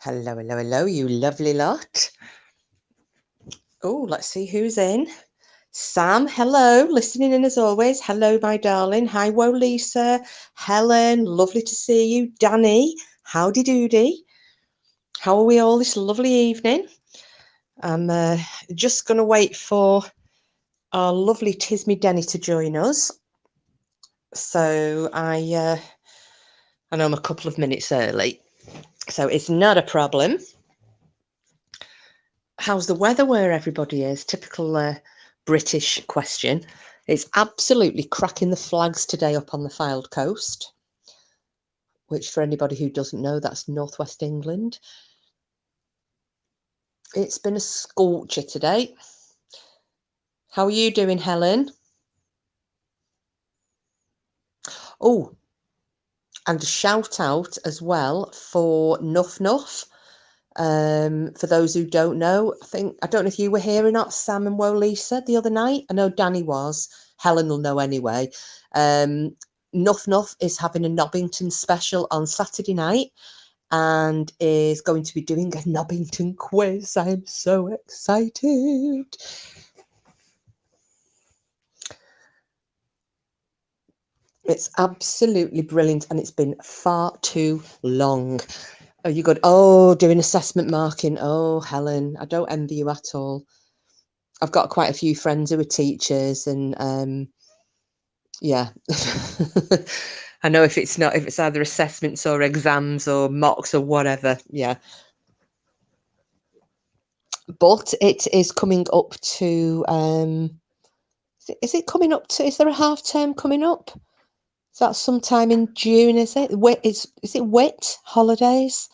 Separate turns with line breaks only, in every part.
Hello, hello, hello, you lovely lot. Oh, let's see who's in. Sam, hello, listening in as always. Hello, my darling. Hi, Wo Lisa. Helen, lovely to see you. Danny, howdy doody. How are we all this lovely evening? I'm just going to wait for our lovely Tizme Deni to join us. So I know I'm a couple of minutes early, so it's not a problem. How's the weather where everybody is? Typical British question. It's absolutely cracking the flags today up on the Fylde coast, which for anybody who doesn't know, that's northwest England. It's been a scorcher today. How are you doing, Helen? Oh, and a shout out as well for Nuff Nuff. For those who don't know, I don't know if you were here or not, Sam and Wo Lisa, the other night. I know Danny was. Helen will know anyway. Nuff Nuff is having a Nobbington special on Saturday night and is going to be doing a Nobbington quiz. I'm so excited. It's absolutely brilliant and it's been far too long. Oh, you good? Oh, doing assessment marking. Oh, Helen, I don't envy you at all. I've got quite a few friends who are teachers and yeah. I know if it's either assessments or exams or mocks or whatever, yeah. But it is coming up to is it coming up to, is there a half term coming up? Is that sometime in June, is it? Is it WIT holidays?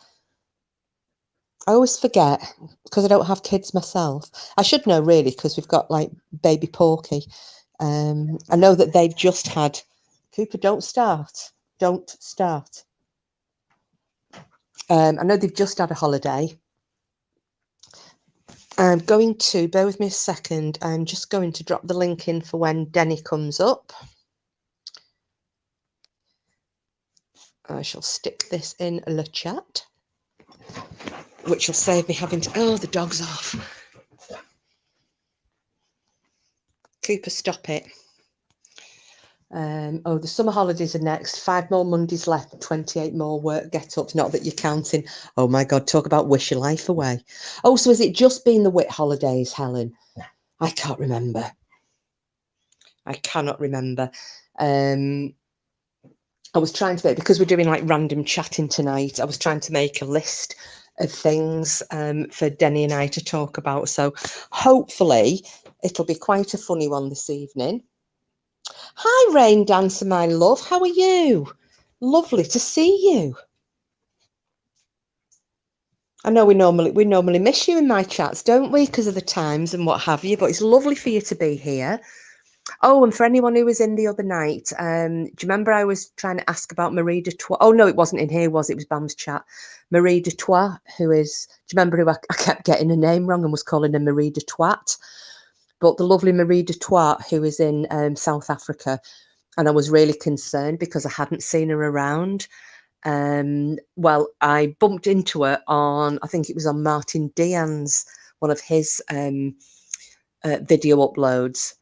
I always forget because I don't have kids myself. I should know really because we've got like baby Porky. I know that they've just had, Cooper, don't start. I know they've just had a holiday. I'm going to, bear with me a second, I'm just going to drop the link in for when Denny comes up. I shall stick this in the chat, which will save me having to, oh, the dog's off. Cooper, stop it. Oh, the summer holidays are next. 5 more Mondays left, 28 more work get-ups. Not that you're counting. Oh, my God, talk about wish your life away. Oh, so has it just been the WIT holidays, Helen? I can't remember. I cannot remember. I was trying to make, because we're doing like random chatting tonight, I was trying to make a list of things for Denny and I to talk about. So hopefully it'll be quite a funny one this evening. Hi, Rain Dancer, my love. How are you? Lovely to see you. I know we normally miss you in my chats, don't we? Because of the times and what have you. But it's lovely for you to be here. Oh, and for anyone who was in the other night, do you remember I was trying to ask about Marie de Trois? Oh no, it wasn't in here, was it? It was Bam's chat. Marie de Trois, who is, do you remember who I kept getting her name wrong and was calling her Marie de Twat? But the lovely Marie de Twat, who is in South Africa, and I was really concerned because I hadn't seen her around. Well, I bumped into her on, I think it was on Martin Dian's, one of his video uploads.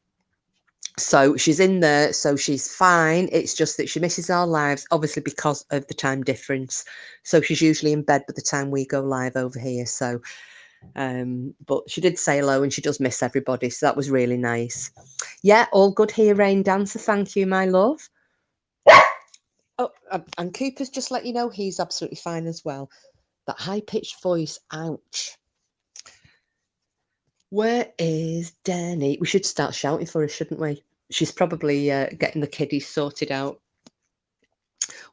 So she's in there, so she's fine. It's just that she misses our lives, obviously because of the time difference. So she's usually in bed by the time we go live over here. So, but she did say hello and she does miss everybody. So that was really nice. Yeah, all good here, Rain Dancer. Thank you, my love. Oh, and Cooper's just let you know he's absolutely fine as well. That high-pitched voice, ouch. Where is Danny? We should start shouting for her, shouldn't we? She's probably getting the kiddies sorted out.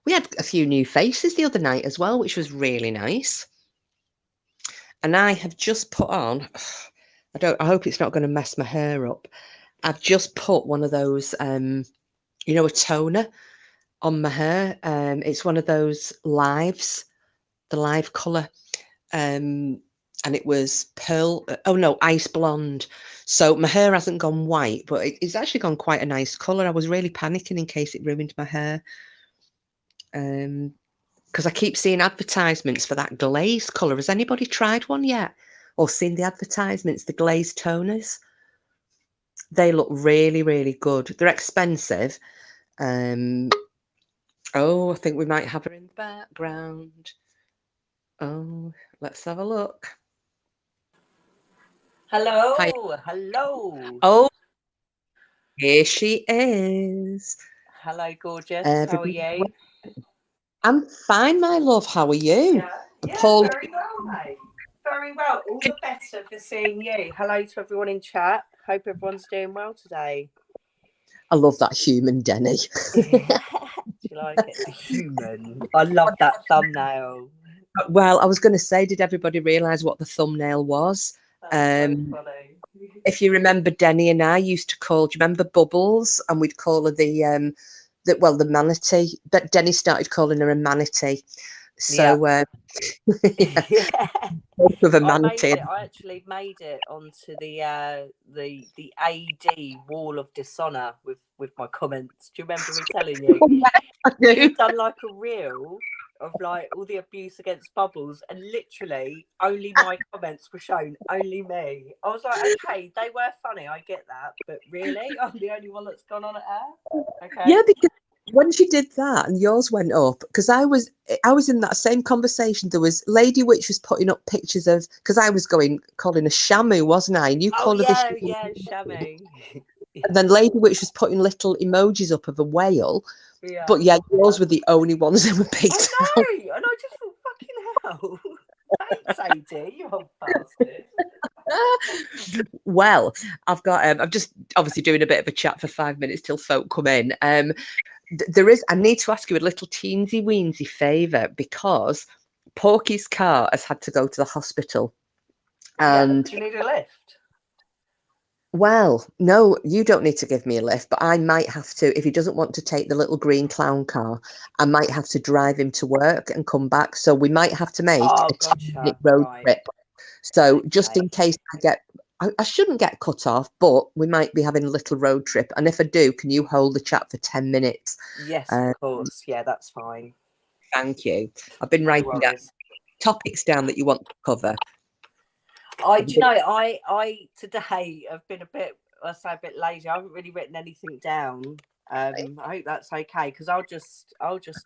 We had a few new faces the other night as well, which was really nice. And I have just put on, I hope it's not going to mess my hair up. I've just put one of those, you know, a toner on my hair. It's one of those lives, the live colour. And it was ice blonde. So my hair hasn't gone white, but it's actually gone quite a nice colour. I was really panicking in case it ruined my hair. because I keep seeing advertisements for that glazed colour. Has anybody tried one yet? Or seen the advertisements, the glazed toners? They look really, really good. They're expensive. Oh, I think we might have her in the background. Oh, let's have a look. Hi.
Hello, hello.
Oh, here she is.
Hello, gorgeous. How are
Everybody,
you?
I'm fine, my love. How are you?
Yeah,
Paul,
very well, mate. Very well. All the better for seeing you. Hello to everyone in chat. Hope everyone's doing well today.
I love that human Denny.
Do you like it? The human. I love that thumbnail.
Well, I was going to say, did everybody realise what the thumbnail was?
That's so funny.
If you remember, Denny and I used to call. Do you remember Bubbles? And we'd call her the manatee. But Denny started calling her a manatee.
Yeah.
So yeah,
Yeah.
of a
I made
manatee.
it. I actually made it onto the AD wall of dishonor with my comments. Do you remember me telling you?
I do.
You'd done like a reel of like all the abuse against Bubbles, and literally only my comments were shown. Only me. I was like, okay, they were funny. I get that, but really, I'm the only one that's gone on air. Okay.
Yeah, because when she did that and yours went up, because I was in that same conversation. There was Lady Witch was putting up pictures of, because I was calling a shamu, wasn't I? And you called her the
Shamu.
and then Lady Witch was putting little emojis up of a whale.
Yeah.
But yeah, yours were the only ones that were picked
I know, and I just thought, fucking hell. Thanks, AD, you old bastard.
Well, I've got. I'm just obviously doing a bit of a chat for 5 minutes till folk come in. There is. I need to ask you a little teensy weensy favour, because Porky's car has had to go to the hospital. And
do you need a lift?
well, no, you don't need to give me a lift, but I might have to. If he doesn't want to take the little green clown car, I might have to drive him to work and come back. So we might have to make a 10-minute road trip. So just in case I shouldn't get cut off, but we might be having a little road trip. And if I do, can you hold the chat for 10 minutes?
Yes, of course. Yeah, that's fine.
Thank you. I've been writing down topics down that you want to cover.
I today have been a bit lazy. I haven't really written anything down. I hope that's okay, because I'll just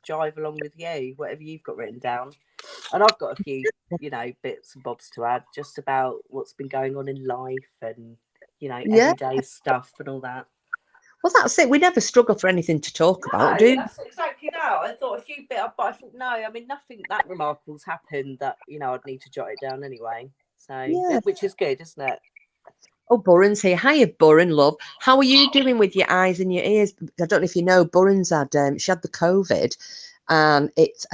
jive along with you, whatever you've got written down. And I've got a few, bits and bobs to add, just about what's been going on in life and, everyday stuff and all that.
Well, that's it. We never struggle for anything to talk about, do we?
That's exactly that. I thought a few bits, but I thought, no, I mean, nothing that remarkable's happened that, I'd need to jot it down anyway. So, yeah. Which is good, isn't it?
Oh, Burren's here. Hiya, Burren, love. How are you doing with your eyes and your ears? I don't know if you know, Burren's had, she had the COVID, and it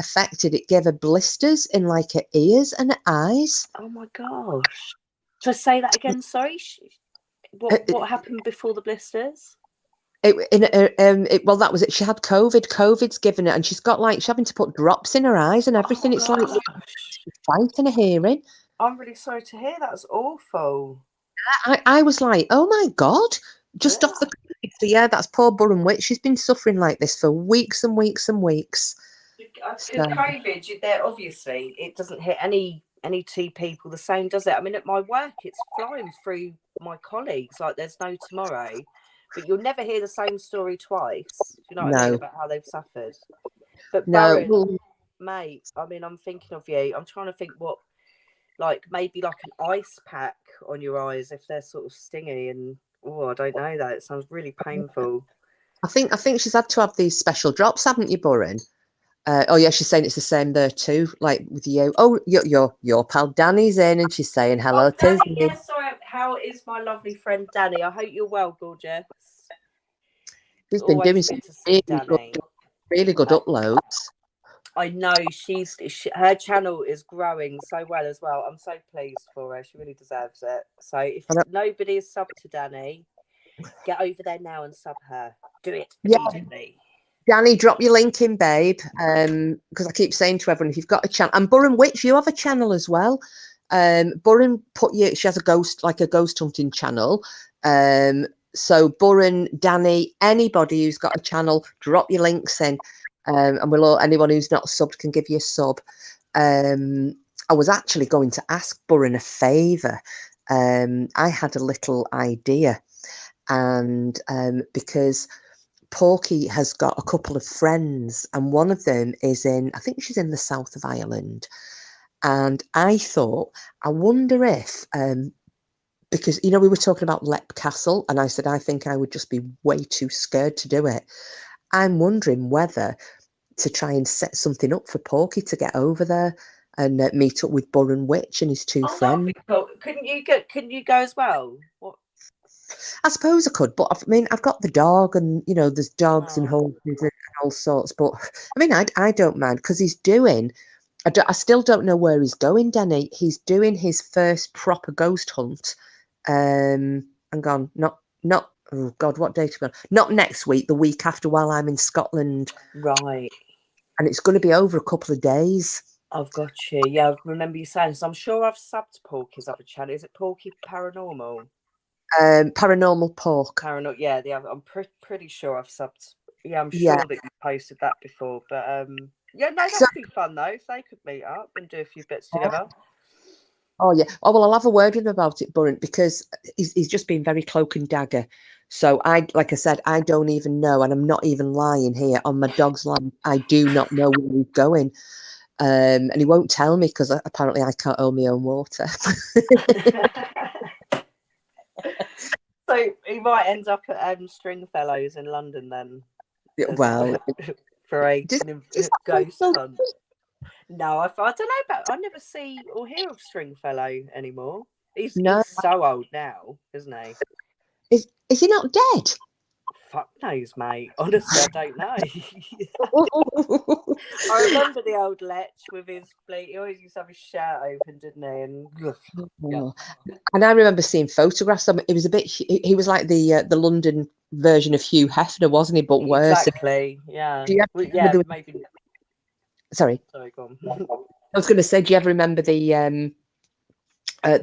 gave her blisters in like her ears and her eyes.
Oh my gosh. So say that again, sorry. What happened before the blisters?
Well, that was it. She had COVID. COVID's given it, and she's having to put drops in her eyes and everything. It's like she's fighting her hearing.
I'm really sorry to hear. That's awful.
I was like, oh my God, just off the COVID. So yeah, that's poor Burren Witch. She's been suffering like this for weeks and weeks and weeks.
COVID, obviously, it doesn't hit any two people the same, does it? I mean, at my work, it's flying through my colleagues like there's no tomorrow. But you'll never hear the same story twice. You know what I mean, about how they've suffered. But Burren, mate, I mean, I'm thinking of you. I'm trying to think what, maybe like an ice pack on your eyes if they're sort of stingy, and I don't know that. It sounds really painful.
I think she's had to have these special drops, haven't you, Burren? Oh yeah, she's saying it's the same there too, like with you. Oh, your pal Danny's in, and she's saying hello,
Danny.
Tizme.
Yes, sorry. How is my lovely friend Danny? I hope you're well, gorgeous.
She's been doing some really good uploads.
I know her channel is growing so well as well. I'm so pleased for her. She really deserves it. So if nobody is subbed to Danny, get over there now and sub her. Do it immediately.
Danny, drop your link in, babe. Because I keep saying to everyone, if you've got a channel, and Burren Witch, you have a channel as well. Burren she has a ghost hunting channel. So Burren, Danny, anybody who's got a channel, drop your links in. And anyone who's not subbed can give you a sub. I was actually going to ask Burren a favour. I had a little idea, and because Porky has got a couple of friends, and one of them is I think she's in the south of Ireland. And I thought, I wonder if, because, we were talking about Lep Castle, and I said, I think I would just be way too scared to do it. I'm wondering whether to try and set something up for Porky to get over there and meet up with Burren Witch and his two friends.
Cool. Couldn't you go as well? What?
I suppose I could, but I've got the dog, and there's dogs and horses and all sorts. But I don't mind, because he's doing. I still don't know where he's going, Denny. He's doing his first proper ghost hunt. And gone. Not. Oh God, what date are we on? Not next week. The week after, while I'm in Scotland.
Right.
And it's going to be over a couple of days.
I've got you. Yeah, I remember you saying. So I'm sure I've subbed Porky's other channel. Is it Porky Paranormal?
Paranormal Pork.
Yeah, I'm pretty sure I've subbed. Yeah, I'm sure that you posted that before. But yeah, no, that'd be fun though if they could meet up and do a few bits together.
Oh yeah. Oh well, I'll have a word with him about it, Burren, because he's just been very cloak and dagger. So like I said, I don't even know, and I'm not even lying here on my dog's land. I do not know where he's going, and he won't tell me because apparently I can't own my own water.
So he might end up at Stringfellows in London then.
Well,
for a ghost hunt. No, I don't know about. I never see or hear of Stringfellow anymore. He's so old now, isn't he?
Is he not dead?
Fuck knows, mate. Honestly, I don't know. I remember the old Lech with his fleet. He always used to have his shirt open, didn't he?
And I remember seeing photographs of him. It was a bit. He was like the London version of Hugh Hefner, wasn't he? But worse.
Exactly. Yeah. Maybe.
Sorry,
go on.
I was going to say, do you ever remember the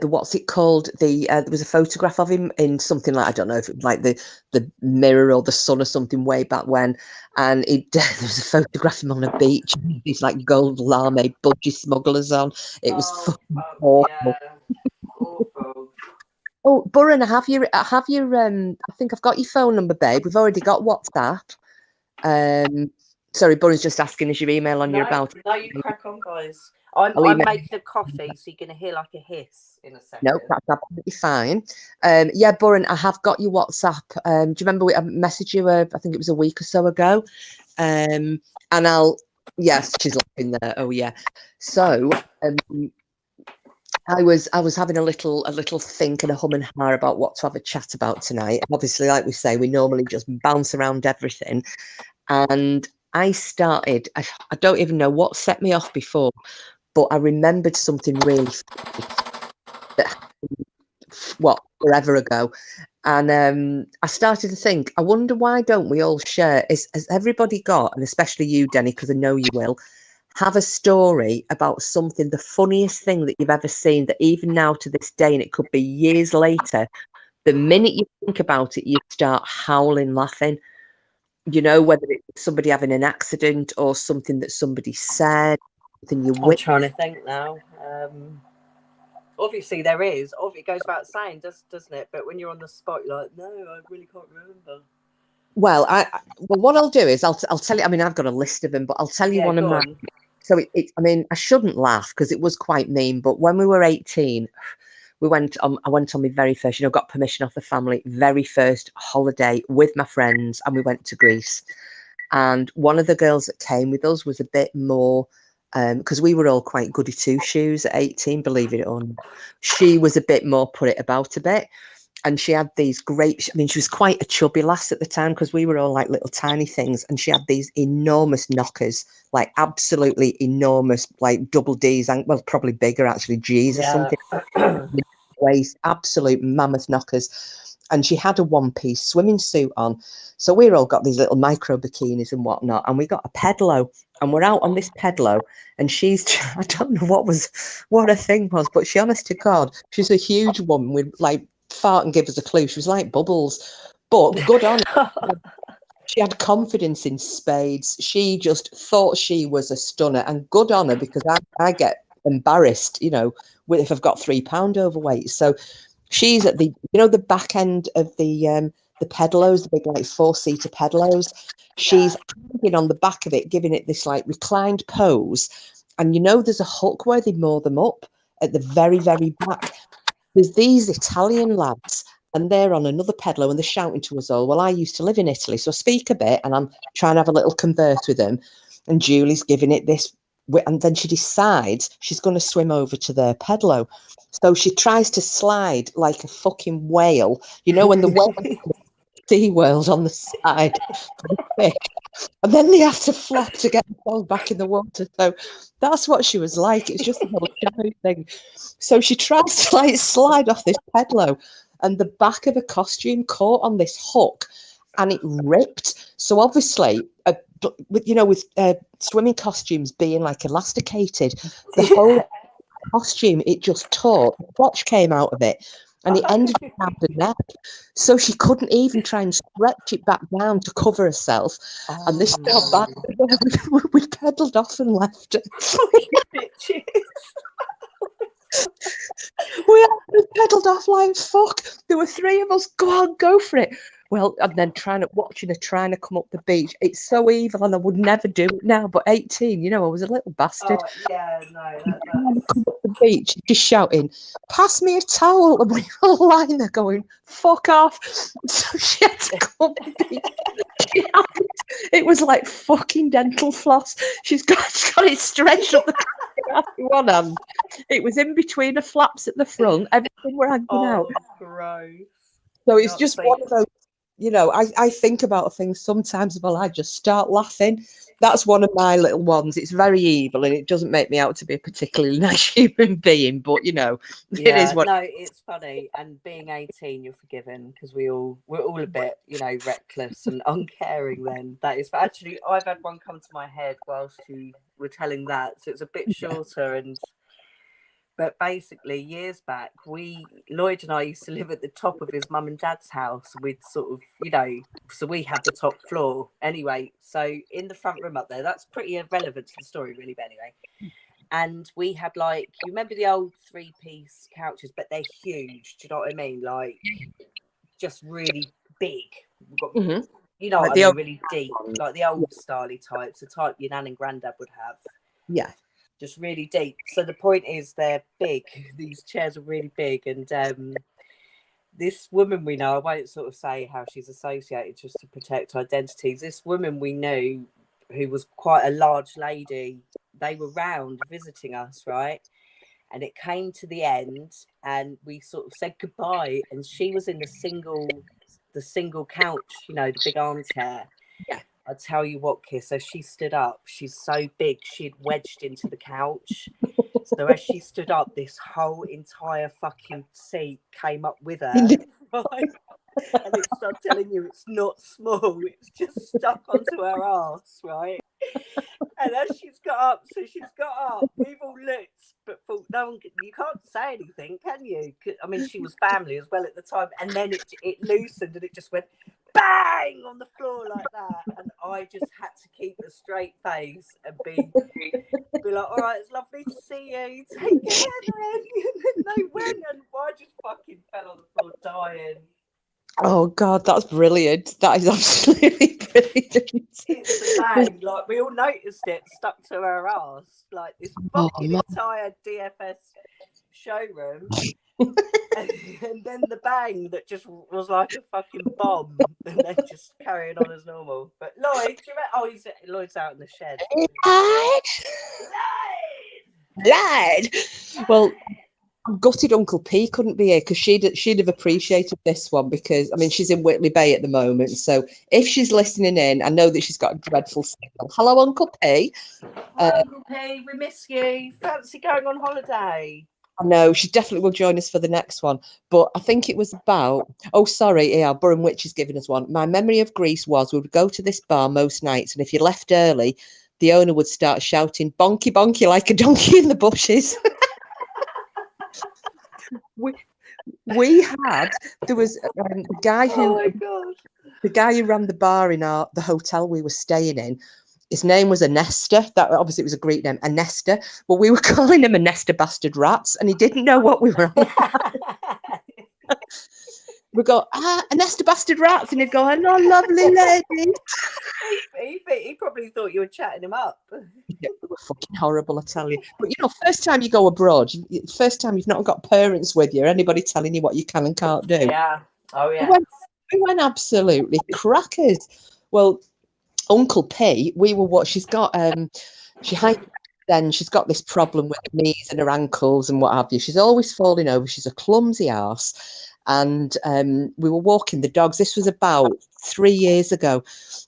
what's it called? There was a photograph of him in something like, I don't know if it was like the Mirror or the Sun or something way back when, and there was a photograph of him on a beach. These like gold lame budgie smugglers on. It was fucking awful.
Yeah. Awful.
Oh, Burren, have you? I think I've got your phone number, babe. We've already got WhatsApp. Sorry, Burren's just asking, is your email on your about?
No, you crack on, guys. I'm making a coffee, so you're going to hear like a hiss in a second.
No, that's absolutely fine. Yeah, Burren, I have got your WhatsApp. Do you remember I messaged you? I think it was a week or so ago. And yes, she's laughing there. Oh yeah. So I was having a little think and a hum and ha about what to have a chat about tonight. Obviously, like we say, we normally just bounce around everything, and I started. I don't even know what set me off before, but I remembered something really funny that happened, forever ago. And I started to think, I wonder why don't we all share? Has everybody got, and especially you, Denny, because I know you will, have a story about something, the funniest thing that you've ever seen, that even now to this day, and it could be years later, the minute you think about it, you start howling laughing. Whether it's somebody having an accident or something that somebody said.
I'm trying to think now. Obviously there is. It goes without saying, doesn't it? But when you're on the spot, you're like, no, I really can't remember.
Well, what I'll do is I'll tell you. I mean, I've got a list of them, but I'll tell you one of mine. So I shouldn't laugh because it was quite mean. But when we were 18, I went on my very first, got permission off the family, very first holiday with my friends, and we went to Greece. And one of the girls that came with us was a bit more, because we were all quite goody two shoes at 18, believe it or not. She was a bit more put it about a bit. And she had these great, she was quite a chubby lass at the time because we were all like little tiny things. And she had these enormous knockers, like absolutely enormous, like double D's, and well, probably bigger actually, G's or something. Waist, absolute mammoth knockers. And she had a one-piece swimming suit on. So we all got these little micro bikinis and whatnot. And we got a pedalo. And we're out on this pedalo. And I don't know what her thing was, but she, honest to God, she's a huge woman with like, fart and give us a clue. She was like Bubbles, but good on her. She had confidence in spades. She just thought she was a stunner, and good on her, because I get embarrassed, if I've got £3 overweight. So she's at the back end of the pedalos, the big like 4-seater pedalos. She's hanging on the back of it, giving it this like reclined pose. And there's a hook where they moor them up at the very, very back. There's these Italian lads, and they're on another pedalo, and they're shouting to us all. Well, I used to live in Italy, so I speak a bit, and I'm trying to have a little converse with them. And Julie's giving it this, and then she decides she's going to swim over to their pedalo. So she tries to slide like a fucking whale. When the whale SeaWorld on the side, and then they have to flop to get themselves back in the water. So that's what she was like. It's just a little shadow thing. So she tries to like slide off this pedalo, and the back of her costume caught on this hook, and it ripped. So obviously, with swimming costumes being like elasticated, the whole costume, it just tore. The crotch came out of it, and it ended around the neck. So she couldn't even try and stretch it back down to cover herself. And this felt bad. We pedalled off and left her. We pedalled off like fuck. There were 3 of us. Go on, go for it. Well, and then watching her trying to come up the beach. It's so evil, and I would never do it now. But 18, I was a little bastard.
Oh, yeah, no.
Come up the beach, just shouting, "Pass me a towel!" And we were all lying there going, "Fuck off!" So she had to come up the beach. It was like fucking dental floss. She's got it stretched up the one hand. It was in between the flaps at the front. Everything were hanging out.
Gross.
So it's just one of those. I think about things sometimes, well, I just start laughing. That's one of my little ones. It's very evil, and it doesn't make me out to be a particularly nice human being, but it is what.
No, it's funny. And being 18, you're forgiven, because we're all a bit, reckless and uncaring. Then that is actually, I've had one come to my head whilst you were telling that, so it's a bit shorter But basically, years back, Lloyd and I used to live at the top of his mum and dad's house. We'd sort of, so we had the top floor. Anyway, so in the front room up there, that's pretty irrelevant to the story, really, but anyway. And we had you remember the old 3-piece couches, but they're huge. Do you know what I mean? Like, just really big. We've got, like really deep, like the old styly types, the type your nan and granddad would have.
Yeah.
Just really deep. So the point is, they're big. These chairs are really big, and this woman we know, I won't sort of say how she's associated just to protect identities. This woman we knew, who was quite a large lady, they were round visiting us, right? And it came to the end, and we sort of said goodbye, and she was in the single couch, the big armchair.
Yeah.
I tell you what, Kiss, so she stood up. She's so big, she'd wedged into the couch. So as she stood up, this whole entire fucking seat came up with her. Right? And I'm telling you, it's not small. It's just stuck onto her ass, right? And as she's got up, we've all looked, but thought, you can't say anything, can you? I mean, she was family as well at the time. And then it loosened, and it just went bang on the floor like that. And I just had to keep a straight face and be like, all right, it's lovely to see you. Take care then. And then they went, and I just fucking fell on the floor dying.
Oh God, that's brilliant. That is absolutely brilliant.
It's the bang, like we all noticed it stuck to her ass, like this fucking entire DFS showroom. and then the bang that just was like a fucking bomb, and then just carrying on as normal. But Lloyd, Lloyd's out in the shed.
Lloyd. Well, I'm gutted Uncle P couldn't be here, because she'd have appreciated this one, because I mean she's in Whitley Bay at the moment. So if she's listening in, I know that she's got a dreadful signal. Hello, Uncle P.
Uncle P, we miss you. Fancy going on holiday?
I know she definitely will join us for the next one. But I think it was about. Oh, sorry, yeah, Burren Witch is giving us one. My memory of Greece was we would go to this bar most nights, and if you left early, the owner would start shouting "bonky bonky" like a donkey in the bushes. There was the guy
Oh
who
my God.
the guy who ran the bar in the hotel we were staying in. His name was Anesta. That obviously it was a Greek name, Anesta. But we were calling him Anesta bastard rats, and he didn't know what we were on. We go, Anesta bastard rats, and he'd go, hello, lovely lady.
He probably thought you were chatting him up.
Yeah, they were fucking horrible, I tell you. But first time you go abroad, first time you've not got parents with you, or anybody telling you what you can and can't do.
Yeah. Oh yeah.
We went absolutely crackers. Well, Uncle P, she's got she's got this problem with her knees and her ankles and what have you. She's always falling over. She's a clumsy ass. And we were walking the dogs. This was about 3 years ago.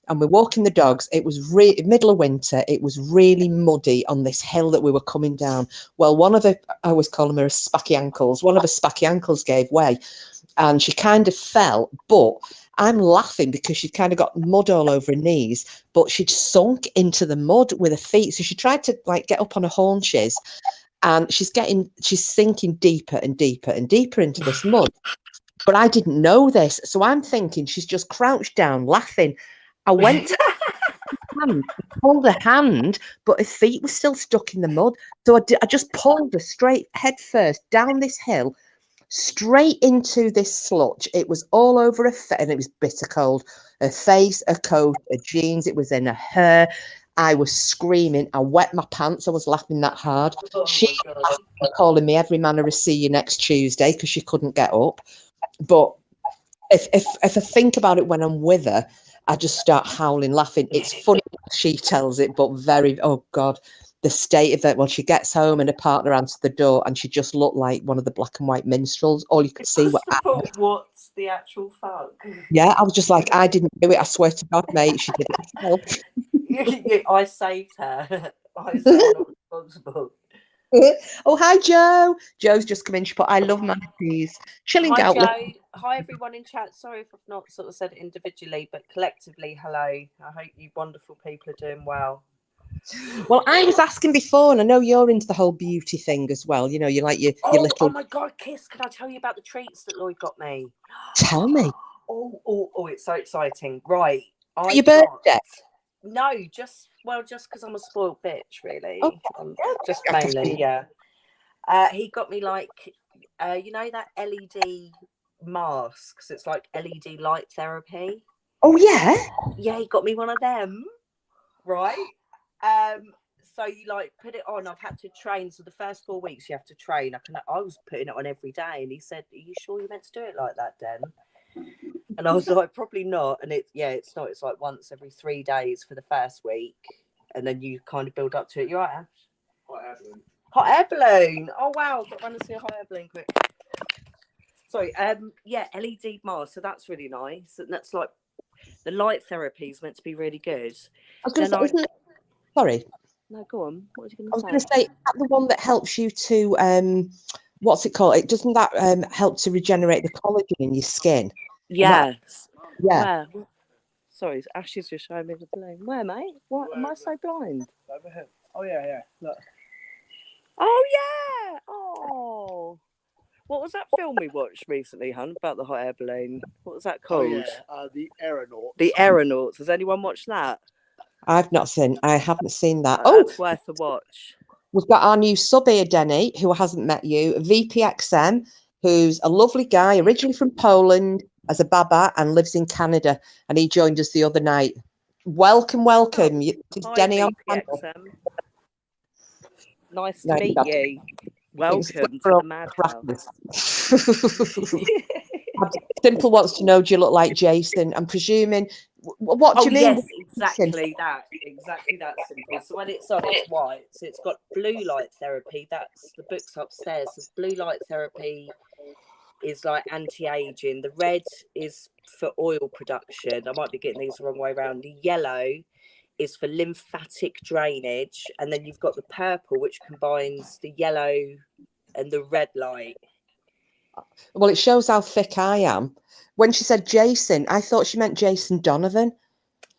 And we're walking the dogs. It was middle of winter. It was really muddy on this hill that we were coming down. Well, I always call them her spacky ankles. One of her spacky ankles gave way and she kind of fell. But I'm laughing because she'd kind of got mud all over her knees, but she'd sunk into the mud with her feet. So she tried to get up on her haunches and she's sinking deeper and deeper and deeper into this mud. But I didn't know this. So I'm thinking she's just crouched down laughing. I went to pulled her hand, but her feet were still stuck in the mud. So I just pulled her straight head first down this hill, straight into this sludge. It was all over her face, and it was bitter cold. Her face, her coat, her jeans, it was in her hair. I was screaming. I wet my pants. I was laughing that hard. She was calling me every manner of see you next Tuesday because she couldn't get up. But if I think about it when I'm with her, I just start howling, laughing. It's funny she tells it, but oh God, the state of it. Well, she gets home and her partner answered the door and she just looked like one of the black and white minstrels. All you could see were
what's the actual fuck?
Yeah, I was just like, I didn't do it. I swear to God, mate, she did it.
I saved her. I said I'm not responsible.
Oh, hi, Joe. Joe's just come in. She put, I love manatees. Chilling
Hi,
out.
Joe. Hi, everyone in chat. Sorry if I've not sort of said it individually, but collectively, hello. I hope you wonderful people are doing well.
Well, I was asking before, and I know you're into the whole beauty thing as well. You know, you like your little.
Oh my God, Kiss! Can I tell you about the treats that Lloyd got me?
Tell me.
Oh! It's so exciting. Right.
For your birthday?
No, just because I'm a spoiled bitch, really.
Okay.
Just mainly, yeah. He got me you know that LED masks. It's like LED light therapy.
Oh yeah.
Yeah, he got me one of them. Right. So you put it on. I've had to train. So the first 4 weeks you have to train. I was putting it on every day, and he said, "Are you sure you're meant to do it like that, Den?" And I was like, "Probably not." And it's not. It's like once every 3 days for the first week, and then you kind of build up to it. You're right, Ash? Hot air balloon. Oh wow! I've got to run and see a hot air balloon quick. Sorry. Yeah, LED mask. So that's really nice. And that's like the light therapy is meant to be really good.
I was going to say, isn't it? Sorry.
No, go on. What was you going to say?
I was going to say, is that the one that helps you to what's it called? Doesn't that help to regenerate the collagen in your skin?
Yes.
Yeah.
Where? Sorry, Ash is just showing me the balloon. Where, mate? What? Am I so blind?
Over here. Oh yeah. Look.
Oh yeah. Oh. What was that film we watched recently, hun, about the hot air balloon? What was that called?
Oh, yeah. The Aeronauts.
The Aeronauts. Has anyone watched that?
I haven't seen that.
That's worth a watch.
We've got our new sub here, Denny, who hasn't met you, VPXM, who's a lovely guy, originally from Poland, as a baba, and lives in Canada. And he joined us the other night. Welcome.
Hi,
Denny
VPXM.
on panel.
Nice to meet you. Welcome to the madhouse.
Simple wants to know, do you look like Jason? I'm presuming. What do you mean?
Yes, exactly that. Exactly that simple. So when it's on, it's white. So it's got blue light therapy. That's the book's upstairs. So blue light therapy is like anti-aging. The red is for oil production. I might be getting these the wrong way around. The yellow is for lymphatic drainage, and then you've got the purple, which combines the yellow and the red light.
Well, it shows how thick I am. When she said Jason, I thought she meant Jason Donovan.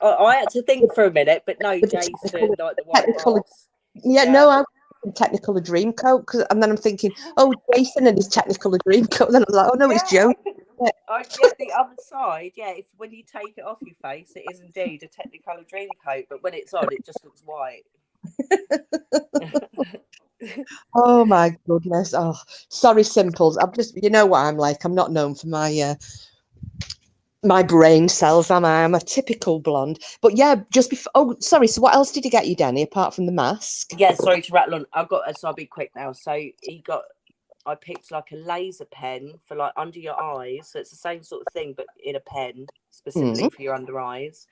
I had to think for a minute, but no, Jason, like the white boss.
Yeah, no, I was Technicolor Dreamcoat, and then I'm thinking, oh, Jason and his Technicolor Dreamcoat. Then I'm like, oh no, it's Joe.
Yeah, the other side, if when you take it off your face, it is indeed a Technicolor Dreamcoat, but when it's on, it just looks white.
Oh my goodness. Oh, sorry, Simples. I'm just, you know what I'm like. I'm not known for my brain cells, am I? I'm a typical blonde. But yeah, just before. Oh, sorry. So what else did he get you, Denny, apart from the mask?
Yeah, sorry to rattle on. So I'll be quick now. So I picked like a laser pen for like under your eyes. So it's the same sort of thing, but in a pen specifically for your under eyes.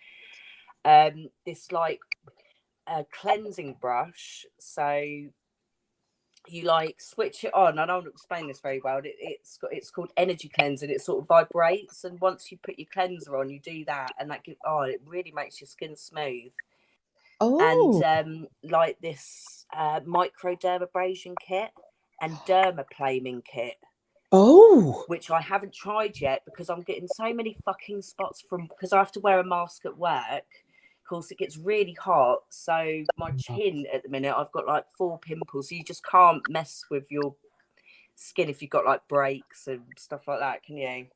This like a cleansing brush. So you like switch it on. I don't explain this very well. It's called energy cleanse, and it sort of vibrates. And once you put your cleanser on, you do that, and it really makes your skin smooth.
Oh.
And like this microdermabrasion kit and dermaplaming kit.
Oh.
Which I haven't tried yet because I'm getting so many fucking spots because I have to wear a mask at work. Of course, it gets really hot. So my chin at the minute, I've got like 4 pimples. So you just can't mess with your skin if you've got like breaks and stuff like that, can you?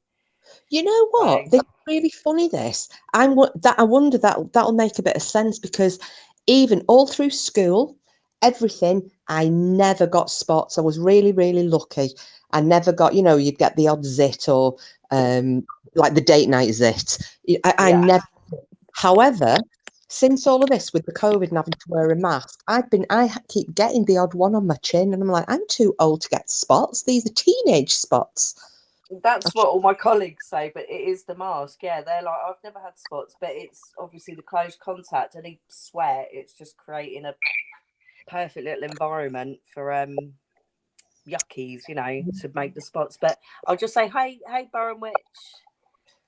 You know what? This is really funny. This I wonder that'll make a bit of sense, because even all through school, everything, I never got spots. I was really, really lucky. I never got, you'd get the odd zit or like the date night zit. I never. However, since all of this with the COVID and having to wear a mask, I keep getting the odd one on my chin, and I'm like, I'm too old to get spots. These are teenage spots.
That's what all my colleagues say, but it is the mask. Yeah, they're like, I've never had spots, but it's obviously the close contact, any sweat. It's just creating a perfect little environment for yuckies, to make the spots. But I'll just say, hey, Baron Witch.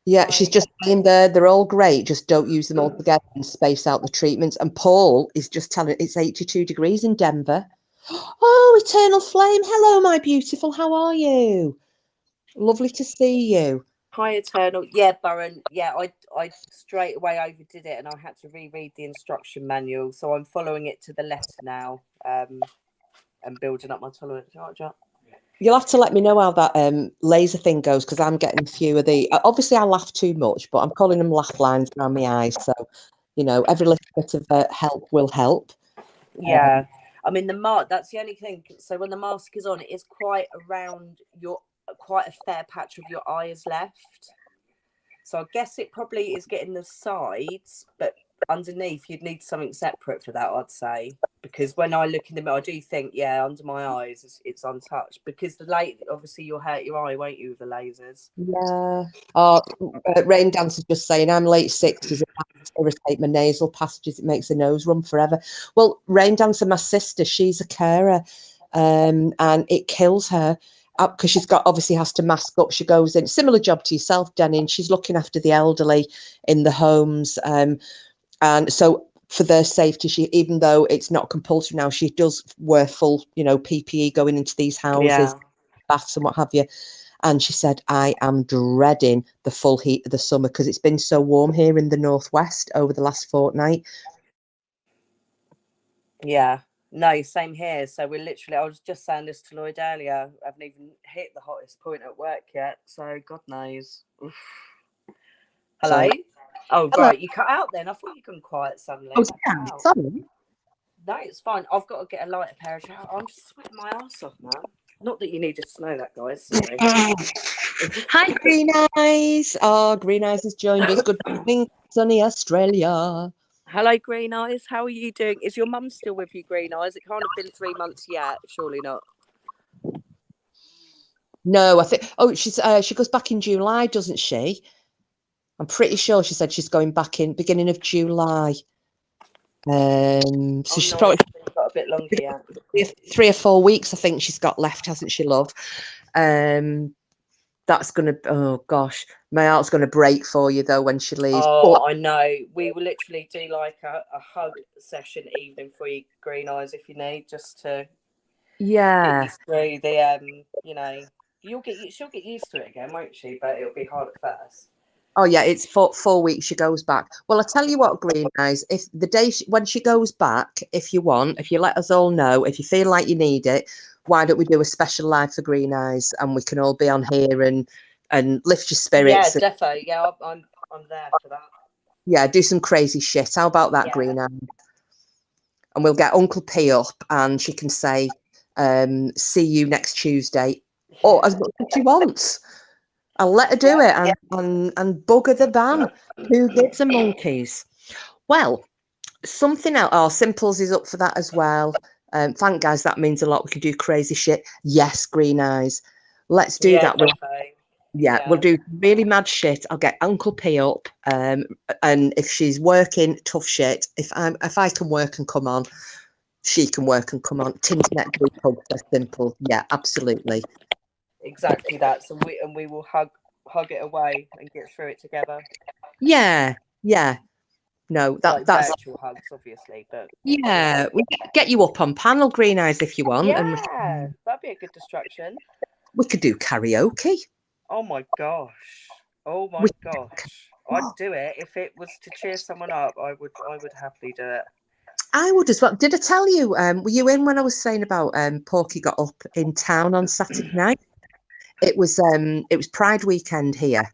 Yeah, she's just saying they're all great. Just don't use them all together and space out the treatments. And Paul is just telling it's 82 degrees in Denver. Oh, Eternal Flame. Hello, my beautiful. How are you? Lovely to see you.
Hi, Eternal. Yeah, Baron. Yeah, I straight away overdid it, and I had to reread the instruction manual. So I'm following it to the letter now, and building up my tolerance.
You'll have to let me know how that laser thing goes, because I'm getting a few of the. Obviously, I laugh too much, but I'm calling them laugh lines around my eyes. So, every little bit of help will help.
Yeah, I mean the mask. That's the only thing. So when the mask is on, it is quite a fair patch of your eye is left. So I guess it probably is getting the sides, but underneath you'd need something separate for that, I'd say, because when I look in the mirror, I do think, under my eyes it's untouched, because the light, obviously you'll hurt your eye, won't you, with the lasers?
Yeah. Oh, Rain Dancer's just saying, I'm late 60s. It irritate my nasal passages. It makes the nose run forever. Well, Rain Dancer, my sister, she's a carer, and it kills her because she's obviously has to mask up. She goes in, similar job to yourself, Denny, and she's looking after the elderly in the homes. And so for their safety, even though it's not compulsory now, she does wear full, PPE going into these houses, baths and what have you. And she said, I am dreading the full heat of the summer because it's been so warm here in the northwest over the last fortnight.
Yeah, no, same here. So we're literally, I was just saying this to Lloyd earlier, I haven't even hit the hottest point at work yet. So God knows. Oof. Hello?
Sorry.
Oh,
Hello.
right. You cut out then. I thought you gone quiet suddenly.
Oh, yeah. Sorry.
No, it's fine. I've got to get a lighter pair of trousers. I'm just sweating my ass off, man. Not that you needed to know that, guys. Sorry.
Hi, Green Eyes. Oh, Green Eyes has joined us. Good morning, sunny Australia.
Hello, Green Eyes. How are you doing? Is your mum still with you, Green Eyes? It can't have been 3 months yet. Surely not.
No, I think. Oh, she goes back in July, doesn't she? I'm pretty sure she said she's going back in beginning of July. So she's probably
got a bit longer yet.
3 or 4 weeks, I think she's got left, hasn't she, love? That's gonna, oh gosh, my heart's gonna break for you though when she leaves.
Oh, I know. We will literally do like a hug session evening for you, Green Eyes, if you need, just to get you through the she'll get used to it again, won't she? But it'll be hard at first.
Oh yeah, it's 4 weeks. She goes back. Well, I tell you what, Green Eyes. If the day when she goes back, if you want, if you let us all know, if you feel like you need it, why don't we do a special live for Green Eyes, and we can all be on here and lift your
Yeah,
spirits. And,
defo. Yeah, I'm there for that.
yeah, do some crazy shit. How about that,
Yeah.
Green Eyes? And we'll get Uncle P up, and she can say, "See you next Tuesday," or as much as she wants. I'll let her do it and bugger the ban. Who gives a monkeys? Well, something else. Oh, Simples is up for that as well. Thank guys, that means a lot. We can do crazy shit. Yes, Green Eyes. Let's do that. We'll do really mad shit. I'll get Uncle P up. And if she's working, tough shit. If I can work and come on, she can work and come on. Tizme Deni, simple. Yeah, absolutely.
Exactly that. So we will hug it away and get through it together.
Yeah. No,
like
that's
virtual hugs, obviously, but
yeah. We get you up on panel, Green Eyes, if you want, and
that'd be a good distraction.
we could do karaoke.
Oh my gosh! I'd do it if it was to cheer someone up. I would happily do it.
I would as well. Did I tell you? Were you in when I was saying about Porky got up in town on Saturday night? It was Pride weekend here.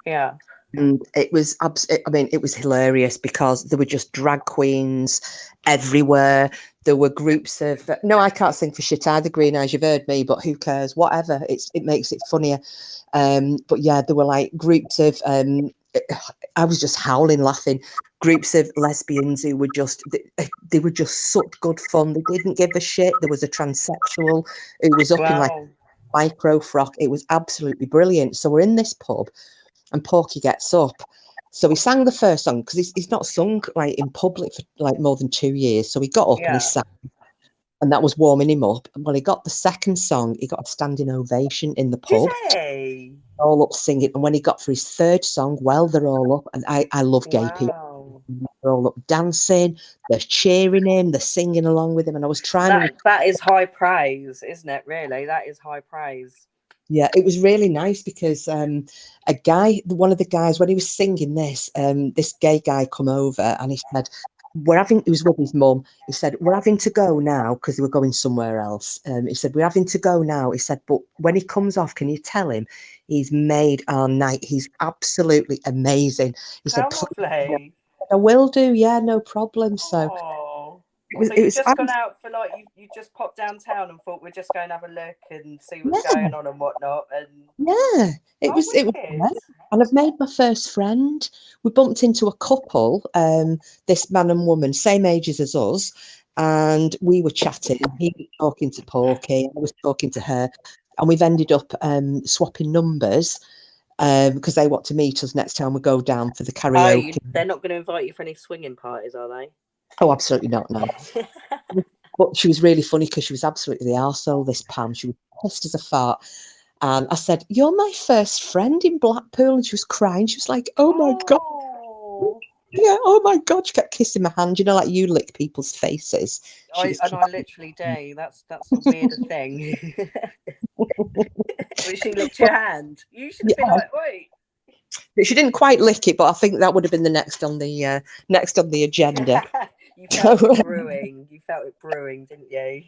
Yeah.
And it was it was hilarious because there were just drag queens everywhere. There were groups of no, I can't sing for shit either, Green Eyes. You've heard me, but who cares? Whatever. It makes it funnier. But yeah, there were like groups of I was just howling laughing. Groups of lesbians who were they were just such good fun. They didn't give a shit. There was a transsexual who was up in like micro frock. It was absolutely brilliant. So we're in this pub and Porky gets up. So he sang the first song because he's not sung like in public for like more than 2 years. So he got up and he sang, and that was warming him up. And when he got the second song, he got a standing ovation in the pub. All up singing. And when he got for his third song, well, they're all up. And I love gay people. They're all up dancing. They're cheering him. They're singing along with him. And I was trying
that is high praise, isn't it? Really, that is high praise.
Yeah, it was really nice because one of the guys, when he was singing this gay guy come over and he said, he was with his mum. He said, we're having to go now because they were going somewhere else. He said, we're having to go now. He said, but when he comes off, can you tell him he's made our night? He's absolutely amazing. He said,
lovely.
I will do. Yeah, no problem. So.
So you've just gone out for you just popped downtown and thought we're just going to have a look and see what's going on and whatnot. And
yeah, it was great. And I've made my first friend. We bumped into a couple, this man and woman, same ages as us, and we were chatting. He was talking to Porky, I was talking to her, and we've ended up swapping numbers because they want to meet us next time we go down for the karaoke.
They're not going to invite you for any swinging parties, are they?
Oh, absolutely not, no. But she was really funny because she was absolutely the arsehole, this Pam. She was pissed as a fart. And I said, you're my first friend in Blackpool. And she was crying. She was like, oh my God. Yeah, oh my God. She kept kissing my hand, like you lick people's faces.
I literally do. That's the weirdest thing. When she licked your hand. You should have been like, wait.
She didn't quite lick it, but I think that would have been the next on the agenda.
You felt it brewing. You felt it brewing, didn't you?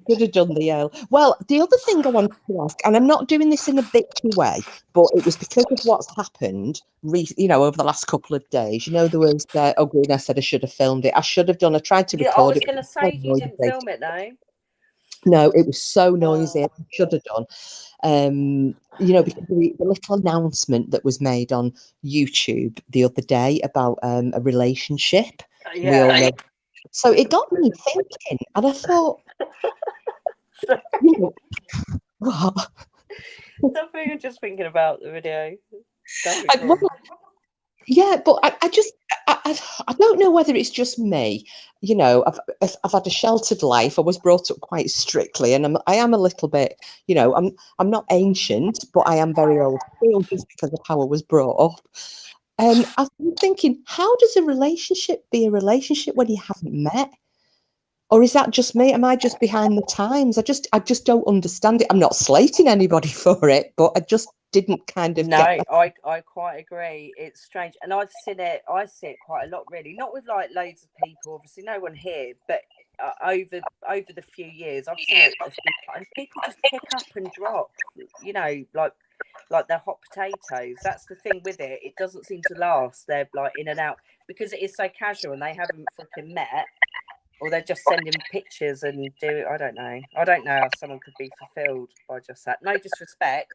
Could have done the ale. Well, the other thing I wanted to ask, and I'm not doing this in a bitchy way, but it was because of what's happened, over the last couple of days. There was Green. I said I should have filmed it. I should have done. I tried to record it.
I was going to say you didn't film it, though.
No, it was so noisy. I should have done. Because the little announcement that was made on YouTube the other day about a relationship.
Yeah.
So it got me thinking, and I thought, what?
Something I'm just thinking about the video.
Yeah, but I don't know whether it's just me. I've had a sheltered life. I was brought up quite strictly, and I am a little bit. I'm not ancient, but I am very old school just because of how I was brought up. I've been thinking, how does a relationship be a relationship when you haven't met? Or is that just me? Am I just behind the times? I just don't understand it. I'm not slating anybody for it, but I just didn't kind of
No,
get that.
I quite agree. It's strange, and I see it quite a lot, really. Not with like loads of people, obviously, no one here, but over the few years, I've seen it a few times, and people just pick up and drop, like they're hot potatoes. That's the thing with it; it doesn't seem to last. They're like in and out because it is so casual, and they haven't freaking met, or they're just sending pictures and do. I don't know how someone could be fulfilled by just that. No disrespect,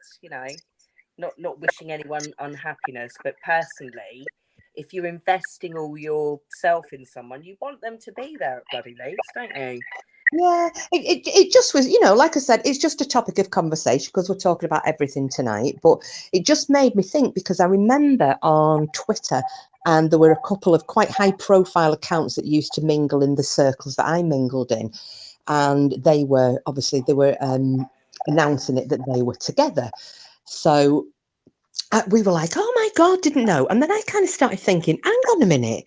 not wishing anyone unhappiness, but personally, if you're investing all yourself in someone, you want them to be there at bloody least, don't you?
Yeah, it just was, like I said, it's just a topic of conversation because we're talking about everything tonight. But it just made me think because I remember on Twitter, and there were a couple of quite high profile accounts that used to mingle in the circles that I mingled in. And they were announcing it that they were together. So we were like, oh my God, didn't know. And then I kind of started thinking, hang on a minute,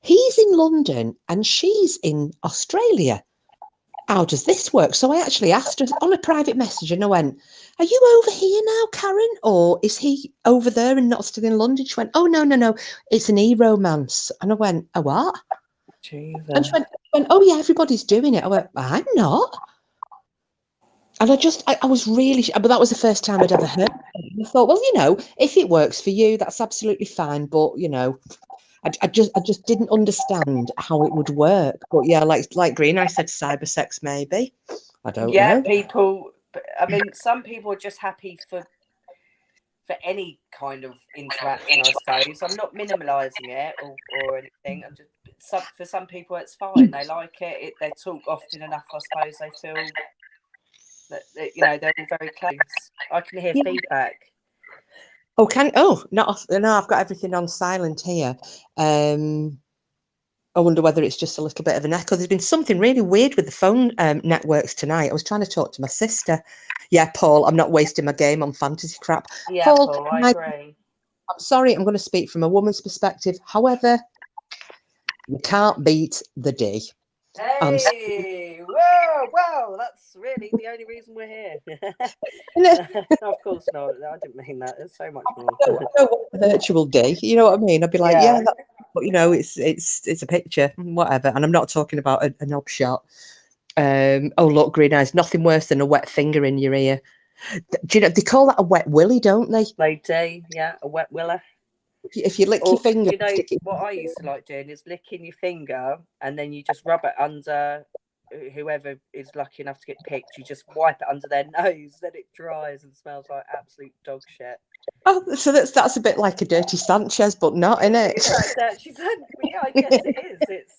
he's in London and she's in Australia. How does this work? So I actually asked her on a private message and I went, are you over here now, Karen? Or is he over there and not still in London? She went, oh, no. It's an e-romance. And I went, a what?
Jesus.
And she went, oh, yeah, everybody's doing it. I went, I'm not. And I was really, but that was the first time I'd ever heard it. I thought, well, if it works for you, that's absolutely fine. But, I just didn't understand how it would work. But yeah, like Green, I said cybersex maybe. I don't know.
People. I mean, some people are just happy for any kind of interaction, I suppose. I'm not minimalising it or anything. I'm just for some people it's fine. They like it. They talk often enough. I suppose they feel that they're all very close. I can hear feedback.
Oh, no, I've got everything on silent here. I wonder whether it's just a little bit of an echo. There's been something really weird with the phone networks tonight. I was trying to talk to my sister. Yeah, Paul, I'm not wasting my game on fantasy crap.
Yeah,
Paul,
I agree.
I'm sorry, I'm going to speak from a woman's perspective. However, you can't beat the D.
Hey, whoa, that's really the only reason we're here. Of course not. I didn't mean that. There's so much more.
Virtual D, you know what I mean? I'd be like, but it's a picture, whatever. And I'm not talking about a knob shot. Oh, look, Green Eyes, nothing worse than a wet finger in your ear. Do you know, they call that a wet willy, don't they?
They do, yeah, a wet willer.
If you lick your finger,
what I used to like doing is licking your finger and then you just rub it under whoever is lucky enough to get picked. You just wipe it under their nose, then it dries and smells like absolute dog shit.
Oh, so that's a bit like a dirty Sanchez, but not in it.
It's like dirty Sanchez. Yeah, I guess it is.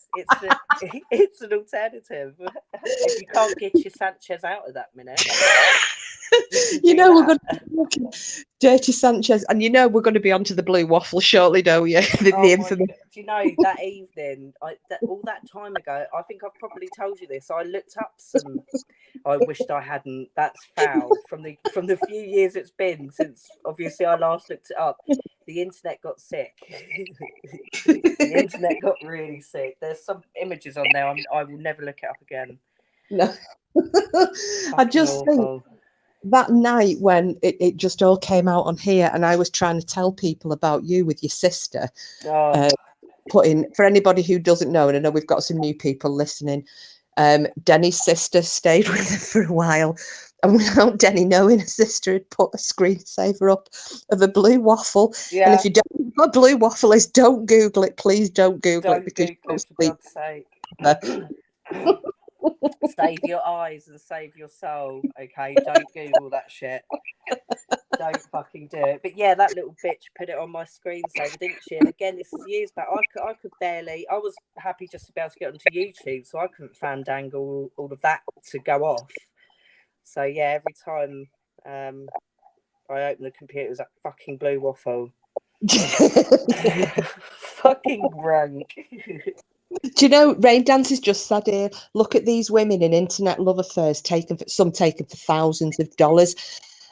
It's an alternative. If you can't get your Sanchez out of that minute.
We're going to dirty Sanchez, and we're going to be onto the blue waffle shortly, don't you? The infamous.
Do you know that evening? All that time ago, I think I've probably told you this. I looked up some. I wished I hadn't. That's foul from the few years it's been since obviously I last looked it up. The internet got sick. The internet got really sick. There's some images on there. I will never look it up again.
No, I just think that night when it just all came out on here, and I was trying to tell people about you with your sister. For anybody who doesn't know, and I know we've got some new people listening. Denny's sister stayed with her for a while, and without Denny knowing, her sister had put a screensaver up of a blue waffle. Yeah. And if you don't know what blue waffle is, don't Google it. Please don't Google it because
for God's sake. Save your eyes and save your soul, okay? Don't Google that shit. Don't fucking do it. But yeah, that little bitch put it on my screensaver, didn't she? And again, this is years back. I could barely. I was happy just to be able to get onto YouTube, so I couldn't fandangle all of that to go off. So yeah, every time I opened the computer, it was that fucking blue waffle. Fucking rank.
Do you know, Rain Dance has just said here, look at these women in internet love affairs, taken for thousands of dollars.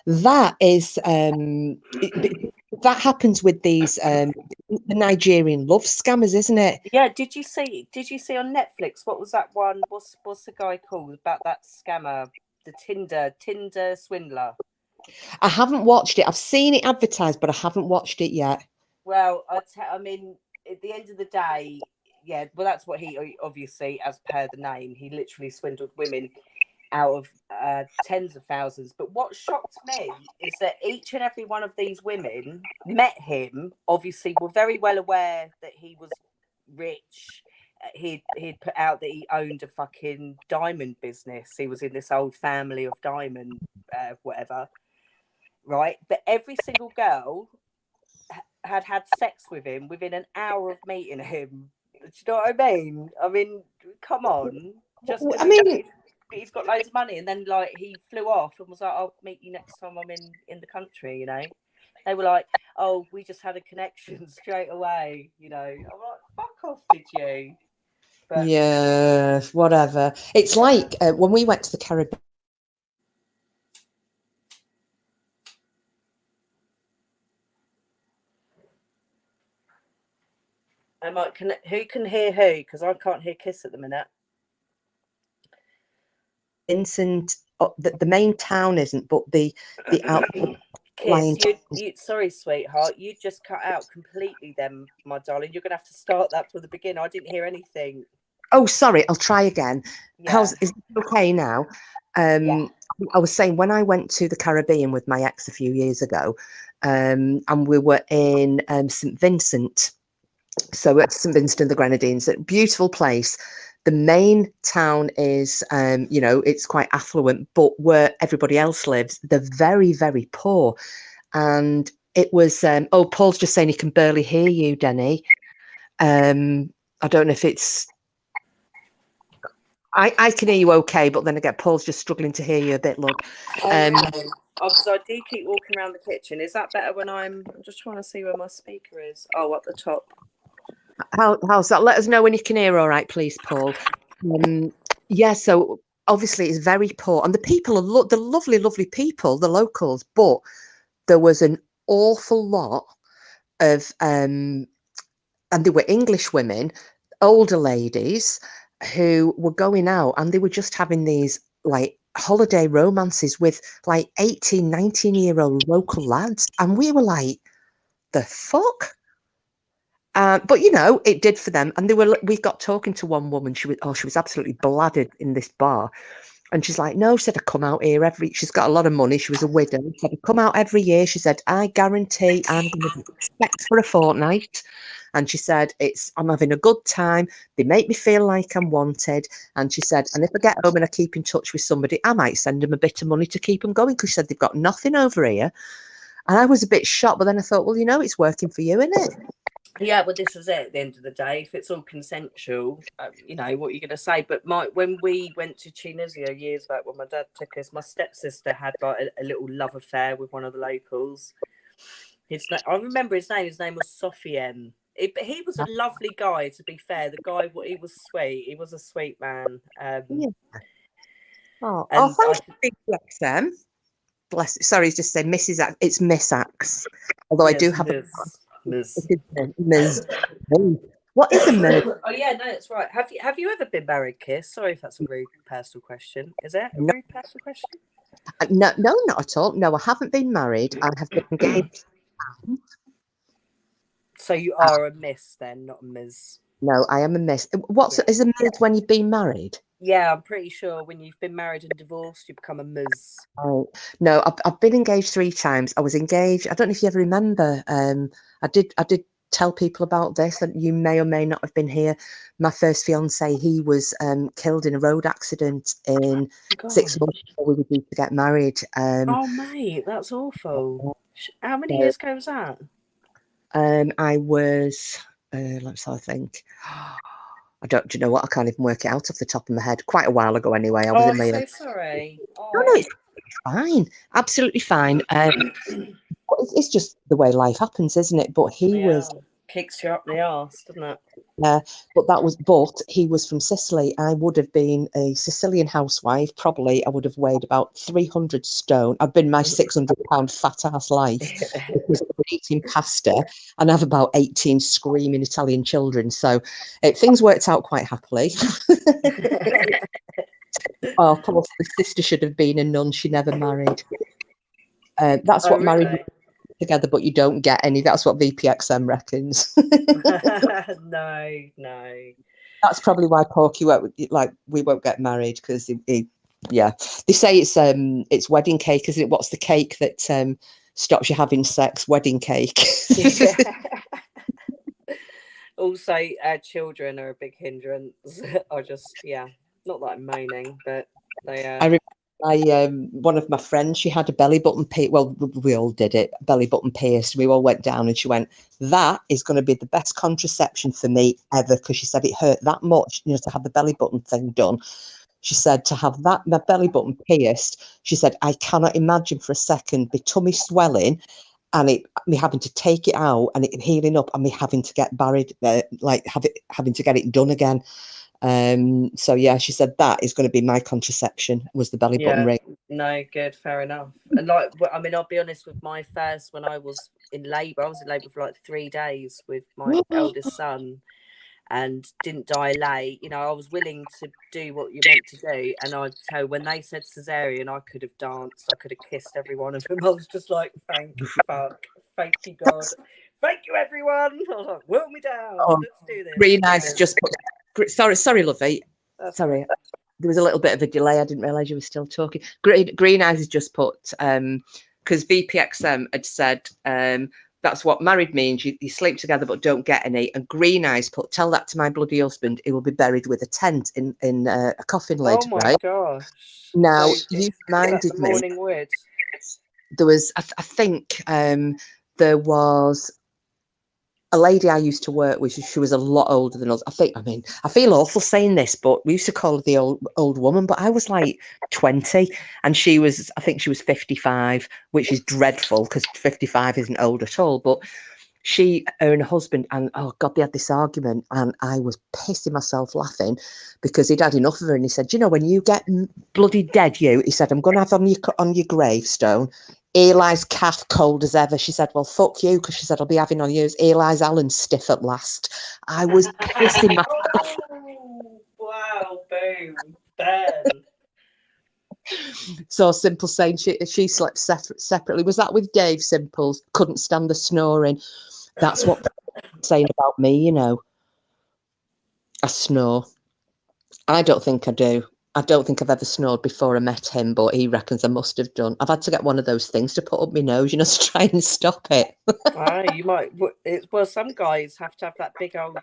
That is that happens with these the Nigerian love scammers, isn't it?
Yeah, did you see on Netflix, what was that one? What's the guy called about that scammer? The Tinder swindler.
I haven't watched it. I've seen it advertised, but I haven't watched it yet.
Well, I mean, at the end of the day, yeah, well, that's what he obviously, as per the name, he literally swindled women out of tens of thousands. But what shocked me is that each and every one of these women met him, obviously, were very well aware that he was rich. He'd put out that he owned a fucking diamond business. He was in this old family of diamond, whatever, right? But every single girl had sex with him within an hour of meeting him. Do you know what I mean? I mean, come on. Just
I mean,
he's got loads of money, and then like he flew off and was like, "I'll meet you next time I'm in the country." You know, they were like, "Oh, we just had a connection straight away." You know, I'm like, "Fuck off, did you?" But,
yeah, whatever. It's like when we went to the Caribbean.
I might who can hear who, because I can't hear Kiss at the minute.
Vincent, the main town isn't, but the
Kiss, you sorry, sweetheart, you just cut out completely. Then, my darling, you're gonna have to start that from the beginning. I didn't hear anything.
Oh, sorry, I'll try again.
Yeah.
Is it okay now?
Yeah.
I was saying when I went to the Caribbean with my ex a few years ago, and we were in St. Vincent. So at St. Vincent and the Grenadines, a beautiful place. The main town is, you know, it's quite affluent, but where everybody else lives, they're very, very poor. And it was, oh, Paul's just saying he can barely hear you, Denny. I don't know if it's, I can hear you okay, but then again, Paul's just struggling to hear you a bit, look.
Because I do keep walking around the kitchen. Is that better when I'm just trying to see where my speaker is? Oh, up the top.
How's that? Let us know when you can hear all right, please, Paul. Yeah, so obviously it's very poor, and the people are the lovely, lovely people, the locals, but there was an awful lot of and they were English women, older ladies who were going out and they were just having these like holiday romances with like 18, 19-year-old local lads, and we were like, the fuck? But you know, it did for them. And we got talking to one woman. She was absolutely bladdered in this bar. And she's like, no, she said, I come out here she's got a lot of money. She was a widow. She said, I come out every year. She said, I guarantee I'm going to expect for a fortnight. And she said, I'm having a good time. They make me feel like I'm wanted. And she said, and if I get home and I keep in touch with somebody, I might send them a bit of money to keep them going. Because she said, they've got nothing over here. And I was a bit shocked. But then I thought, well, you know, it's working for you, isn't it?
Yeah, well, this is it at the end of the day. If it's all consensual, you know, what you're going to say. But when we went to Tunisia years back, when my dad took us, my stepsister had like a little love affair with one of the locals. I remember his name. His name was Sofiane. He was a lovely guy, to be fair. The guy, he was sweet. He was a sweet man.
Yeah. Oh, thanks for being XM. Bless. Sorry, just say Mrs. Axe. It's Miss Axe. Although yes, I do have Ms. What is a Ms?
Oh yeah, no, that's right. Have you ever been married, Kiss? Sorry if that's a rude personal question. Is it a rude personal question?
No, not at all. No, I haven't been married. I have been engaged.
So you are a Miss then, not a Ms.
No, I am a Miss. Is a Ms when you've been married?
Yeah, I'm pretty sure when you've been married and divorced, you become a Ms.
Oh no, I've been engaged 3 times. I was engaged. I don't know if you ever remember. I did tell people about this, and you may or may not have been here. My first fiance, he was killed in a road accident in 6 months before we were due to get married.
Oh mate, that's awful. How many years ago was that?
I was let's have a think. Do you know what? I can't even work it out off the top of my head. Quite a while ago, anyway. I was in my.
I'm so sorry. Oh.
No, it's fine. Absolutely fine. It's just the way life happens, isn't it? But he was
kicks you up the arse, doesn't it?
But he was from Sicily. I would have been a Sicilian housewife. Probably I would have weighed about 300 stone. I've been my 600-pound fat ass life. Because I've been eating pasta and I have about 18 screaming Italian children. So things worked out quite happily. Oh, poor sister should have been a nun. She never married. That's
Oh,
what married
really?
together, but you don't get any. That's what VPXM reckons.
No.
That's probably why Porky won't, like, we won't get married, because yeah, they say it's wedding cake, isn't it? What's the cake that stops you having sex? Wedding cake.
Yeah. Also, our children are a big hindrance. I just, yeah, not that I'm moaning, but they are.
One of my friends, she had a belly button pierced. Well, we all did it, belly button pierced. We all went down, and she went, "That is going to be the best contraception for me ever," because she said it hurt that much, to have the belly button thing done. She said to have my belly button pierced. She said, "I cannot imagine for a second my tummy swelling, and me having to take it out, and it healing up, and me having to get buried, having to get it done again." So yeah, she said that is going to be my contraception, was the belly button ring.
No, good, fair enough. And like, I mean, I'll be honest, with my first, when I was in labour for like 3 days with my eldest son, and didn't dilate. I was willing to do what you're meant to do. And I'd tell, when they said cesarean, I could have danced. I could have kissed every one of them. I was just like, thank you, God. Thank you, everyone. I was like, whirl me down. Let's do this.
Green Eyes just put, sorry, lovey.
That's
sorry.
right.
There was a little bit of a delay. I didn't realise you were still talking. Green Eyes has just put, because VPXM had said, that's what married means. You sleep together but don't get any. And Green Eyes put, tell that to my bloody husband. He will be buried with a tent in a coffin lid.
Oh my
right?
gosh.
Now,
So
you reminded me.
Morning wood.
There was, I think, there was a lady I used to work with. She was a lot older than us. I feel awful saying this, but we used to call her the old woman. But I was like 20, and I think she was 55, which is dreadful because 55 isn't old at all. But her and her husband, and oh God, they had this argument, and I was pissing myself laughing because he'd had enough of her. And he said, when you get bloody dead, he said, I'm going to have on your gravestone, Eli's calf cold as ever. She said, well, fuck you, because she said, I'll be having on yours, Eli's Allen stiff at last. I was pissing myself.
Oh, wow, boom, burn.
So Simple saying she slept separately. Was that with Dave? Simple couldn't stand the snoring. That's what they're saying about me, I snore. I don't think I do. I don't think I've ever snored before I met him, but he reckons I must have done. I've had to get one of those things to put up my nose, to try and stop it.
You might. Well, some guys have to have that big old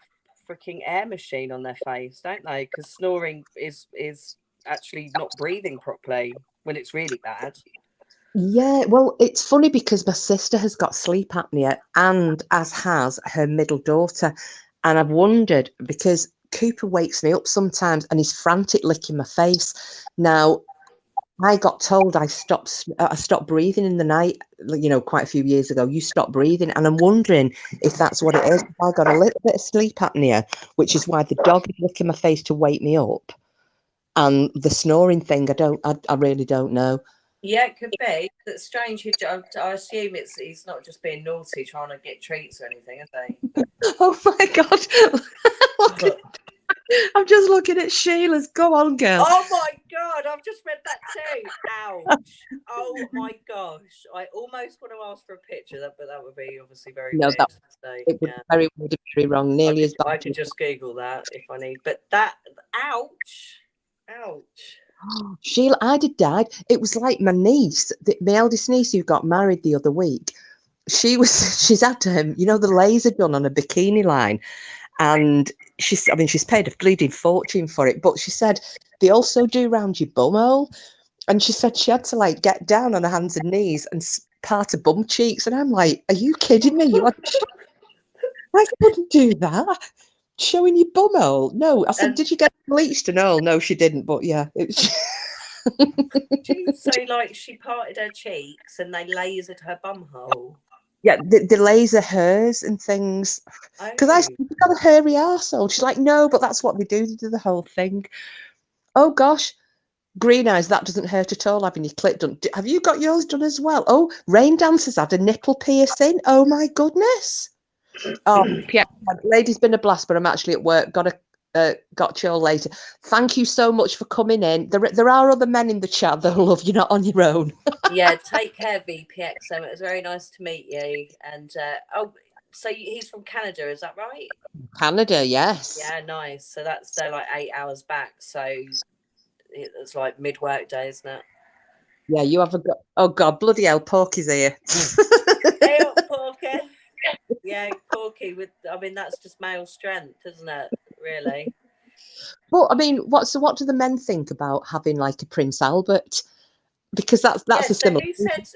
freaking air machine on their face, don't they? Because snoring is actually not breathing properly when it's really bad.
Yeah, well, it's funny because my sister has got sleep apnea, and as has her middle daughter. And I've wondered, because Cooper wakes me up sometimes and he's frantic licking my face. Now, I got told I stopped breathing in the night, quite a few years ago. You stopped breathing, and I'm wondering if that's what it is. I got a little bit of sleep apnea, which is why the dog is licking my face to wake me up, and the snoring thing. I really don't know.
Yeah, it could be. That's strange. I assume he's not just being naughty, trying to get treats or anything, is he?
Oh my God. I'm just looking at Sheila's. Go on, girl.
Oh my God, I've just read that too. Ouch. Oh my gosh. I almost want to ask for a picture, but that would be obviously very weird.
It would be very wrong. Nearly as bad.
I could just Google that if I need. But that, ouch.
Sheila, I'd have died. It was like my niece, my eldest niece who got married the other week. She's had the laser done on a bikini line, and she's paid a bleeding fortune for it. But she said they also do round your bumhole, and she said she had to get down on her hands and knees and part her bum cheeks. And I'm like, are you kidding me? I couldn't do that. Showing your bumhole? No. I said, did you get bleached and all? No, she didn't. But yeah, it was.
So she parted her cheeks and they lasered her bumhole.
Yeah, the laser hers and things. Because I said, you've got a hairy arsehole. She's like, no, but that's what they do. They do the whole thing. Oh gosh, Green Eyes, that doesn't hurt at all having your clit done. Have you got yours done as well? Oh, Rain Dancer's had a nipple piercing. Oh my goodness. Oh, yeah, lady's been a blast, but I'm actually at work. Got to got you all later. Thank you so much for coming in. There are other men in the chat that love you, not on your own.
Yeah, take care, VPXM. It was very nice to meet you. And so he's from Canada, is that right?
Canada, yes.
Yeah, nice. So they're like 8 hours back. So it's like mid-work day, isn't it?
Yeah, you have oh God, bloody hell, Porky's here.
Hey up, Porky. Yeah, Porky that's just male strength, isn't it? Really.
Well, I mean, what do the men think about having like a Prince Albert? Because that's a similar.
Who said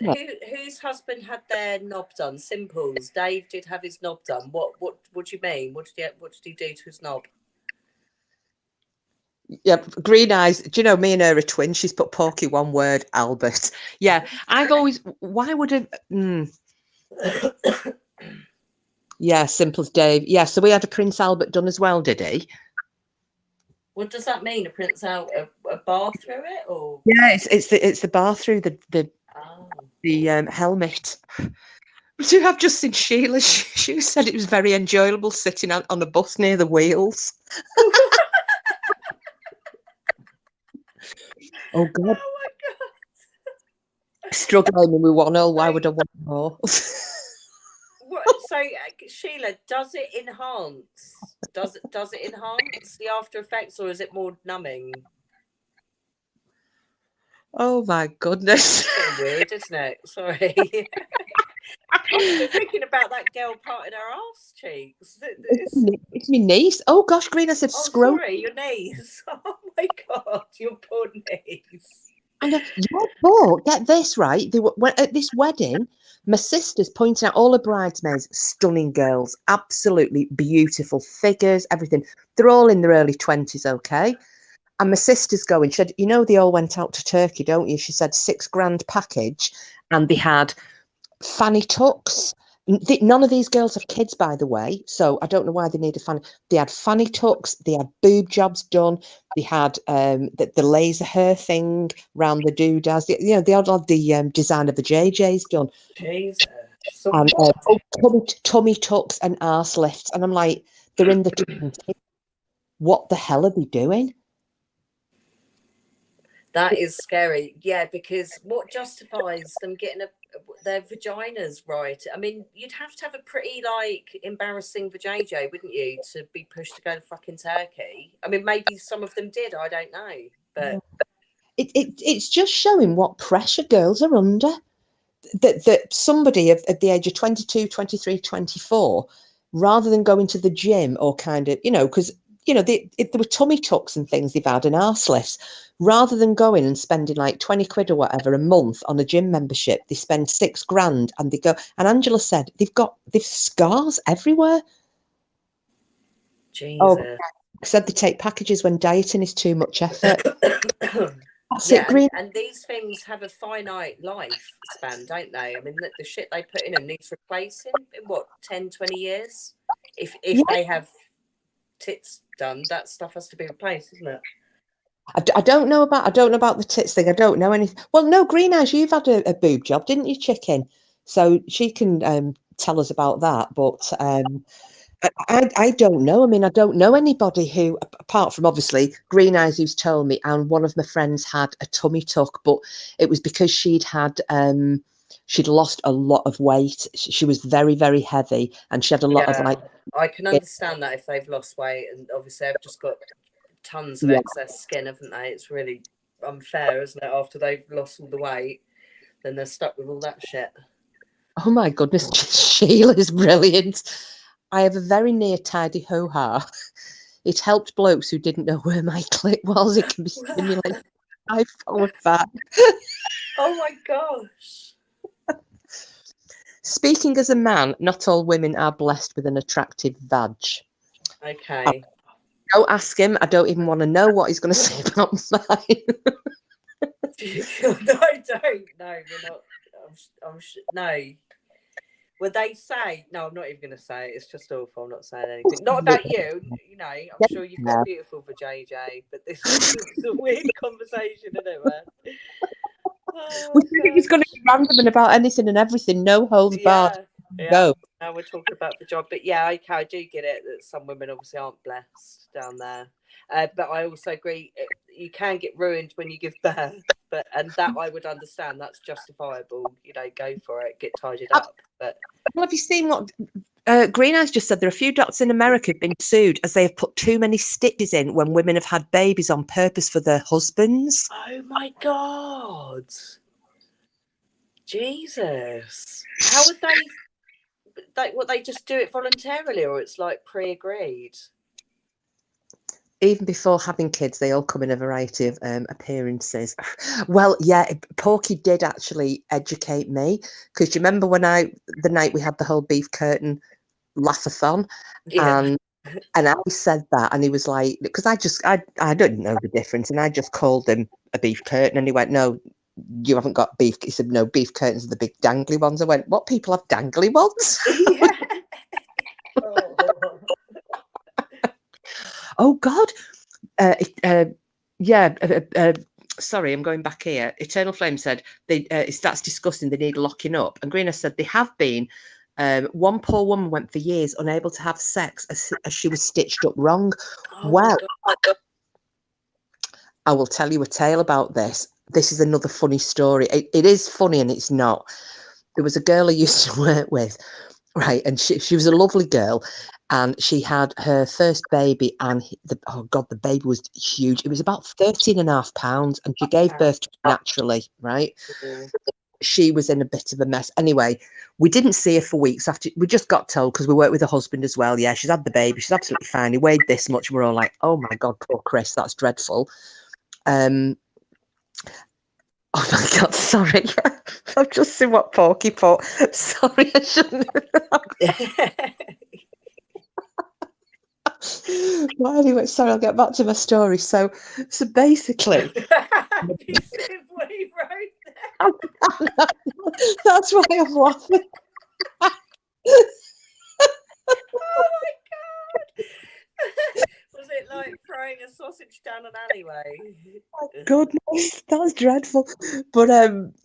whose husband had their knob done? Simples. Dave did have his knob done. What do you mean? What did he do to his knob?
Yeah, green eyes. Do you know me and her are twins? She's put Porky one word, Albert. Yeah, I've always. Why would it? Yeah, simple as Dave. Yeah, so we had a Prince Albert done as well, did he?
What does that mean? A Prince Albert, a bar through it, or?
Yeah, it's the bar through the helmet. So I've just seen Sheila. She said it was very enjoyable sitting on a bus near the wheels. Oh God!
Oh my God!
Struggling with 1-0. Why would I want more?
So Sheila, does it enhance? Does it enhance the after effects, or is it more numbing?
Oh my goodness!
It's weird, isn't it? Sorry. I'm still thinking about that girl parting her arse cheeks.
It's my niece. Oh gosh, Green, I said scroll.
Sorry, your niece. Oh my God, your poor niece.
I know. Yeah, but get this right. They were at this wedding. My sister's pointing out all her bridesmaids, stunning girls, absolutely beautiful figures, everything. They're all in their early 20s, okay? And my sister's going. She said, you know, they all went out to Turkey, don't you? She said $6,000 package, and they had fanny tucks. None of these girls have kids, by the way, so I don't know why they need a fanny. They had fanny tucks, they had boob jobs done, they had the laser hair thing round the doodads. They had the design of the JJs done.
Jesus.
And tummy tucks and arse lifts, and I'm like, they're in the 20s. What the hell are they doing?
That is scary. Yeah, because what justifies them getting their vaginas right? I mean, you'd have to have a pretty embarrassing vajayjay, wouldn't you, to be pushed to go to fucking Turkey? I mean, maybe some of them did. I don't know, but
it's just showing what pressure girls are under. That somebody at the age of 22, 23, 24, rather than going to the gym or kind of, because there were tummy tucks and things they've had and arse lifts. Rather than going and spending like 20 quid or whatever a month on a gym membership, they spend $6,000 and they go. And Angela said they've scars everywhere.
Jesus.
Oh, said they take packages when dieting is too much effort. That's it, Green.
And these things have a finite lifespan, don't they? I mean, the shit they put in them needs replacing in what, 10, 20 years? If they have tits done, that stuff has to be replaced, isn't it?
I don't know about the tits thing. I don't know anything. Well, no, Green Eyes, you've had a boob job, didn't you, Chicken? So she can tell us about that. But I don't know. I mean, I don't know anybody who, apart from obviously Green Eyes, who's told me, and one of my friends had a tummy tuck, but it was because she'd lost a lot of weight. She was very, very heavy, and she had a lot of
I can understand that if they've lost weight, and obviously they've just got tons of excess skin, haven't they? It's really unfair, isn't it? After they've lost all the weight, then they're stuck with all that shit.
Oh my goodness, Sheila's brilliant. I have a very near tidy hoo-ha. It helped blokes who didn't know where my clit was. It can be stimulated. I forward back.
Oh my gosh.
Speaking as a man, not all women are blessed with an attractive vag.
Okay.
Don't ask him. I don't even want to know what he's going to say about mine.
No, I don't. No, we're not. No. Would they say? No, I'm not even going to say it. It's just awful. I'm not saying anything. Not about you. I'm sure you've got a beautiful for JJ, but this is a weird conversation, isn't it, man?
We said it was going to be random and about anything and everything. No holds barred.
Yeah.
Go.
Now we're talking about the job, but yeah, okay, I do get it that some women obviously aren't blessed down there. But I also agree you can get ruined when you give birth, and that I would understand. That's justifiable. Go for it, get tidied up. But
Well, have you seen what Green Eyes just said? There are a few doctors in America who've been sued as they have put too many stitches in when women have had babies on purpose for their husbands.
oh my God, Jesus! How would they? What, they just do it voluntarily, or it's like pre-agreed?
Even before having kids, they all come in a variety of appearances. Well, yeah, Porky did actually educate me, because you remember when the night we had the whole beef curtain laugh-a-thon,
Yeah.
and I said that, and he was like, because I don't know the difference, and I just called him a beef curtain, and he went, no, you haven't got beef. He said, no, beef curtains are the big dangly ones. I went, what, people have dangly ones?
Yeah. Oh.
Oh God. Sorry, I'm going back here. Eternal Flame said that's disgusting. They need locking up. And Greener said they have been. One poor woman went for years unable to have sex as she was stitched up wrong.
Oh
Well, I will tell you a tale about this. This is another funny story. It is funny and it's not. There was a girl I used to work with, right? And she was a lovely girl. And she had her first baby, and the baby was huge. It was about 13.5 pounds, and she gave birth to it naturally, right? She was in a bit of a mess. Anyway, we didn't see her for weeks after. We just got told, because we worked with her husband as well. Yeah, she's had the baby. She's absolutely fine. He weighed this much. We're all like, oh my God, poor Chris, that's dreadful. Oh my God, sorry. I've just seen what Porky put. Sorry, I shouldn't. Well, anyway, sorry, I'll get back to my story. So basically,
you see what he wrote there?
that's why I'm laughing.
Oh my God! Was it like throwing a sausage down an alleyway?
Oh, goodness, that's dreadful. But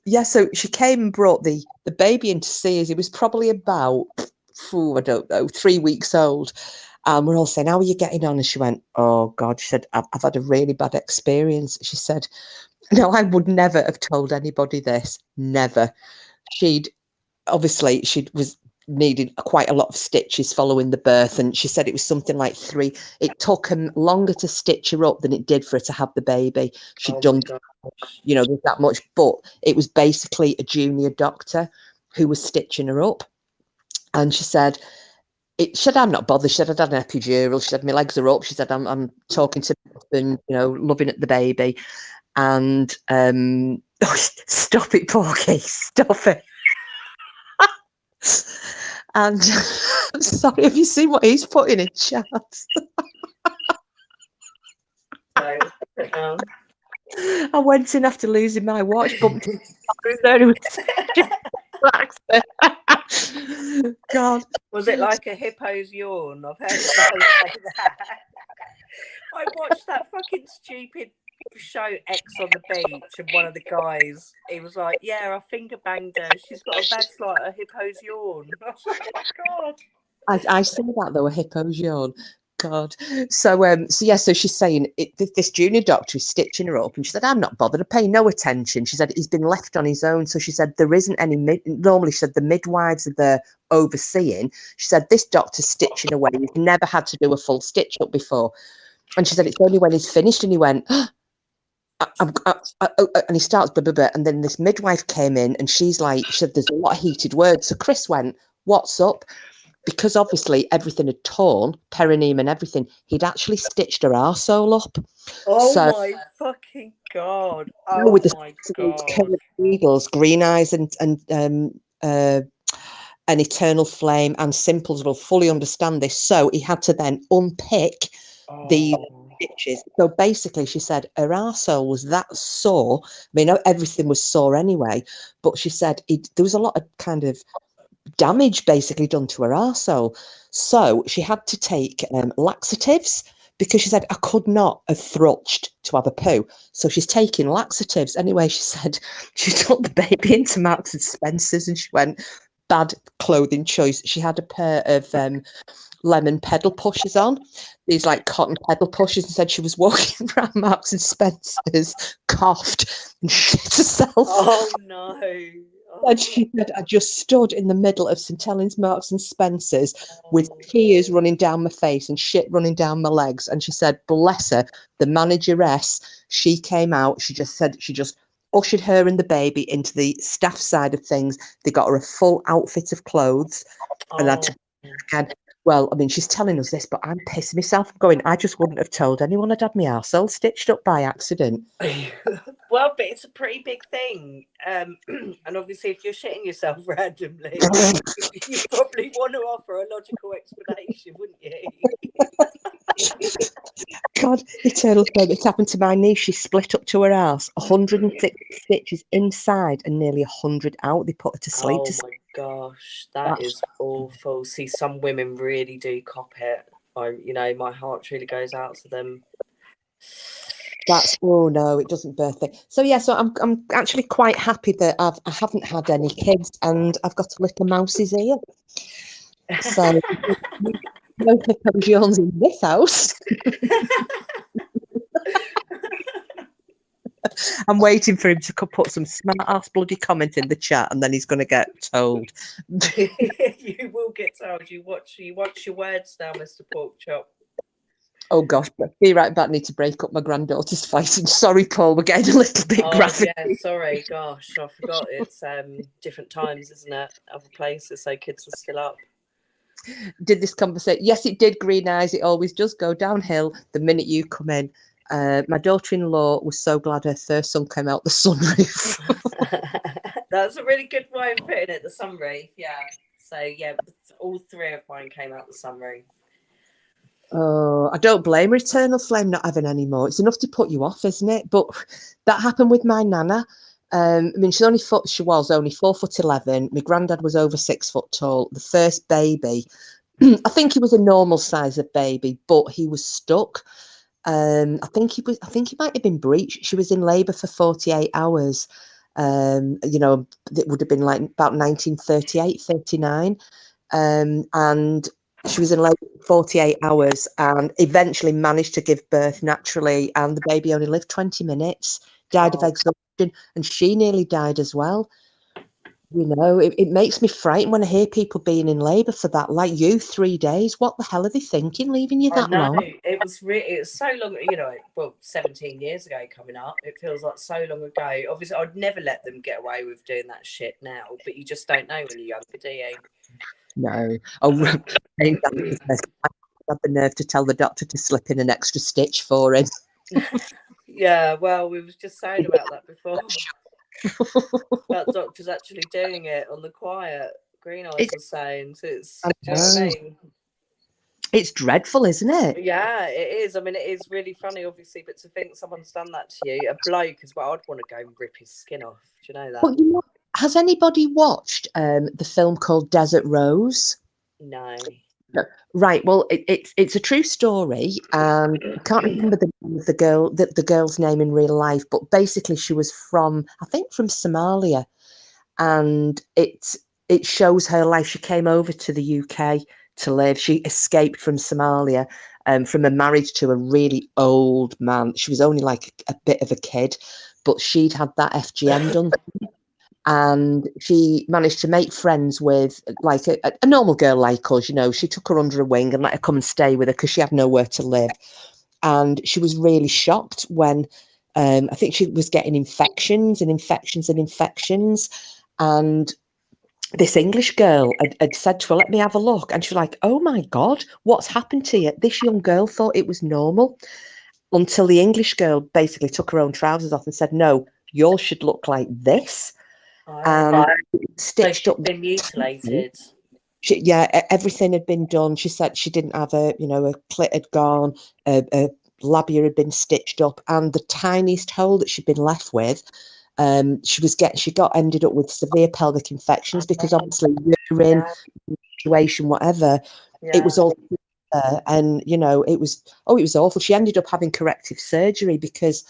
yeah, so she came and brought the baby in to see us. He was probably about, I don't know, 3 weeks old. And we're all saying, how are you getting on? And she went, oh God, she said, I've had a really bad experience. She said, no, I would never have told anybody this. Never. She was needed quite a lot of stitches following the birth, and she said it was something like 3. It took him longer to stitch her up than it did for her to have the baby. She'd done, there's that much, but it was basically a junior doctor who was stitching her up. And she said, I'm not bothered. She said, I'd had an epidural. She said, my legs are up. She said, I'm talking to my husband, loving at the baby. And stop it, Porky, stop it. And sorry, have you seen what he's putting in chat?
No.
I went in after losing my watch, bumped into God.
Was it like a hippo's yawn? I've heard guys say that. I watched that fucking stupid show X on the Beach, and one of the guys, he was like, yeah, I finger banged her. She's got that's like a hippo's yawn. I was like, oh my God.
I saw that though, a hippo's yawn. God. So so she's saying this junior doctor is stitching her up, and she said, I'm not bothered. I pay no attention. She said he's been left on his own. So she said there isn't any normally she said the midwives are there overseeing. She said this doctor's stitching away. He's never had to do a full stitch up before. And she said it's only when he's finished, and he went, and he starts blah, blah, blah, and then this midwife came in, and she's like, she said there's a lot of heated words. So Chris went, what's up? Because obviously everything had torn, perineum and everything, he'd actually stitched her arsehole up.
Oh my fucking God. Oh
with
my
the
God.
needles, Green Eyes and an Eternal Flame and Simples will fully understand this. So he had to then unpick the stitches. So basically, she said her arsehole was that sore. I mean, everything was sore anyway, but she said there was a lot of kind of damage basically done to her arsehole. So she had to take laxatives, because she said, I could not have thrutched to have a poo. So she's taking laxatives. Anyway, she said she took the baby into Marks and Spencer's, and she went, bad clothing choice. She had a pair of lemon pedal pushers on, these like cotton pedal pushers, and said she was walking around Marks and Spencer's, coughed and shit herself.
Oh no. Oh.
And she said, I just stood in the middle of St Helens, Marks and Spencer's with tears running down my face and shit running down my legs. And she said, bless her, the manageress, she came out, she just said, she just ushered her and the baby into the staff side of things. They got her a full outfit of clothes. And again, well, I mean, she's telling us this, but I'm pissing myself. I'm going, I just wouldn't have told anyone I'd had my arsehole stitched up by accident.
Well, but it's a pretty big thing. And obviously, if you're shitting yourself randomly, you probably want to offer a logical explanation, wouldn't you?
God, eternal flame. It's happened to my niece. She split up to her arse, 160 stitches inside and nearly 100 out. They put her to sleep.
Oh my gosh, that is awful. See, some women really do cop it. My heart really goes out to them.
Oh no, it doesn't birth it. So yeah, so I'm actually quite happy that I haven't had any kids and I've got a little mouse's ear. So no Jones in this house. I'm waiting for him to put some smart ass bloody comment in the chat, and then he's going to get told.
You will get told. You watch your words now, Mr. Porkchop.
Oh gosh, but be right back. Need to break up my granddaughter's fighting. Sorry, Paul, we're getting a little bit graphic.
Yeah, sorry, gosh, I forgot it's different times, isn't it? Other places, so kids are still up.
Did this conversation? Yes, it did. Green eyes. It always does go downhill the minute you come in. My daughter-in-law was so glad her first son came out the sunroof.
That's a really good way of putting it. The sunroof, yeah. So yeah, all three of mine came out the sunroof.
Oh, I don't blame her. Eternal flame not having any more. It's enough to put you off, isn't it? But that happened with my nana. I mean, she was only 4'11". My granddad was over 6 foot tall. The first baby, I think he was a normal size of baby, but he was stuck. I think he might have been breech. She was in labour for 48 hours. It would have been like about 1938, 39. And she was in labour for 48 hours and eventually managed to give birth naturally. And the baby only lived 20 minutes, died of exhaustion, and she nearly died as well. It makes me frightened when I hear people being in labour for that, like you, 3 days. What the hell are they thinking, leaving you that long?
It was so long, 17 years ago coming up. It feels like so long ago. Obviously, I'd never let them get away with doing that shit now, but you just don't know when you're younger, do you?
No. Oh, I had the nerve to tell the doctor to slip in an extra stitch for him.
Yeah, well, we was just saying about that before. That doctor's actually doing it on the quiet. Green Eyes was saying. So it's, do you know what I mean?
It's dreadful, isn't it?
Yeah, it is. I mean, it is really funny, obviously, but to think someone's done that to you, a bloke as well, I'd want to go and rip his skin off. Do you know that?
Well, has anybody watched the film called Desert Rose?
No.
Right. Well, it's a true story. I can't remember the name of the girl's name in real life, but basically she was from Somalia, and it shows her life. She came over to the UK to live. She escaped from Somalia, from a marriage to a really old man. She was only like a bit of a kid, but she'd had that FGM done. And she managed to make friends with like a normal girl like us, She took her under her wing and let her come and stay with her because she had nowhere to live. And she was really shocked when I think she was getting infections. And this English girl had said to her, let me have a look. And she was like, oh my God, what's happened to you? This young girl thought it was normal until the English girl basically took her own trousers off and said, no, yours should look like this. And stitched up.
Been mutilated.
Everything had been done. She said she didn't have a clit had gone, a labia had been stitched up, and the tiniest hole that she'd been left with, she ended up with severe pelvic infections because obviously urine, situation, whatever, it was all there, and it was awful. She ended up having corrective surgery because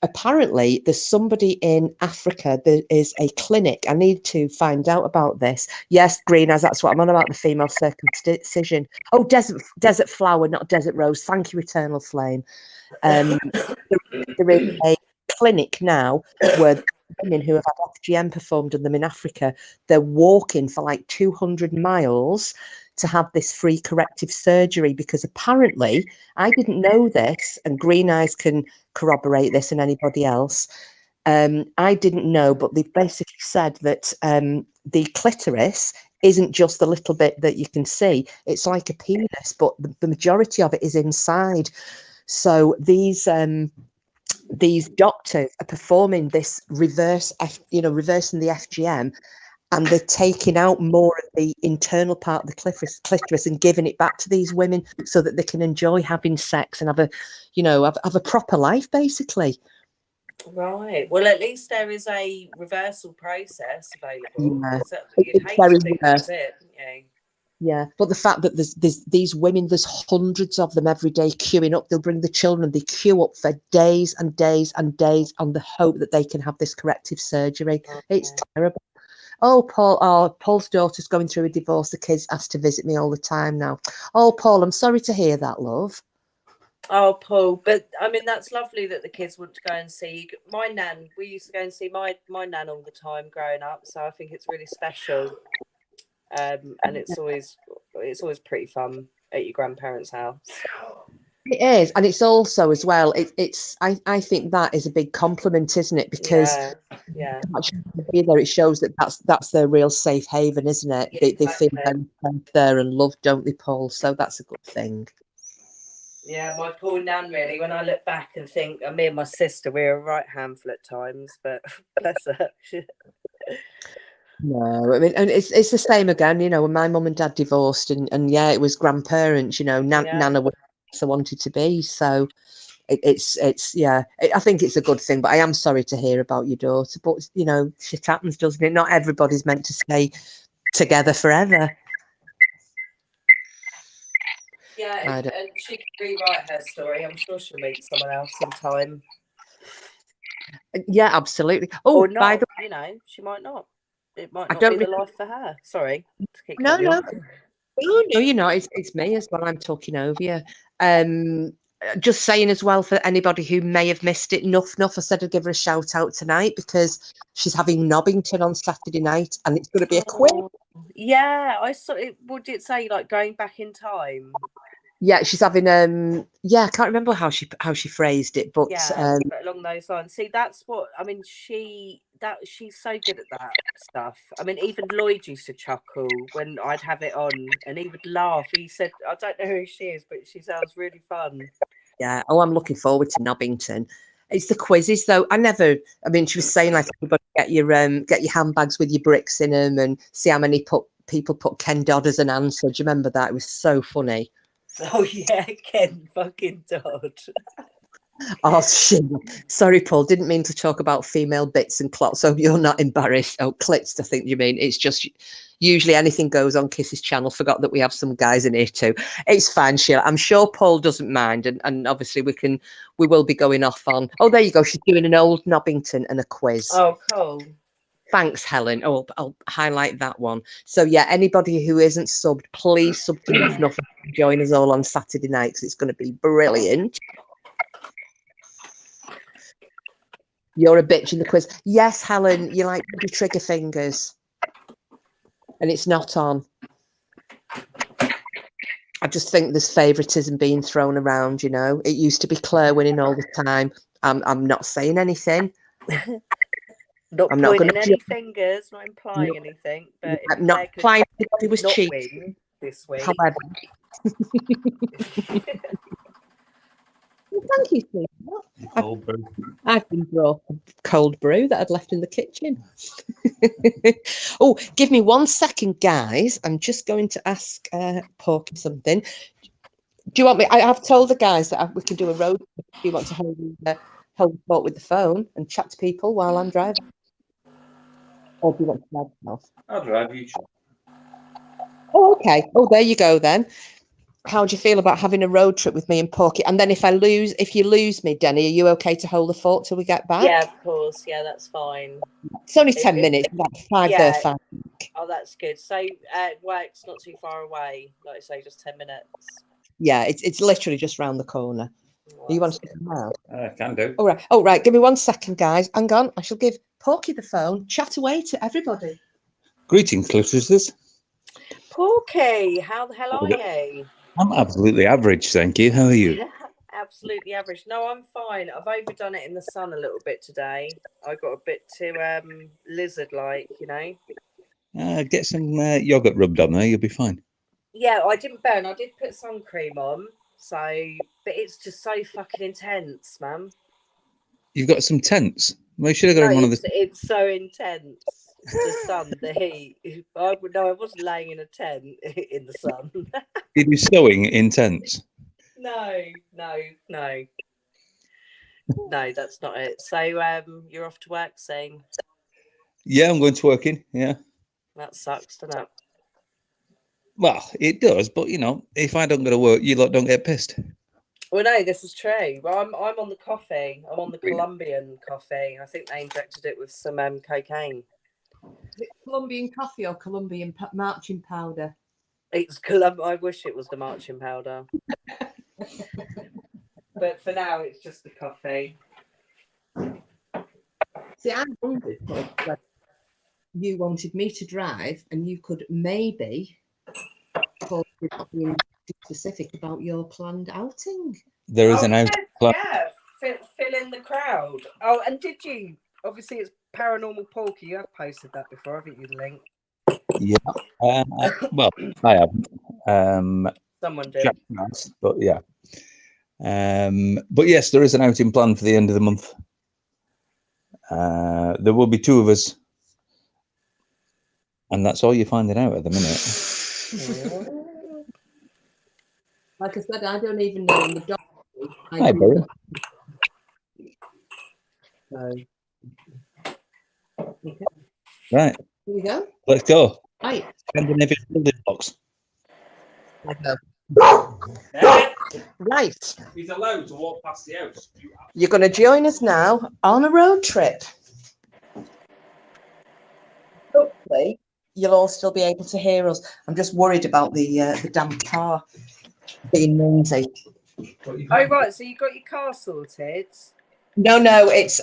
apparently there's somebody in Africa. There is a clinic. I need to find out about this. Yes, green as that's what I'm on about, the female circumcision. Oh, desert flower, not desert rose. Thank you, eternal flame. There is a clinic now where women who have had FGM performed on them in Africa, they're walking for like 200 miles to have this free corrective surgery, because apparently, I didn't know this, and Green Eyes can corroborate this, and anybody else. I didn't know, but they've basically said that the clitoris isn't just the little bit that you can see. It's like a penis, but the majority of it is inside. So these doctors are performing this reversing the FGM, and they're taking out more of the internal part of the clitoris and giving it back to these women so that they can enjoy having sex and have a proper life, basically.
Right. Well, at least there is a reversal process available.
Yeah.
You'd hate to think that's it, wouldn't you?
Yeah, but the fact that there's these women, there's hundreds of them every day queuing up. They'll bring the children, they queue up for days and days and days on the hope that they can have this corrective surgery. Okay. It's terrible. Oh, Paul's daughter's going through a divorce. The kids asked to visit me all the time now. Oh, Paul, I'm sorry to hear that, love.
Oh, Paul, but I mean, that's lovely that the kids want to go and see my nan. We used to go and see my nan all the time growing up, so I think it's really special. And it's always pretty fun at your grandparents' house.
It is, and it's also as well. I think that is a big compliment, isn't it? Because it shows that that's their real safe haven, isn't it?
Yeah,
they feel very safe there and loved, don't they, Paul? So that's a good thing.
Yeah, my poor nan, really. When I look back and think, me and my sister, we're a right handful at times, but bless her.
No, I mean, and it's the same again. When my mum and dad divorced, and yeah, it was grandparents. Nana was I wanted to be. So it's I think it's a good thing. But I am sorry to hear about your daughter. But shit happens, doesn't it? Not everybody's meant to stay together forever.
Yeah, and she can rewrite her story. I'm sure she'll meet someone else in time.
Yeah, absolutely. Oh,
or not, she might not. It might not be the life for her. Sorry to keep cutting you off.
No, it's me as well. I'm talking over you. Just saying as well, for anybody who may have missed it, Nuff, I said I'd give her a shout out tonight because she's having Nobbington on Saturday night, and it's going to be a quiz.
Yeah, I saw it. Would it say like going back in time?
Yeah, she's having I can't remember how she phrased it, but
along those lines. See, that's what I mean. She's so good at that stuff. I mean, even Lloyd used to chuckle when I'd have it on, and he would laugh. He said, "I don't know who she is, but she sounds really fun."
Yeah. Oh, I'm looking forward to Nobbington. It's the quizzes, though. She was saying like, everybody get your handbags with your bricks in them, and see how many people put Ken Dodd as an answer. Do you remember that? It was so funny.
Oh yeah, Ken fucking Dodd.
Oh shit! Sorry, Paul. Didn't mean to talk about female bits and clots. So you're not embarrassed. Oh, clits, I think you mean. It's just usually anything goes on Kiss's channel. Forgot that we have some guys in here too. It's fine, Sheila. I'm sure Paul doesn't mind, and obviously we will be going off on. Oh, there you go. She's doing an old Nobbington and a quiz.
Oh, cool.
Thanks, Helen. Oh, I'll highlight that one. So yeah, anybody who isn't subbed, please sub to Nuff and join us all on Saturday night because it's going to be brilliant. You're a bitch in the quiz. Yes, Helen, you like your trigger fingers. And it's not on. I just think there's favouritism being thrown around, It used to be Claire winning all the time. I'm not saying anything.
I'm not pointing any fingers, not implying anything. But
I'm not implying anybody was cheating
this week.
However. Well, thank you, Steve. I've been brought a cold brew that I'd left in the kitchen. Oh, give me 1 second, guys. I'm just going to ask Porky something. Do you want me? I have told the guys that we can do a road. Do you want to hold the fort with the phone and chat to people while I'm driving? Or do you want to drive yourself?
I'll drive you.
Oh, okay. Oh, there you go then. How do you feel about having a road trip with me and Porky? And then if you lose me, Denny, are you okay to hold the fort till we get back?
Yeah, of course. Yeah, that's fine.
It's only 10 minutes. That's 5
yeah.
there, 5.
Oh, that's good. So work's not too far away. Like I say, just 10 minutes.
Yeah, it's literally just round the corner.
Oh,
You want to speak now?
Can do.
All right. Oh, right. Give me 1 second, guys. Hang on. I shall give Porky the phone. Chat away to everybody.
Greetings, listeners.
Porky, how the hell are you?
I'm absolutely average, thank you. How are you?
Absolutely average. No, I'm fine. I've overdone it in the sun a little bit today. I got a bit too lizard-like, you know.
Get some yogurt rubbed on there, you'll be fine.
Yeah, I didn't burn. I did put sun cream on, but it's just so fucking intense, man.
You've got some tents. Well, you should have got in one of the.
It's so intense. The sun, the heat. I wasn't laying in a tent in the sun.
Did you sewing in tents?
No, that's not it. So you're off to work soon?
Yeah, I'm going to work in. Yeah.
That sucks, doesn't it?
Well, it does, but you know, if I don't go to work, you lot don't get pissed.
Well, no, this is true. Well, I'm on the coffee. I'm on the Colombian coffee. I think they injected it with some cocaine.
Is it Colombian coffee or Colombian marching powder?
It's I wish it was the marching powder. But for now, it's just the coffee.
See, I wondered whether you wanted me to drive and you could maybe talk without being specific about your planned outing.
There is an outing plan.
Yeah, fill in the crowd. Oh, and did you? Obviously, it's Paranormal Porky. You have posted that before, haven't you, the link?
Yeah. Well, I haven't.
Someone did.
Jack has, but yeah. But yes, there is an outing plan for the end of the month. There will be 2 of us, and that's all you're finding out at the minute.
Like I said, I don't even know in the dog.
Hi, Barry.
So, okay.
Right.
Here we go.
Let's go.
Right.
Scandinavian building blocks.
Right.
He's allowed to walk past the house.
You're going to join us now on a road trip. Hopefully, you'll all still be able to hear us. I'm just worried about the damn car being noisy.
Oh, right. So you got your car sorted?
No,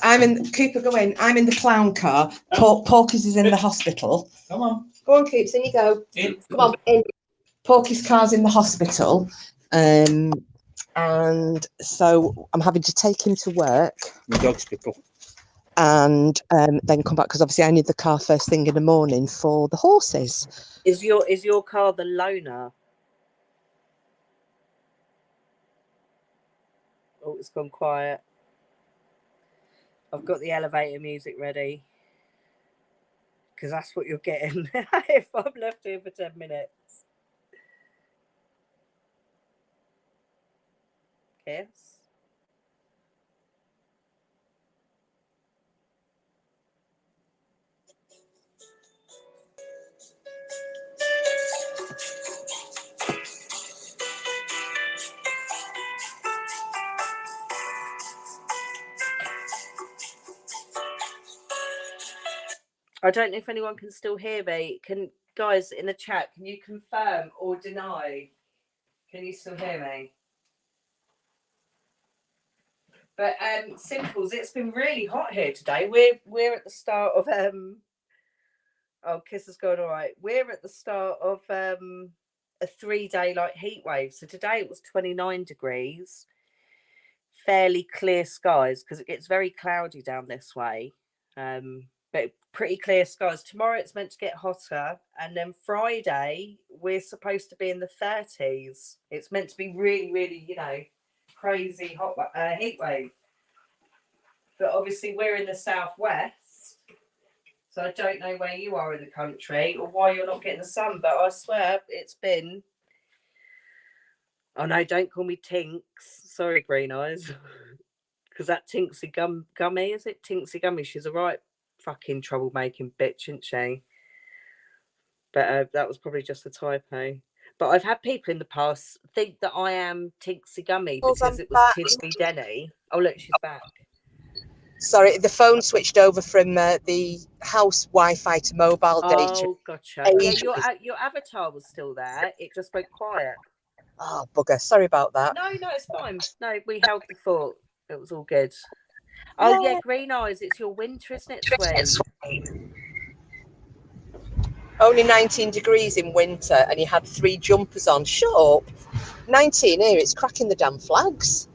I'm in Cooper. Go in. I'm in the clown car. Porky's is in the hospital.
Come on.
Go on, Coops. In you go. Come on. In. Porky's car's in the hospital. And so I'm having to take him to work.
The dog's pickle.
And then come back because obviously I need the car first thing in the morning for the horses.
Is your car the loaner? Oh, it's gone quiet. I've got the elevator music ready because that's what you're getting if I'm left here for 10 minutes. Kiss. I don't know if anyone can still hear me. Guys in the chat, can you confirm or deny? Can you still hear me? But Simples, it's been really hot here today. We're at the start of oh, Kiss has gone all right. We're at the start of a 3-day heat wave. So today it was 29 degrees, fairly clear skies because it gets very cloudy down this way. But pretty clear skies. Tomorrow it's meant to get hotter, and then Friday we're supposed to be in the 30s. It's meant to be really, really, crazy hot heat wave. But obviously we're in the southwest, so I don't know where you are in the country or why you're not getting the sun. But I swear it's been. Oh no! Don't call me Tinks. Sorry, Green Eyes, because that Tinksy Gummy, is it? Tinksy Gummy. She's a right fucking troublemaking bitch, isn't she? But that was probably just a typo. But I've had people in the past think that I am Tinksy Gummy
Calls,
because
I'm
it was
back.
Tizme Deni. Oh, look, she's back.
Sorry, the phone switched over from the house Wi-Fi to mobile data.
Oh, gotcha. Yeah,
Ages.
your avatar was still there. It just went quiet.
Oh, bugger. Sorry about that.
No, it's fine. No, we held the fort. It was all good. Oh, yeah, Green Eyes. It's your winter, isn't it, sweet?
Only 19 degrees in winter and you had 3 jumpers on. Shut up. 19 here, it's cracking the damn flags.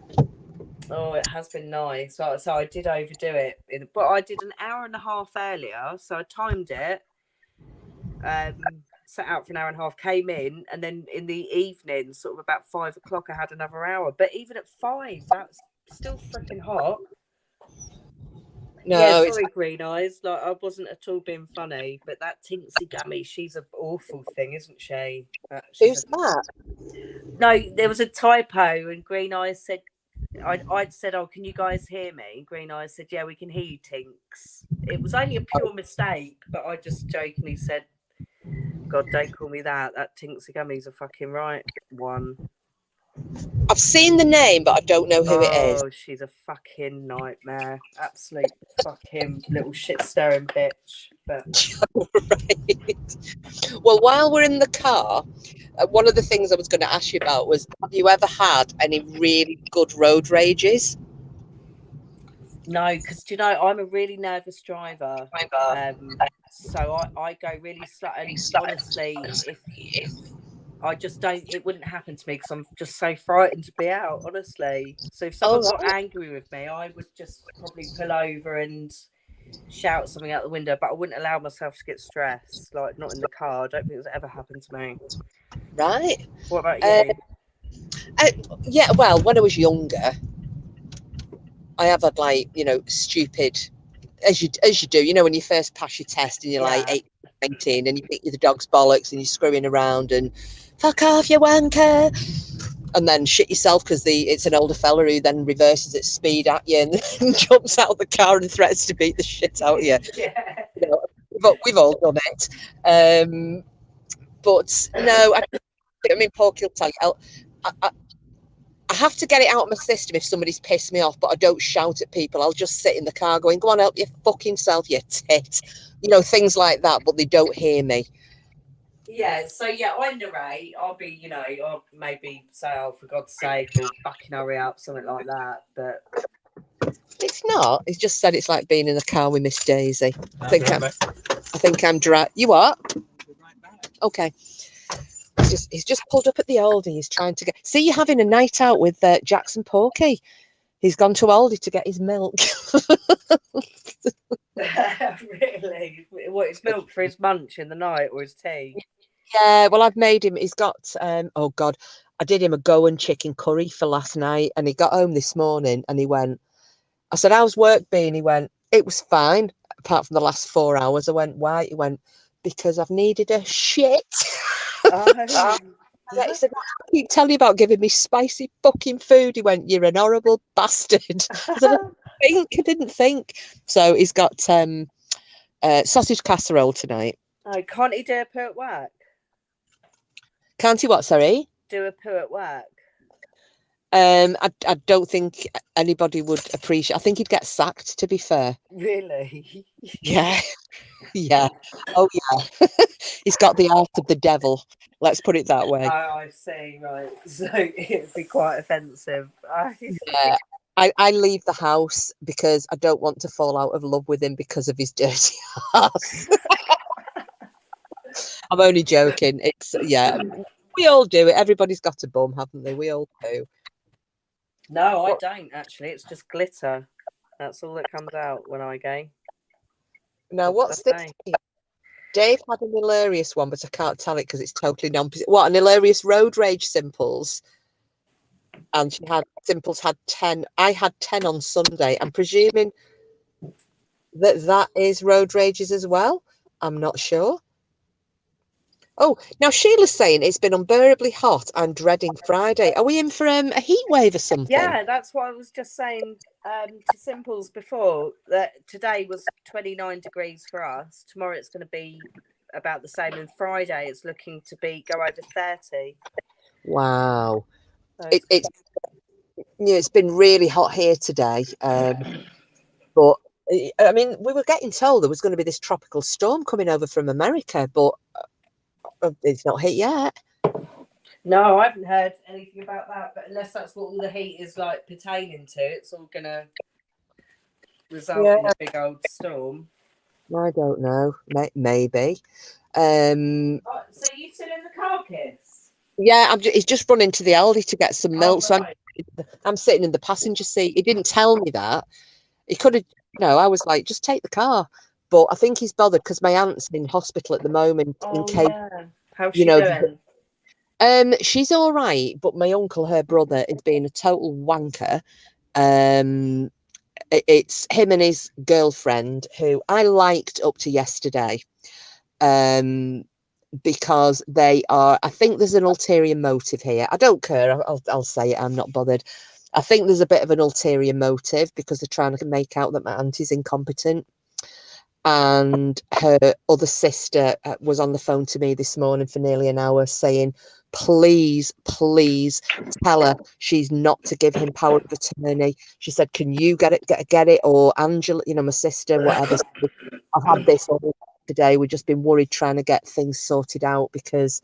Oh, it has been nice. So I did overdo it. But I did an hour and a half earlier. So I timed it. Set out for an hour and a half, came in, and then in the evening, sort of about 5 o'clock, I had another hour. But even at 5, that's still freaking hot.
No,
yeah, sorry, Green Eyes. Like, I wasn't at all being funny, but that Tinksy Gummy, she's an awful thing, isn't she?
Who's that?
No, there was a typo, and Green Eyes said, I'd said, "Oh, can you guys hear me?" Green Eyes said, "Yeah, we can hear you, Tinks." It was only a pure mistake, but I just jokingly said, "God, don't call me that. That Tinksy Gummy's a fucking right one."
I've seen the name, but I don't know who it is.
Oh, she's a fucking nightmare. Absolute fucking little shit stirring bitch. But
Right. Well, while we're in the car, one of the things I was going to ask you about was, have you ever had any really good road rages?
no, because do you know, I'm a really nervous driver. So I go really slow. And honestly, if I just don't, it wouldn't happen to me because I'm just so frightened to be out, honestly. So if someone got angry with me, I would just probably pull over and shout something out the window, but I wouldn't allow myself to get stressed, like not in the car. I don't think it's ever happened to me.
Right.
What about you?
Yeah, well, when I was younger, I have had, like, stupid, as you do, when you first pass your test and you're like 18, 19, and you think you're the dog's bollocks and you're screwing around and fuck off, you wanker, and then shit yourself because it's an older fella who then reverses at speed at you and jumps out of the car and threatens to beat the shit out of you.
Yeah.
We've all done it. But no, I mean, Paul will tell you, I have to get it out of my system if somebody's pissed me off, but I don't shout at people. I'll just sit in the car going, go on, help your fucking self, you tit. Things like that, but they don't hear me.
Yeah, so I narrate. I'll be, I'll maybe say, "Oh, for God's sake," or "Fucking hurry up," something like that. But
it's not. He's just said it's like being in the car with Miss Daisy. I think I'm dry. You what? Okay. He's just pulled up at the Aldi. He's trying to get. See, you're having a night out with Jackson Porky. He's gone to Aldi to get his milk.
really, what, his milk for his munch in the night or his tea?
Yeah, well, I've made him. He's got. Oh God, I did him a Goan chicken curry for last night, and he got home this morning, and he went. I said, "How's work been?" He went, "It was fine, apart from the last 4 hours." I went, "Why?" He went, "Because I've needed a shit." Yeah, he said, "I keep telling you about giving me spicy fucking food." He went, "You're an horrible bastard." I said, I didn't think. So he's got sausage casserole tonight.
Oh, can't he do a poo at work?
Can't he what, sorry?
Do a poo at work.
I don't think anybody would appreciate. I think he'd get sacked, to be fair.
Really?
Yeah. Yeah. Oh yeah. He's got the art of the devil. Let's put it that way.
Oh, I see, right. So it'd be quite offensive.
Yeah. I leave the house because I don't want to fall out of love with him because of his dirty ass. I'm only joking. We all do it. Everybody's got a bum, haven't they? We all do.
No, I don't actually. It's just glitter. That's all that comes out when I go.
Now, what's this? Dave had an hilarious one, but I can't tell it because it's totally What, an hilarious road rage simples? And simples had 10. I had 10 on Sunday. I'm presuming that is road rages as well. I'm not sure. Oh, now Sheila's saying it's been unbearably hot. I'm dreading Friday. Are we in for a heat wave or something?
Yeah, that's what I was just saying to Simples before, that today was 29 degrees for us. Tomorrow it's going to be about the same. And Friday, it's looking to go over 30.
Wow.
So
It's been really hot here today. But I mean, we were getting told there was going to be this tropical storm coming over from America, but it's not hit yet.
no, I haven't heard anything about that. But unless that's what all the heat is like pertaining to, it's all gonna result in a big old storm.
I don't know. Maybe.
So you still in the car, kids?
Yeah, he's just run into the Aldi to get some milk. So
Right.
I'm sitting in the passenger seat. He didn't tell me that. He could have, I was like, just take the car. But I think he's bothered because my aunt's in hospital at the moment. In case,
how's she doing?
She's all right, but my uncle, her brother, is being a total wanker. It's him and his girlfriend, who I liked up to yesterday, because they are. I think there's an ulterior motive here. I don't care. I'll say it. I'm not bothered. I think there's a bit of an ulterior motive because they're trying to make out that my auntie's incompetent. And her other sister was on the phone to me this morning for nearly an hour saying, please tell her she's not to give him power of attorney. She said, can you get it? Or Angela, my sister, whatever. I've had this all today. We've just been worried trying to get things sorted out because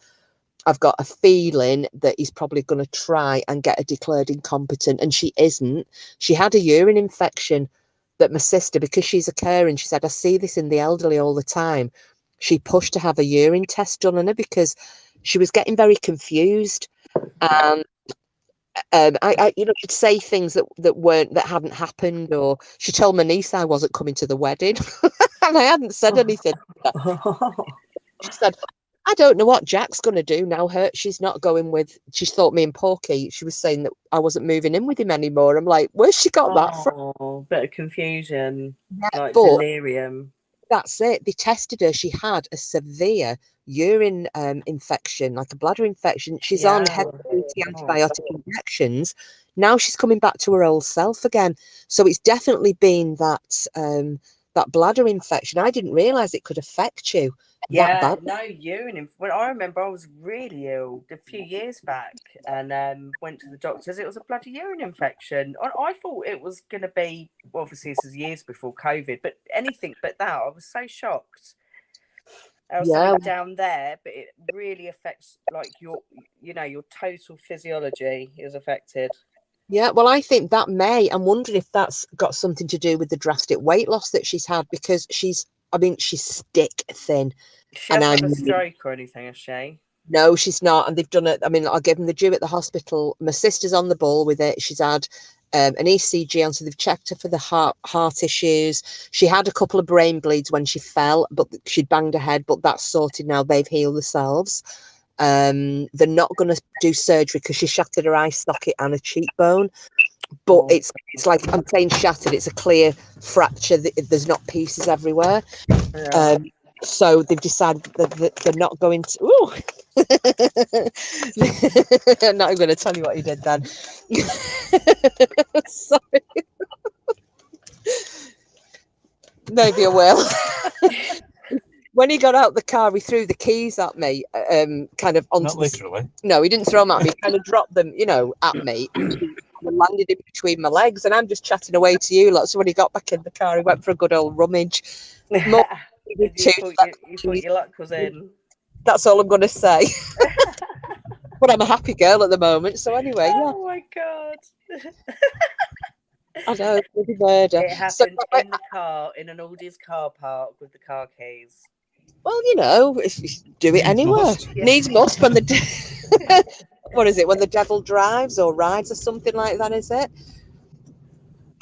I've got a feeling that he's probably going to try and get her declared incompetent. And she isn't. She had a urine infection that my sister, because she's a carer, and she said, I see this in the elderly all the time. She pushed to have a urine test done on her because she was getting very confused. And she'd say things that hadn't happened, or she told my niece I wasn't coming to the wedding, and I hadn't said anything. She said, I don't know what Jack's going to do now. She's not going with. She thought me and Porky. She was saying that I wasn't moving in with him anymore. I'm like, where's she got that from?
Oh, bit of confusion, like
but
delirium.
That's it. They tested her. She had a severe urine infection, like a bladder infection. She's on heavy-duty antibiotic injections. Now she's coming back to her old self again. So it's definitely been that bladder infection. I didn't realise it could affect you.
Yeah, no urine. Well, I remember I was really ill a few years back and went to the doctors. It was a bloody urine infection. I thought it was going to be, well, obviously this is years before COVID, but anything but that. I was so shocked. I was down there, but it really affects like your total physiology is affected.
Yeah, well, I think that I'm wondering if that's got something to do with the drastic weight loss that she's had, because she's stick thin.
She hasn't had a stroke or anything, has she?
No, she's not. And they've done it. I mean, I'll give them the due at the hospital. My sister's on the ball with it. She's had an ECG on, so they've checked her for the heart issues. She had a couple of brain bleeds when she fell, but she'd banged her head, but that's sorted now. They've healed themselves. They're not going to do surgery because she shattered her eye socket and a cheekbone. But it's like, I'm saying shattered, it's a clear fracture. There's not pieces everywhere. Yeah. So they've decided that they're not going to. Ooh. I'm not going to tell you what he did then. Sorry. Maybe I will. When he got out the car, he threw the keys at me, kind of onto.
Not literally.
No, he didn't throw them at me. He kind of dropped them, at me. Landed in between my legs, and I'm just chatting away to you. So when he got back in the car, he went for a good old rummage.
You thought your luck was in.
That's all I'm going to say. But I'm a happy girl at the moment. So anyway,
Oh my God.
I know, bloody murder.
It happened in the car, in an Aldi's car park with the car keys.
Well, if you do it anywhere. Needs must when what is it? When the devil drives or rides or something like that, is it?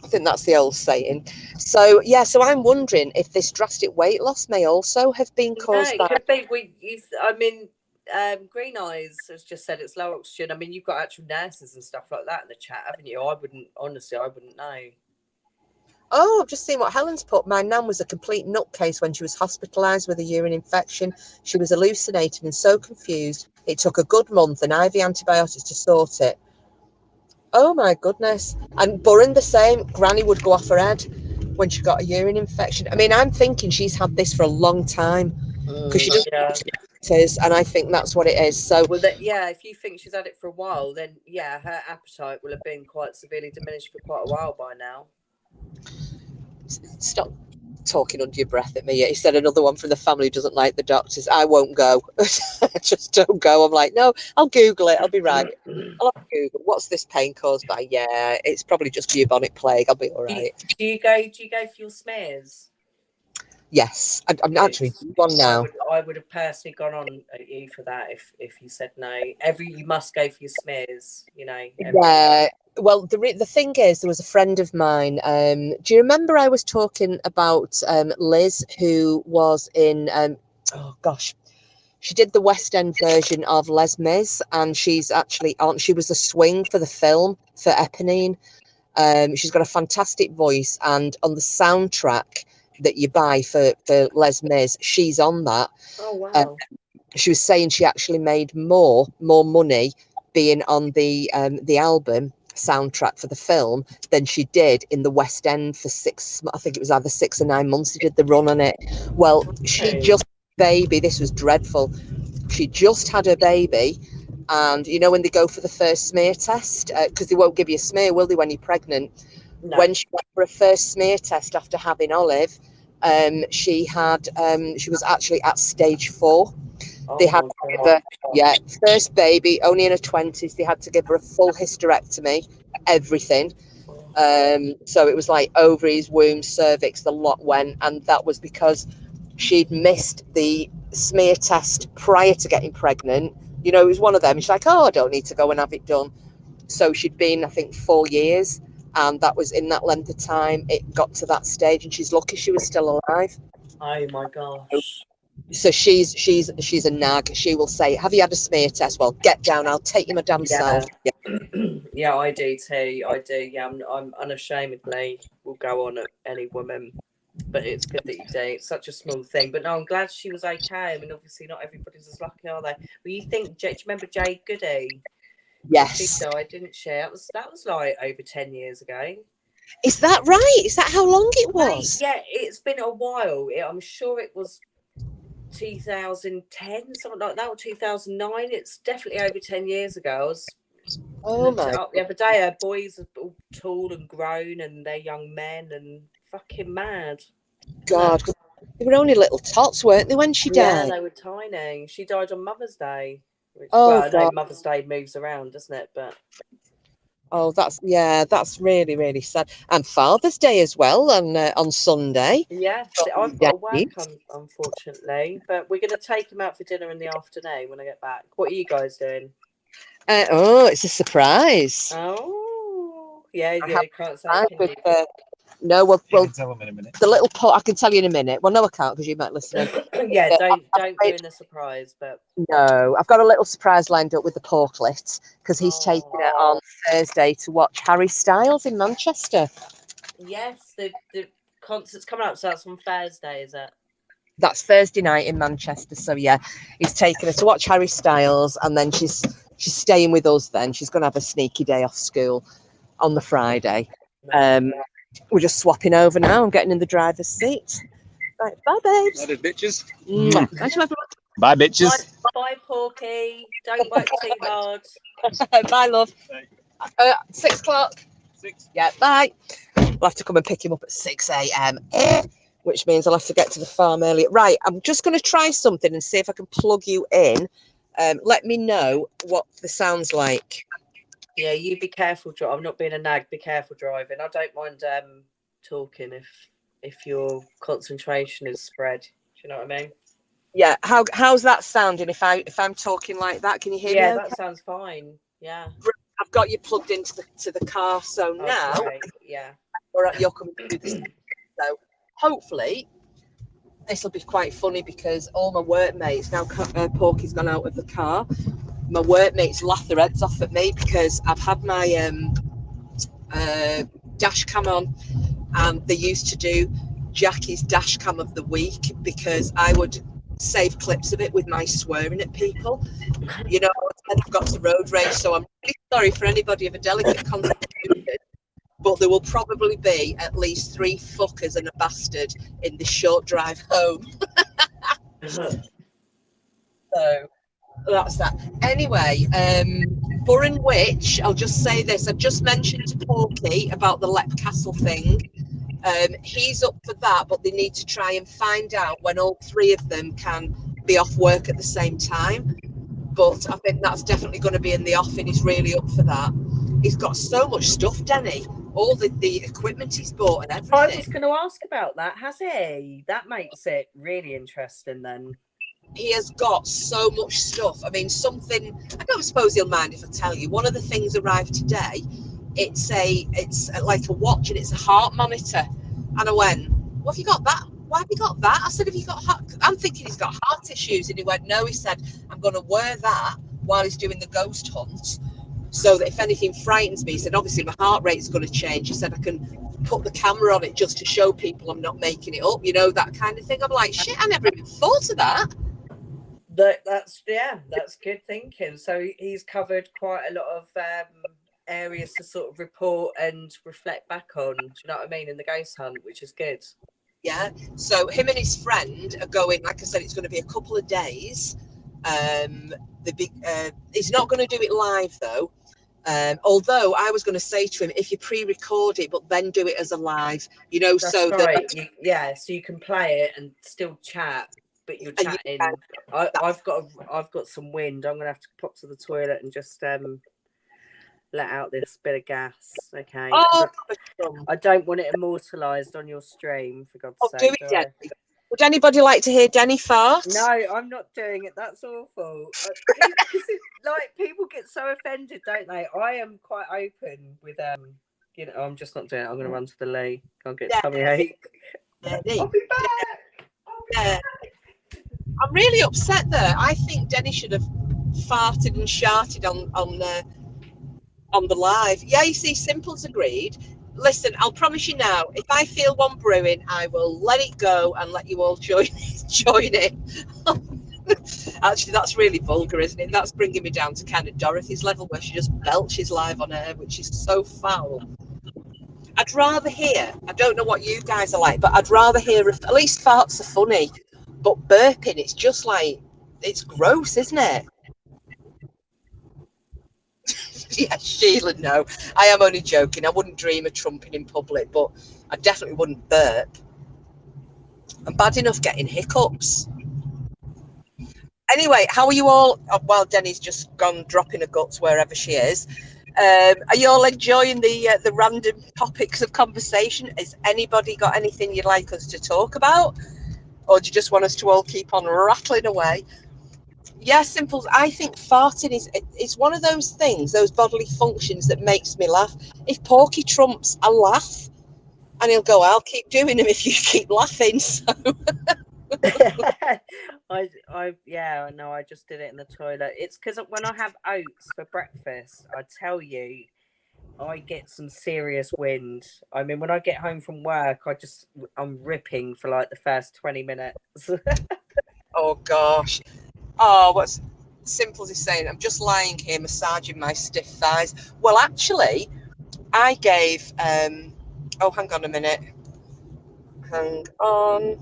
I think that's the old saying. So I'm wondering if this drastic weight loss may also have been caused by.
Could be. Green Eyes has just said it's low oxygen. I mean, you've got actual nurses and stuff like that in the chat, haven't you? I wouldn't know.
Oh, I've just seen what Helen's put. My nan was a complete nutcase when she was hospitalised with a urine infection. She was hallucinating and so confused. It took a good month and IV antibiotics to sort it. Oh my goodness. And Burren the same. Granny would go off her head when she got a urine infection. I mean, I'm thinking she's had this for a long time. because she doesn't
Yeah.
know what it is, and I think that's what it is. So
Well, yeah, if you think she's had it for a while, then yeah, her appetite will have been quite severely diminished for quite a while by now.
stop talking under your breath at me. He said another one from the family doesn't like the doctors. I won't go. Just don't go. I'm like, no, I'll Google it. I'll be right. I'll have to Google what's this pain caused by. Yeah, it's probably just bubonic plague. I'll be all right.
Do you go for your smears?
Yes, I'm
Good.
actually one now.
I would have personally gone on at you for that if you said no. You must go for your smears. You know.
Yeah. Well, the thing is, there was a friend of mine. Do you remember I was talking about Liz, who was in? Oh gosh, she did the West End version of Les Mis, and she's actually on. She was a swing for the film for Eponine. She's got a fantastic voice, and on the soundtrack that you buy for Les Mis, she's on that.
Oh wow.
She was saying she actually made more money being on the album soundtrack for the film than she did in the West End for I think it was either 6 or 9 months she did the run on it. Well, she just baby, this was dreadful. She just had her baby, and you know when they go for the first smear test, because they won't give you a smear, will they, when you're pregnant? No. When she went for a first smear test after having Olive, she was actually at stage 4. They had to give her, first baby, only in her 20s. They had to give her a full hysterectomy, everything. So it was like ovaries, womb, cervix, the lot went, and that was because she'd missed the smear test prior to getting pregnant. You know, it was one of them. She's like, oh, I don't need to go and have it done. So she'd been, I think, 4 years, and that was in that length of time it got to that stage, and she's lucky she was still alive.
Oh my gosh.
So she's a nag. She will say, have you had a smear test? Well, get down, I'll take you my damn self.
Yeah, I do too. I do. Yeah, I'm unashamedly will go on at any woman, but it's good that you do. It's such a small thing. But no, I'm glad she was okay. I mean, obviously not everybody's as lucky, are they? Well, you think, do you remember Jade Goody?
Yes.
She died, didn't she? That was like over 10 years ago.
Is that right? Is that how long it was?
Yeah, it's been a while. I'm sure it was 2010, something like that, or 2009. It's definitely over 10 years ago. I was up the other day. Her boys are all tall and grown, and they're young men, and fucking mad.
God, they were only little tots, weren't they, when she died?
Yeah, they were tiny. She died on Mother's Day. Which,
God.
Mother's Day moves around, doesn't it? But
that's really, really sad. And Father's Day as well on Sunday.
Yeah, I've got to work unfortunately, but we're going to take him out for dinner in the afternoon when I get back. What are you guys doing?
It's a surprise.
Oh, yeah, can't say.
No, well,
tell them in a minute.
The little pot I can tell you in a minute. Well, no, I can't because you might listen.
Yeah, don't ruin the surprise. But
no, I've got a little surprise lined up with the porklet because he's taking it on Thursday to watch Harry Styles in Manchester.
Yes, the concert's coming up, so that's on Thursday, is it?
That's Thursday night in Manchester. So yeah, he's taking her to watch Harry Styles, and then she's staying with us. Then she's going to have a sneaky day off school on the Friday. We're just swapping over now. I'm getting in the driver's seat. Right, bye, babes.
Bye, bitches.
Bye,
bitches.
Bye, Porky. Don't work too hard.
Bye, love. 6 o'clock.
6.
Yeah, bye. We'll have to come and pick him up at 6 a.m. Which means I'll have to get to the farm earlier. Right, I'm just going to try something and see if I can plug you in. Let me know what the sound's like.
Yeah, you be careful. I'm not being a nag. Be careful driving. I don't mind talking if your concentration is spread. Do you know what I mean?
Yeah. How's that sounding? If I'm talking like that, can you hear me?
Yeah, that sounds fine. Yeah.
I've got you plugged into the car, so now you're coming through this. So hopefully this will be quite funny because all my workmates now. Porky's gone out of the car. My workmates laugh their heads off at me because I've had my dash cam on, and they used to do Jackie's dash cam of the week because I would save clips of it with my swearing at people. You know, I've got to road rage, so I'm really sorry for anybody of a delicate constitution, but there will probably be at least 3 fuckers and a bastard in this short drive home. So that's that. Anyway, Burren Witch, I'll just say this. I just mentioned to Porky about the Lep Castle thing. He's up for that, but they need to try and find out when all three of them can be off work at the same time. But I think that's definitely going to be in the offing. He's really up for that. He's got so much stuff, Denny. All the equipment he's bought and everything.
I was going to ask about that. Has he? That makes it really interesting then.
He has got so much stuff. I mean, something, I don't suppose he'll mind if I tell you. One of the things arrived today. It's like a watch and it's a heart monitor. And I went, well, have you got that? Why have you got that? I said, have you got heart? I'm thinking he's got heart issues. And he went, no. He said, I'm going to wear that while he's doing the ghost hunt, so that if anything frightens me, he said, obviously my heart rate's going to change. He said, I can put the camera on it just to show people I'm not making it up, you know, that kind of thing. I'm like, shit, I never even thought of that.
That's good thinking. So he's covered quite a lot of areas to sort of report and reflect back on. Do you know what I mean? In the ghost hunt, which is good.
Yeah. So him and his friend are going. Like I said, it's going to be a couple of days. He's not going to do it live though. Although I was going to say to him, if you pre-record it, but then do it as a live, you know,
that's
so
right. So you can play it and still chat, but you're chatting. I've got some wind. I'm going to have to pop to the toilet and just let out this bit of gas. Okay.
Oh,
I don't want it immortalised on your stream, for God's sake.
Do it, Denny. Would anybody like to hear Denny fart?
No, I'm not doing it. That's awful. Like, people get so offended, don't they? I am quite open with you know, I'm just not doing it. I'm going to run to the loo. I'll get tummy ache.
Denny.
I'll be back.
I'm really upset there. I think Denny should have farted and sharted on the live. Yeah, you see, Simple's agreed. Listen, I'll promise you now, if I feel one brewing, I will let it go and let you all join it. Actually, that's really vulgar, isn't it? That's bringing me down to kind of Dorothy's level, where she just belches live on air, which is so foul. I'd rather hear, I don't know what you guys are like, but I'd rather hear, at least farts are funny, but burping, it's just like, it's gross, isn't it? Yeah, Sheila, no. I am only joking. I wouldn't dream of trumping in public, but I definitely wouldn't burp. I'm bad enough getting hiccups. Anyway, how are you all? Oh, well, Denny's just gone dropping her guts wherever she is. Are you all enjoying the random topics of conversation? Has anybody got anything you'd like us to talk about? Or do you just want us to all keep on rattling away? Yeah, Simples. I think farting is one of those things, those bodily functions that makes me laugh. If Porky trumps, I'll laugh. And he'll go, I'll keep doing them if you keep laughing. So
I just did it in the toilet. It's because when I have oats for breakfast, I tell you, I get some serious wind. I mean, when I get home from work, I'm ripping for like the first 20 minutes.
Oh gosh. Oh, what's Simples is saying, I'm just lying here massaging my stiff thighs. Well, actually, I gave oh, hang on a minute. Hang on.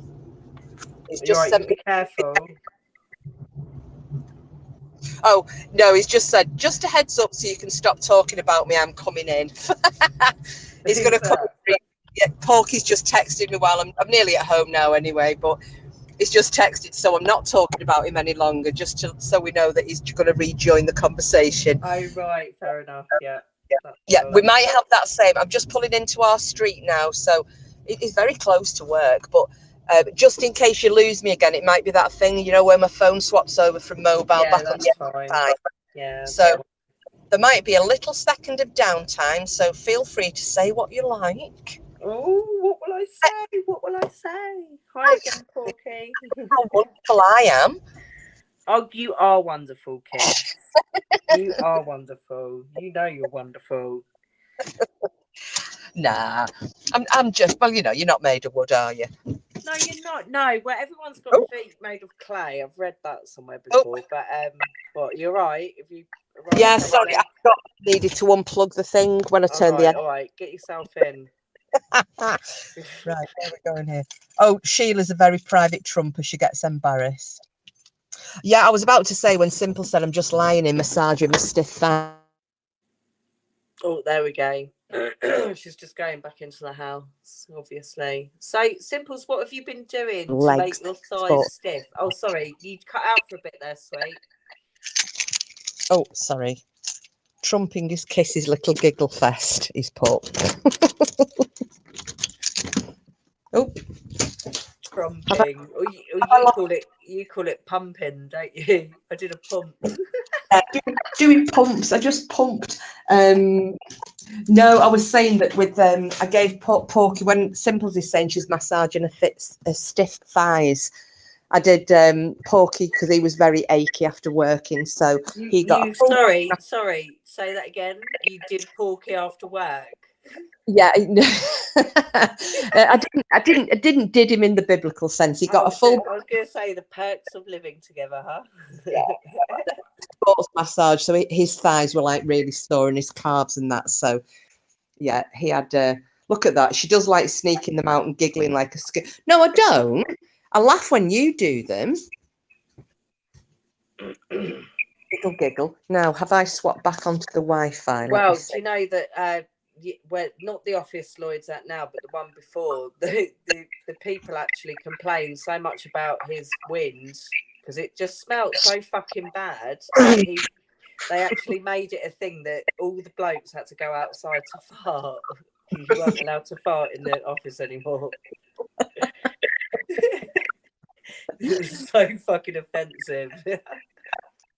He's just
right,
sent
be careful.
Oh, no, he's just said, just a heads up so you can stop talking about me, I'm coming in. He's going to come. Yeah, Porky's just texted me while I'm nearly at home now anyway, but he's just texted, so I'm not talking about him any longer, just so we know that he's going to rejoin the conversation.
Oh, right, fair enough, yeah.
Yeah, we might have that same. I'm just pulling into our street now, so it is very close to work, but just in case you lose me again, it might be that thing, you know, where my phone swaps over from mobile back on the
fine. Yeah.
So there might be a little second of downtime, so feel free to say what you like.
Oh, what will I say? What will I say? Hi again, Porky.
How wonderful I am.
Oh, you are wonderful, kid. You are wonderful. You know you're wonderful.
Nah, I'm just, well, you know, you're not made of wood, are you?
No, you're not. No, well, everyone's got feet made of clay. I've read that somewhere before, but what, you're right. If you
yeah, sorry, I needed to unplug the thing when I turned the end.
All right, get yourself in.
Right, where are we going here? Oh, Sheila's a very private trumper. She gets embarrassed. Yeah, I was about to say when Simple said I'm just lying in massaging my stiff thigh.
Oh, there we go. She's just going back into the house, obviously. So, Simples, what have you been doing to make your thighs stiff? Oh, sorry, you cut out for a bit there, sweet.
Oh, sorry. Trumping his kisses, little giggle fest. He's put. Oh,
Trumping. Or you call it pumping, don't you? I did a pump.
doing pumps. I just pumped. No, I was saying that with I gave Porky when Simples is saying she's massaging a stiff thighs. I did Porky because he was very achy after working, so he got.
Sorry. Say that again. You did Porky after work.
Yeah, I didn't did him in the biblical sense. He got a full.
I was going to say the perks of living together, huh?
Yeah, sports massage, so his thighs were like really sore and his calves and that. So yeah, he had. Look at that. She does like sneaking them out and giggling like a skit. No, I don't. I laugh when you do them. Giggle. Now, have I swapped back onto the Wi-Fi?
Well, do you know that we're not the office Lloyd's at now, but the one before, the people actually complained so much about his wind because it just smelled so fucking bad. They actually made it a thing that all the blokes had to go outside to fart. You weren't allowed to fart in the office anymore. It was so fucking offensive.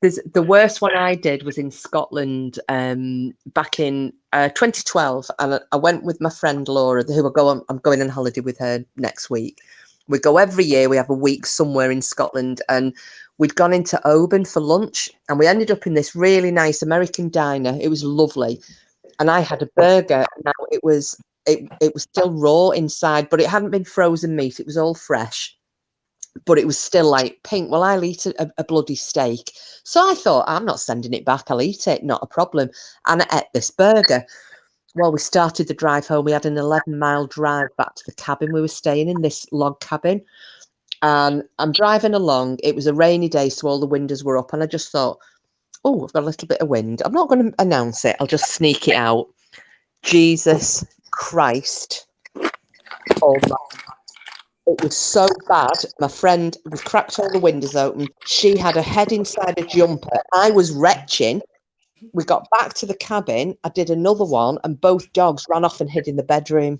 The worst one I did was in Scotland back in 2012, and I went with my friend Laura, who I'm going on holiday with her next week. We go every year. We have a week somewhere in Scotland, and we'd gone into Oban for lunch, and we ended up in this really nice American diner. It was lovely, and I had a burger. Now it was still raw inside, but it hadn't been frozen meat. It was all fresh. But it was still like pink. Well, I'll eat a bloody steak. So I thought, I'm not sending it back. I'll eat it. Not a problem. And I ate this burger. Well, we started the drive home. We had an 11-mile drive back to the cabin. We were staying in this log cabin. And I'm driving along. It was a rainy day, so all the windows were up. And I just thought, oh, I've got a little bit of wind. I'm not going to announce it. I'll just sneak it out. Jesus Christ. Oh, my. It was so bad. My friend, we cracked all the windows open. She had her head inside a jumper. I was retching. We got back to the cabin. I did another one, and both dogs ran off and hid in the bedroom.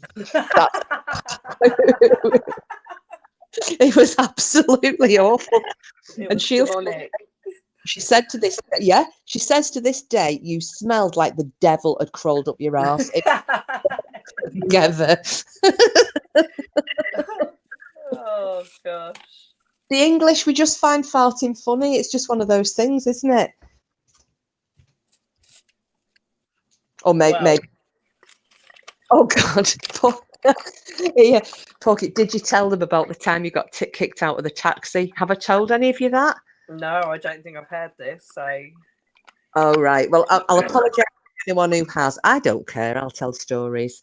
It was absolutely awful. And she said to this, she says to this day, you smelled like the devil had crawled up your arse. Together.
Oh gosh.
The English, we just find farting funny. It's just one of those things, isn't it? Or maybe. Oh God. Yeah. Porky, did you tell them about the time you got kicked out of the taxi? Have I told any of you that?
No, I don't think I've heard this. So.
Oh right. Well, I'll apologise to anyone who has. I don't care. I'll tell stories.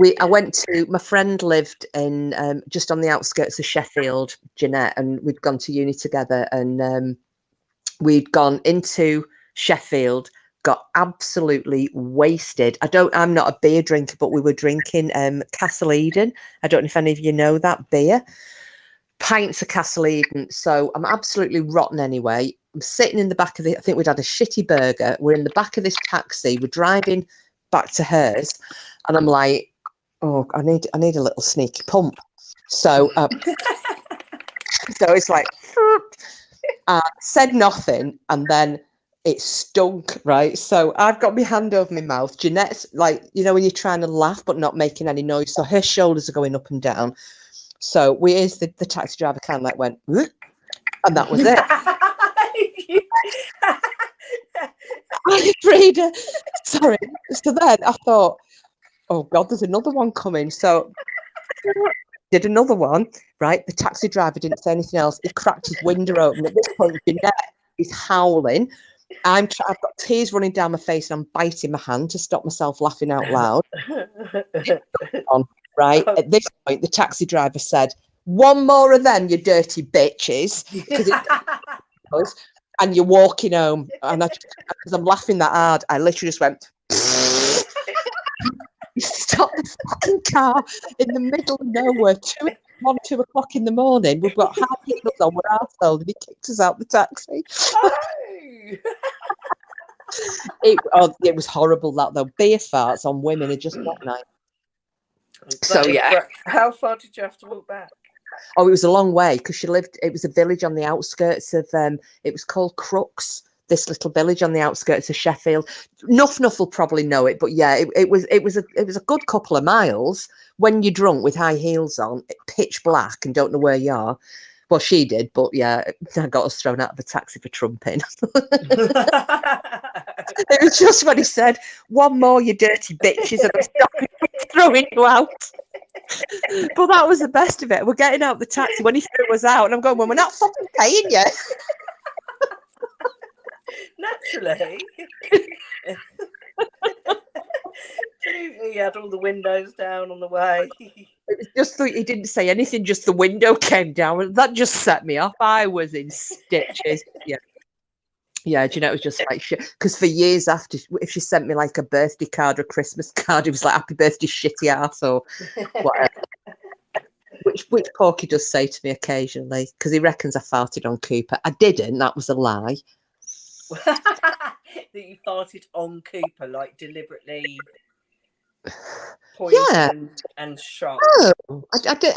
My friend lived in just on the outskirts of Sheffield, Jeanette, and we'd gone to uni together, and we'd gone into Sheffield, got absolutely wasted. I'm not a beer drinker, but we were drinking Castle Eden. I don't know if any of you know that beer. Pints of Castle Eden. So I'm absolutely rotten anyway. I'm sitting in the back of I think we'd had a shitty burger. We're in the back of this taxi. We're driving back to hers, and I'm like, oh, I need a little sneaky pump. So so it's like, I said nothing, and then it stunk, right? So I've got my hand over my mouth. Jeanette's like, you know, when you're trying to laugh but not making any noise, so her shoulders are going up and down. So the taxi driver kind of like went, and that was it. Reader, sorry. So then I thought, oh God, there's another one coming. So did another one, right? The taxi driver didn't say anything else. He cracked his window open. At this point, Jeanette is howling. I've got tears running down my face and I'm biting my hand to stop myself laughing out loud. Right. At this point, the taxi driver said, "One more of them, you dirty bitches," because it was, and you're walking home. And because I'm laughing that hard, I literally just went, "Stop the fucking car in the middle of nowhere, 2 o'clock in the morning. We've got high heels on, we're arsehole," and he kicked us out the taxi. It was horrible, that though. Beer farts on women are just not nice. So yeah.
How far did you have to walk back?
Oh, it was a long way because it was a village on the outskirts of, it was called Crooks, this little village on the outskirts of Sheffield. Nuff will probably know it, but yeah, it was a good couple of miles when you're drunk with high heels on, pitch black, and don't know where you are. Well, she did, but yeah, that got us thrown out of a taxi for trumping. It was just when he said, "One more, you dirty bitches," and I'm throwing you out. But that was the best of it. We're getting out the taxi when he threw us out, and I'm going, "Well, we're not fucking paying you."
Naturally. He had all the windows down on the way.
It was just he didn't say anything, just the window came down, and that just set me off. I was in stitches. Yeah, do you know, it was just like shit. Because for years after, if she sent me like a birthday card or a Christmas card, it was like, "Happy birthday, shitty ass," or whatever. Which Porky does say to me occasionally, because he reckons I farted on Cooper. I didn't. That was a lie.
That you farted on Cooper, like deliberately poisoned and shot.
Oh, I did.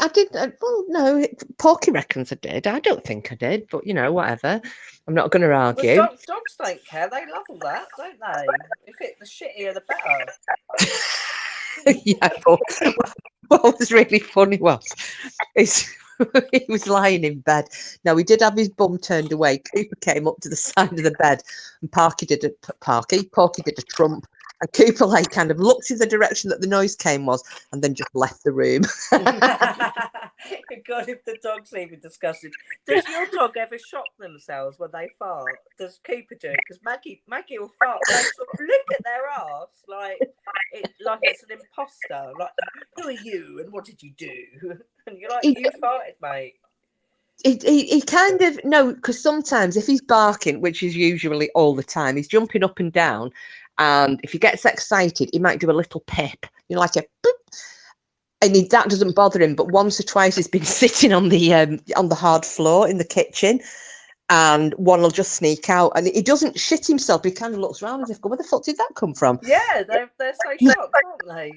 Well, no, Porky reckons I did. I don't think I did, but you know, whatever. I'm not going to argue.
Well, dogs don't care. They love all that, don't they? If the shittier, the better.
Yeah, but what was really funny is he was lying in bed. Now, he did have his bum turned away. Cooper came up to the side of the bed, and Porky did a trump. And Cooper kind of looked in the direction that the noise came and then just left the room.
God, if the dog's even disgusted. Does your dog ever shock themselves when they fart? Does Cooper do it? Because Maggie will fart. They sort of look at their arse like it's an imposter. Like, "Who are you and what did you do?" And you're like, "You farted, mate."
He kind of, no, because sometimes if he's barking, which is usually all the time, he's jumping up and down, and if he gets excited, he might do a little pip, like a boop, and that doesn't bother him. But once or twice he's been sitting on the hard floor in the kitchen, and one will just sneak out, and he doesn't shit himself. He kind of looks around as if, "Where the fuck did that come from?"
Yeah, they're so shocked, aren't they?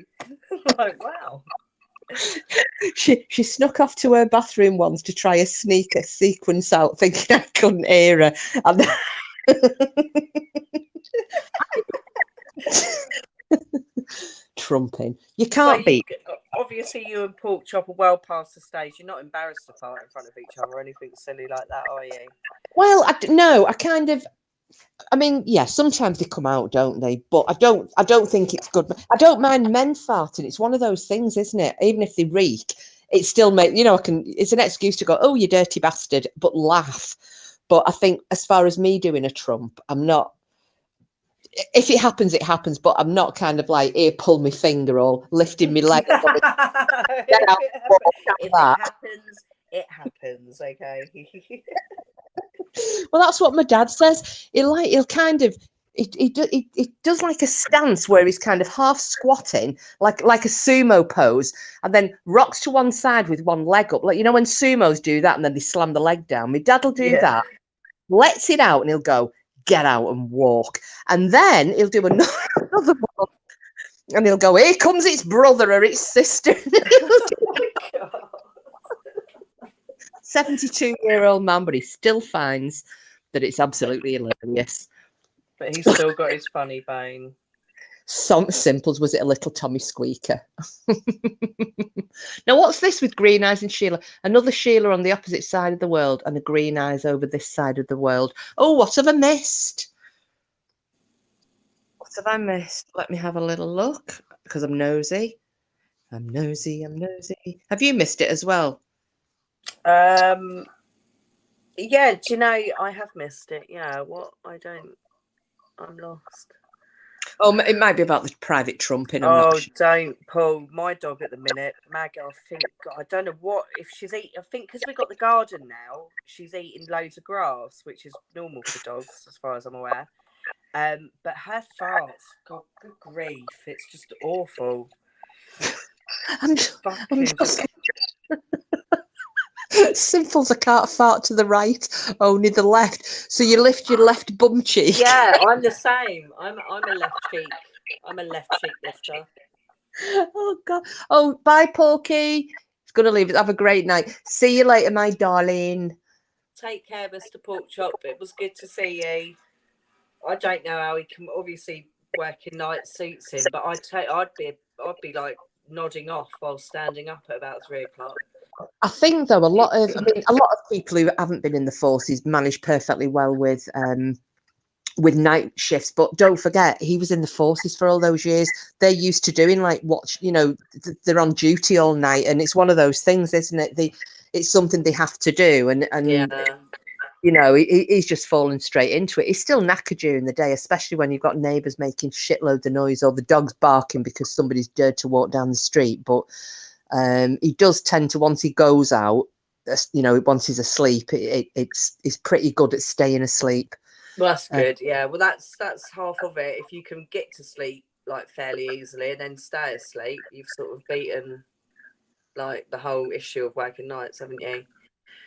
Like, wow.
She snuck off to her bathroom once to try a sequence out, thinking I couldn't hear her. And trumping. You can't beat.
Obviously, you and Pork Chop are well past the stage. You're not embarrassed to fart in front of each other or anything silly like that, are you?
Well, no, I kind of. I mean, yeah, sometimes they come out, don't they? But I don't think it's good. I don't mind men farting. It's one of those things, isn't it? Even if they reek, it still it's an excuse to go, "Oh, you dirty bastard," but laugh. But I think as far as me doing a trump, I'm not. If it happens, it happens. But I'm not kind of like, "Here, pull my finger," or lifting my leg.
It happens. Okay.
Well, that's what my dad says. He'll kind of he does like a stance where he's kind of half squatting, like a sumo pose, and then rocks to one side with one leg up, like when sumos do that, and then they slam the leg down. My dad will do that, lets it out, and he'll go, "Get out and walk," and then he'll do another one, and he'll go, "Here comes its brother or its sister." 72-year-old man, but he still finds that it's absolutely hilarious.
But he's still got his funny bone.
Some simples, was it a little Tommy squeaker? Now, what's this with Green Eyes and Sheila? Another Sheila on the opposite side of the world and a Green Eyes over this side of the world. Oh, what have I missed? What have I missed? Let me have a little look, because I'm nosy. I'm nosy. Have you missed it as well?
Yeah, do you know, I have missed it. Yeah, what? I don't. I'm lost.
Oh, it might be about the private trumping. I'm
Oh,
not sure.
don't pull my dog at the minute, Maggie. I think I don't know what if she's eating. I think because we've got the garden now, she's eating loads of grass, which is normal for dogs, as far as I'm aware. But her farts, God, good grief, it's just awful.
I'm
Fucking
just Simples, I can't fart to the right, only the left. So you lift your left bum cheek.
Yeah, I'm the same. I'm a left cheek. I'm a left cheek lifter.
Oh God. Oh, bye, Porky. It's gonna leave it. Have a great night. See you later, my darling.
Take care, Mr. Porkchop. It was good to see you. I don't know how he can obviously working night suits him, but I'd be like nodding off while standing up at about 3 o'clock.
I think though a lot of people who haven't been in the forces manage perfectly well with night shifts, but don't forget he was in the forces for all those years. They're used to doing like they're on duty all night, and it's one of those things, isn't it? It's something they have to do, and
Yeah.
you know, he's just fallen straight into it. He's still knackered during the day, especially when you've got neighbours making shitloads of noise or the dog's barking because somebody's dared to walk down the street. But he does tend to, once he goes out, you know, once he's asleep, he's pretty good at staying asleep.
Well, that's good. Yeah. Well, that's half of it. If you can get to sleep like fairly easily and then stay asleep, you've sort of beaten like the whole issue of working nights, haven't you?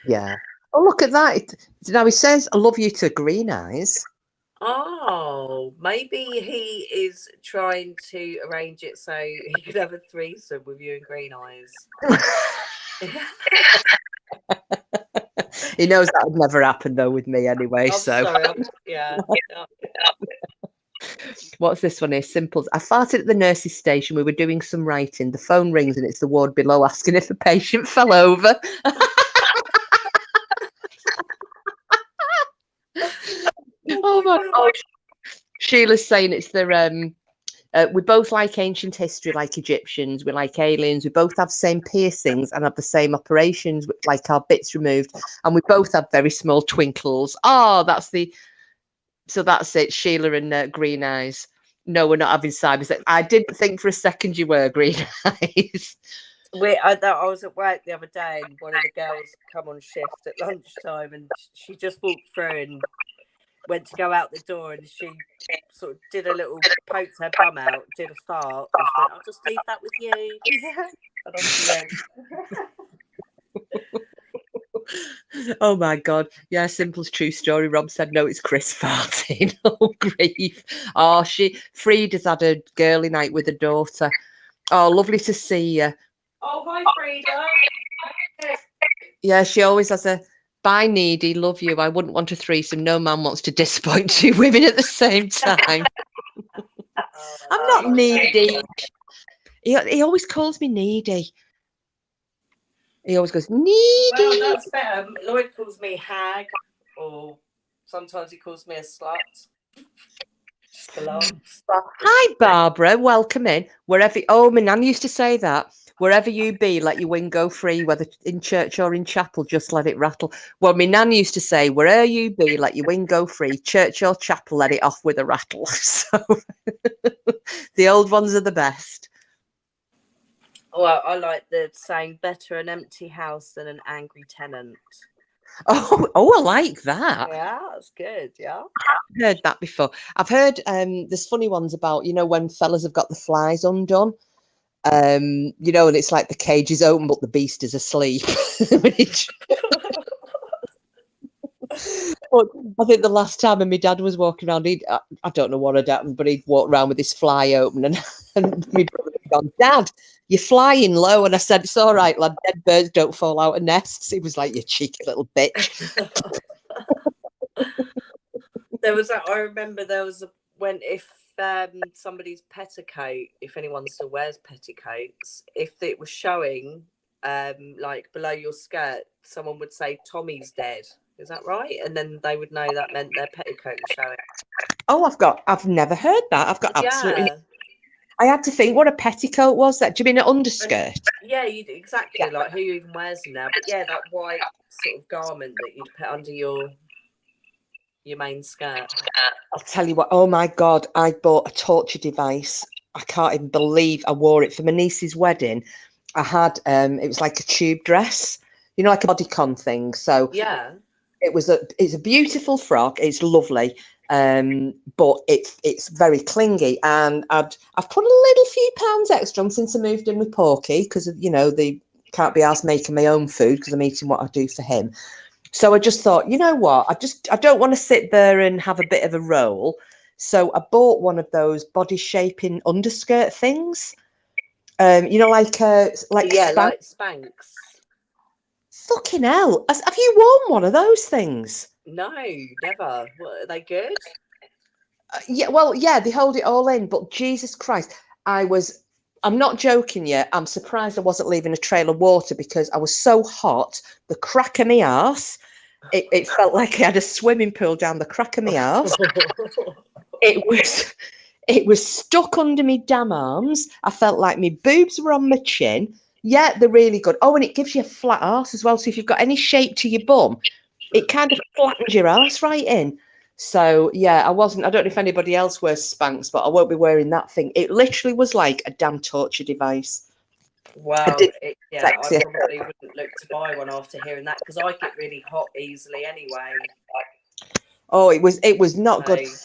Yeah. Oh, look at that. Now he says, I love you to Green Eyes.
Oh, maybe he is trying to arrange it so he could have a threesome with you and Green Eyes.
He knows that would never happen though with me anyway.
I'm
so
sorry. Yeah.
What's this one here? Simples. I farted at the nurse's station. We were doing some writing. The phone rings and it's the ward below asking if a patient fell over. Oh my God. Sheila's saying it's the we both like ancient history, like Egyptians. We like aliens. We both have same piercings and have the same operations, like our bits removed. And we both have very small twinkles. Oh, that's it. Sheila and Green Eyes. No, we're not having cyber. I didn't think for a second you were, Green Eyes.
I was at work the other day and one of the girls come on shift at lunchtime and she just walked through and went to go out the door and she sort of did a little poked her bum out, did a fart, and she went, I'll just leave that with you. And off she went.
Oh my God. Yeah, Simple's true story. Rob said, no, it's Chris farting. Oh, grief. Oh, Frida's had a girly night with her daughter. Oh, lovely to see you.
Oh, hi, Frida.
Yeah, she always has a bye, needy, love you. I wouldn't want a threesome. No man wants to disappoint two women at the same time. I'm not needy. He always calls me needy. He always goes, needy.
Well, that's better. Lloyd calls me hag, or sometimes he calls me a slut. Just belongs.
Hi, Barbara. Welcome in. Wherever. Oh, my nan used to say that. Wherever you be, let your wing go free, whether in church or in chapel, just let it rattle. Well, my nan used to say, wherever you be, let your wing go free, church or chapel, let it off with a rattle. So the old ones are the best.
Well, I like the saying, better an empty house than an angry tenant.
Oh, I like that.
Yeah, that's good. Yeah.
I've heard that before. I've heard there's funny ones about, you know, when fellas have got the flies undone. You know, and it's like the cage is open, but the beast is asleep. But I think the last time when my dad was walking around, I don't know what had happened, but he'd walk around with his fly open, and my brother had gone, Dad, you're flying low. And I said, it's all right, lad, dead birds don't fall out of nests. He was like, you cheeky little bitch.
I remember there was if somebody's petticoat, if anyone still wears petticoats, if it was showing like below your skirt, someone would say Tommy's dead. Is that right? And then they would know that meant their petticoat was showing.
Oh, I've never heard that. I've got absolutely.
Yeah.
I had to think what a petticoat was. That, do you mean an underskirt?
Yeah, exactly. Like who even wears them now? But yeah, that white sort of garment that you'd put under your your main skirt?
I'll tell you what. Oh my God, I bought a torture device. I can't even believe I wore it for my niece's wedding. I had it was like a tube dress, you know, like a bodycon thing. So
Yeah.
it's a beautiful frock. It's lovely, but it's very clingy, and I've put a little few pounds extra on since I moved in with Porky because you know they can't be asked making my own food because I'm eating what I do for him. So I just thought, you know what, I don't want to sit there and have a bit of a roll. So I bought one of those body shaping underskirt things. You know, like
Yeah,
Spanx.
like Spanx.
Fucking hell! Have you worn one of those things?
No, never. What, are they good?
Yeah, well, yeah, they hold it all in, but Jesus Christ, I'm not joking you. I'm surprised I wasn't leaving a trail of water because I was so hot. The crack of my arse, it felt like I had a swimming pool down the crack of my arse. It was, it was stuck under me damn arms. I felt like my boobs were on my chin. Yeah, they're really good. Oh, and it gives you a flat arse as well. So if you've got any shape to your bum, it kind of flattens your arse right in. So yeah, I don't know if anybody else wears Spanx, but I won't be wearing that thing. It literally was like a damn torture device.
Well, yeah, I
Sexy.
probably wouldn't look to buy one after hearing that because I get really hot easily anyway.
Oh, it was not good.
So,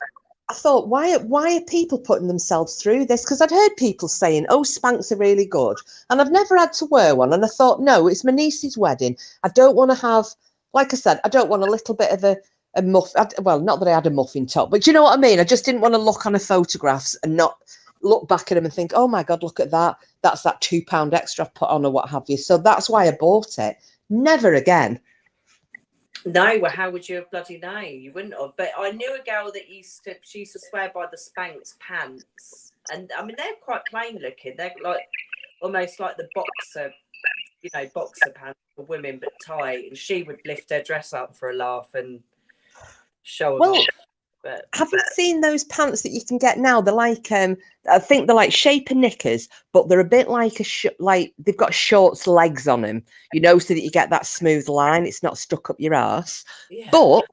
I thought, why are people putting themselves through this? Because I'd heard people saying, "Oh, Spanx are really good," and I've never had to wear one. And I thought, no, it's my niece's wedding. I don't want to have, like I said, I don't want a little bit of a muff. Well, not that I had a muffin top, but you know what I mean. I just didn't want to look on the photographs and not look back at them and think, "Oh my God, look at that. That's that £2 extra I've put on or what have you." So that's why I bought it. Never again.
no, well, how would you have bloody know? You wouldn't have. But I knew a girl that she used to swear by the Spanx pants. And I mean, they're quite plain looking. They're like almost like the boxer, you know, boxer pants for women, but tight. And she would lift her dress up for a laugh and show them off. But
Have you seen those pants that you can get now? They're like I think they're like shaper knickers, but they're a bit like like they've got shorts legs on them, you know, so that you get that smooth line. It's not stuck up your ass.
yeah.
But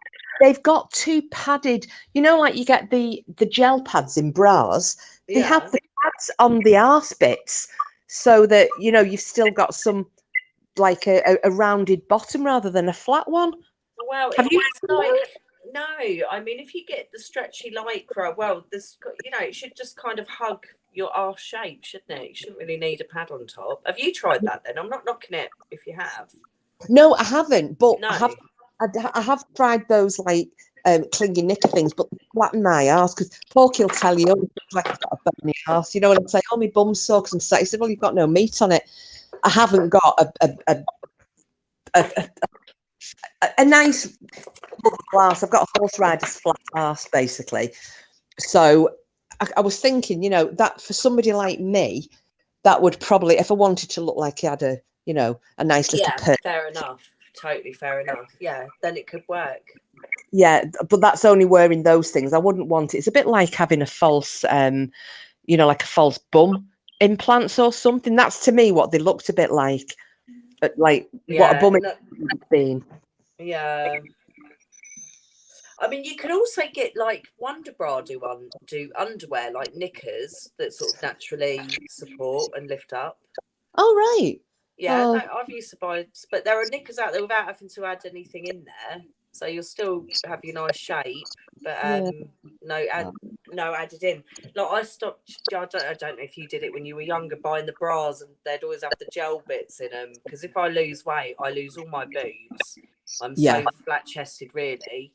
they've got two padded, you know, like you get the gel pads in bras. They have the pads on the arse bits, so that you know you've still got some like a rounded bottom rather than a flat one.
Well,
Have you?
it's like no. I mean, if you get the stretchy lycra, well, this you know, it should just kind of hug your arse shape, shouldn't it? You shouldn't really need a pad on top. Have you tried that then? I'm not knocking it if you have.
No, I haven't, but
No.
I have tried those like clingy knicker things, but they flatten my ass because Porky will tell you, oh, it's like I've got a bony ass, you know, and I'm saying, oh, my bum's sore because I'm sat. He said, well, you've got no meat on it. I haven't got a nice glass. I've got a horse rider's flat ass, basically. So I was thinking, you know, that for somebody like me, that would probably, if I wanted to look like I had a, you know, a nice little
Yeah, fair enough. Totally fair enough. Yeah, then it could work.
Yeah, but that's only wearing those things. I wouldn't want it. It's a bit like having a false, you know, like a false bum implants or something. That's to me what they looked a bit like what a bum would have been.
Yeah. I mean, you can also get like Wonder Bra do underwear like knickers that sort of naturally support and lift up.
Oh right.
Yeah, no, I've used to buy, but there are knickers out there without having to add anything in there, so you'll still have your nice shape, but no added in. Like I stopped. I don't know if you did it when you were younger, buying the bras, and they'd always have the gel bits in them. Because if I lose weight, I lose all my boobs. I'm so flat chested, really.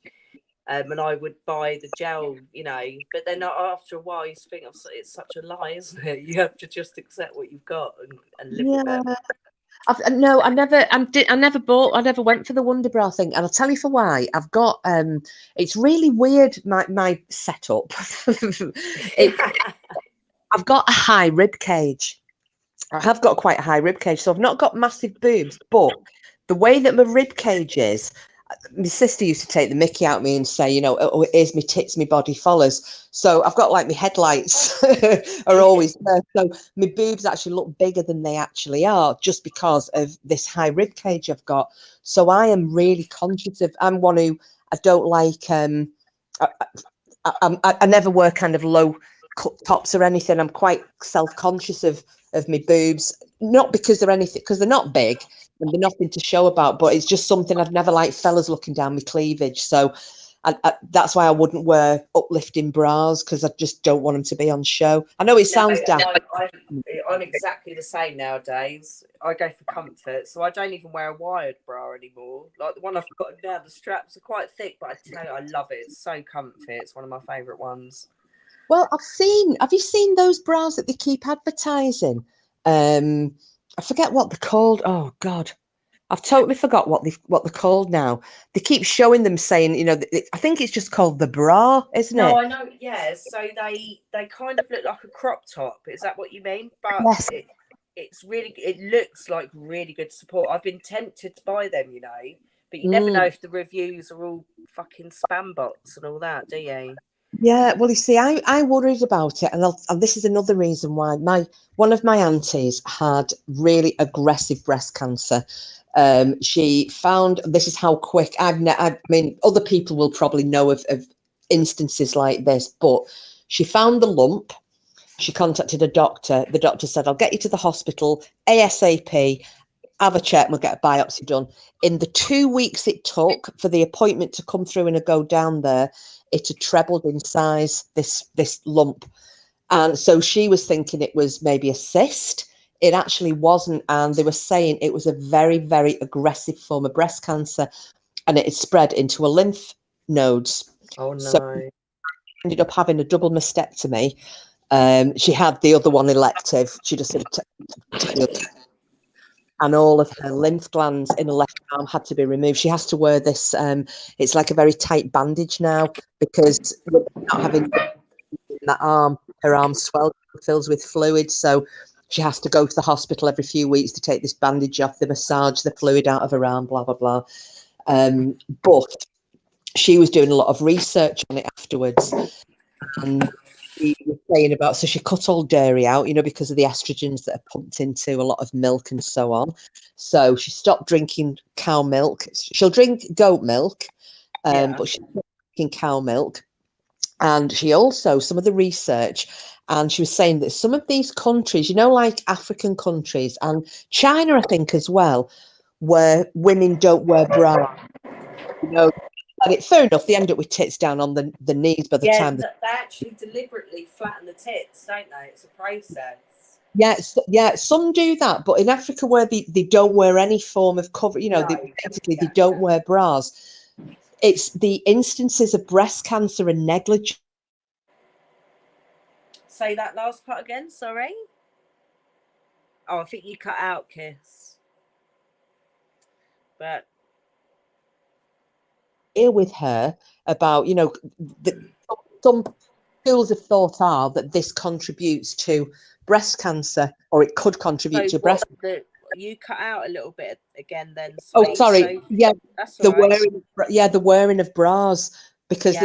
And I would buy the gel, you know, but then after a while, you think it's such a lie, isn't it? You have to just accept what you've got and live with it.
I never went for the Wonder Bra thing, and I'll tell you for why. I've got it's really weird my setup. I've got a high rib cage. I have got quite a high rib cage, so I've not got massive boobs, but the way that my rib cage is, my sister used to take the mickey out of me and say, you know, oh, here's me tits, my body follows. So I've got like my headlights are always there. So my boobs actually look bigger than they actually are, just because of this high rib cage I've got. So I am really conscious of. I'm one who I don't like. I never wear kind of low cut tops or anything. I'm quite self-conscious of my boobs, not because they're anything, because they're not big and they're nothing to show about, but it's just something I've never liked fellas looking down my cleavage. So that's why I wouldn't wear uplifting bras, because I just don't want them to be on show. I know it sounds daft.
I'm exactly the same nowadays. I go for comfort, so I don't even wear a wired bra anymore. Like the one I've got now, the straps are quite thick, but I tell you, I love it. It's so comfy. It's one of my favourite ones.
Well, have you seen those bras that they keep advertising? I forget what they're called. Oh God, I've totally forgot what they're called now. They keep showing them saying, you know, I think it's just called the bra, isn't
No,
it?
I know. Yeah, so they kind of look like a crop top. Is that what you mean? But
Yes.
it looks like really good support. I've been tempted to buy them, you know, but you never know if the reviews are all fucking spam bots and all that, do you?
Yeah, well, you see, I worried about it, and this is another reason why one of my aunties had really aggressive breast cancer. She found, this is how quick I mean, other people will probably know of instances like this, but she found the lump. She contacted a doctor. The doctor said, "I'll get you to the hospital ASAP. Have a check. We'll get a biopsy done." In the 2 weeks it took for the appointment to come through and to go down there, it had trebled in size, this lump. And so she was thinking it was maybe a cyst. It actually wasn't. And they were saying it was a very, very aggressive form of breast cancer, and it had spread into a lymph nodes.
Oh no.
So ended up having a double mastectomy. She had the other one elective. She just sort of and all of her lymph glands in her left arm had to be removed. She has to wear this, it's like a very tight bandage now, because not having that arm, her arm swells, fills with fluid. So she has to go to the hospital every few weeks to take this bandage off, the massage the fluid out of her arm, blah, blah, blah. But she was doing a lot of research on it afterwards. And she was saying about, so she cut all dairy out, you know, because of the estrogens that are pumped into a lot of milk and so on. So she stopped drinking cow milk. She'll drink goat milk, but she's not drinking cow milk. And she also, some of the research, and she was saying that some of these countries, you know, like African countries and China, I think as well, where women don't wear bra, you know, and fair enough, they end up with tits down on the knees by the time.
They actually deliberately flatten the tits, don't they? It's a process.
Yeah, some do that, but in Africa where they don't wear any form of cover, you know, they don't wear bras. It's the instances of breast cancer and negligence.
Say that last part again, sorry. Oh, I think you cut out, Kiss. But
Here with her about, you know, some schools of thought are that this contributes to breast cancer, or it could contribute to breast cancer.
You cut out a little bit again then.
Oh, sorry. So, yeah,
that's the
wearing of bras, because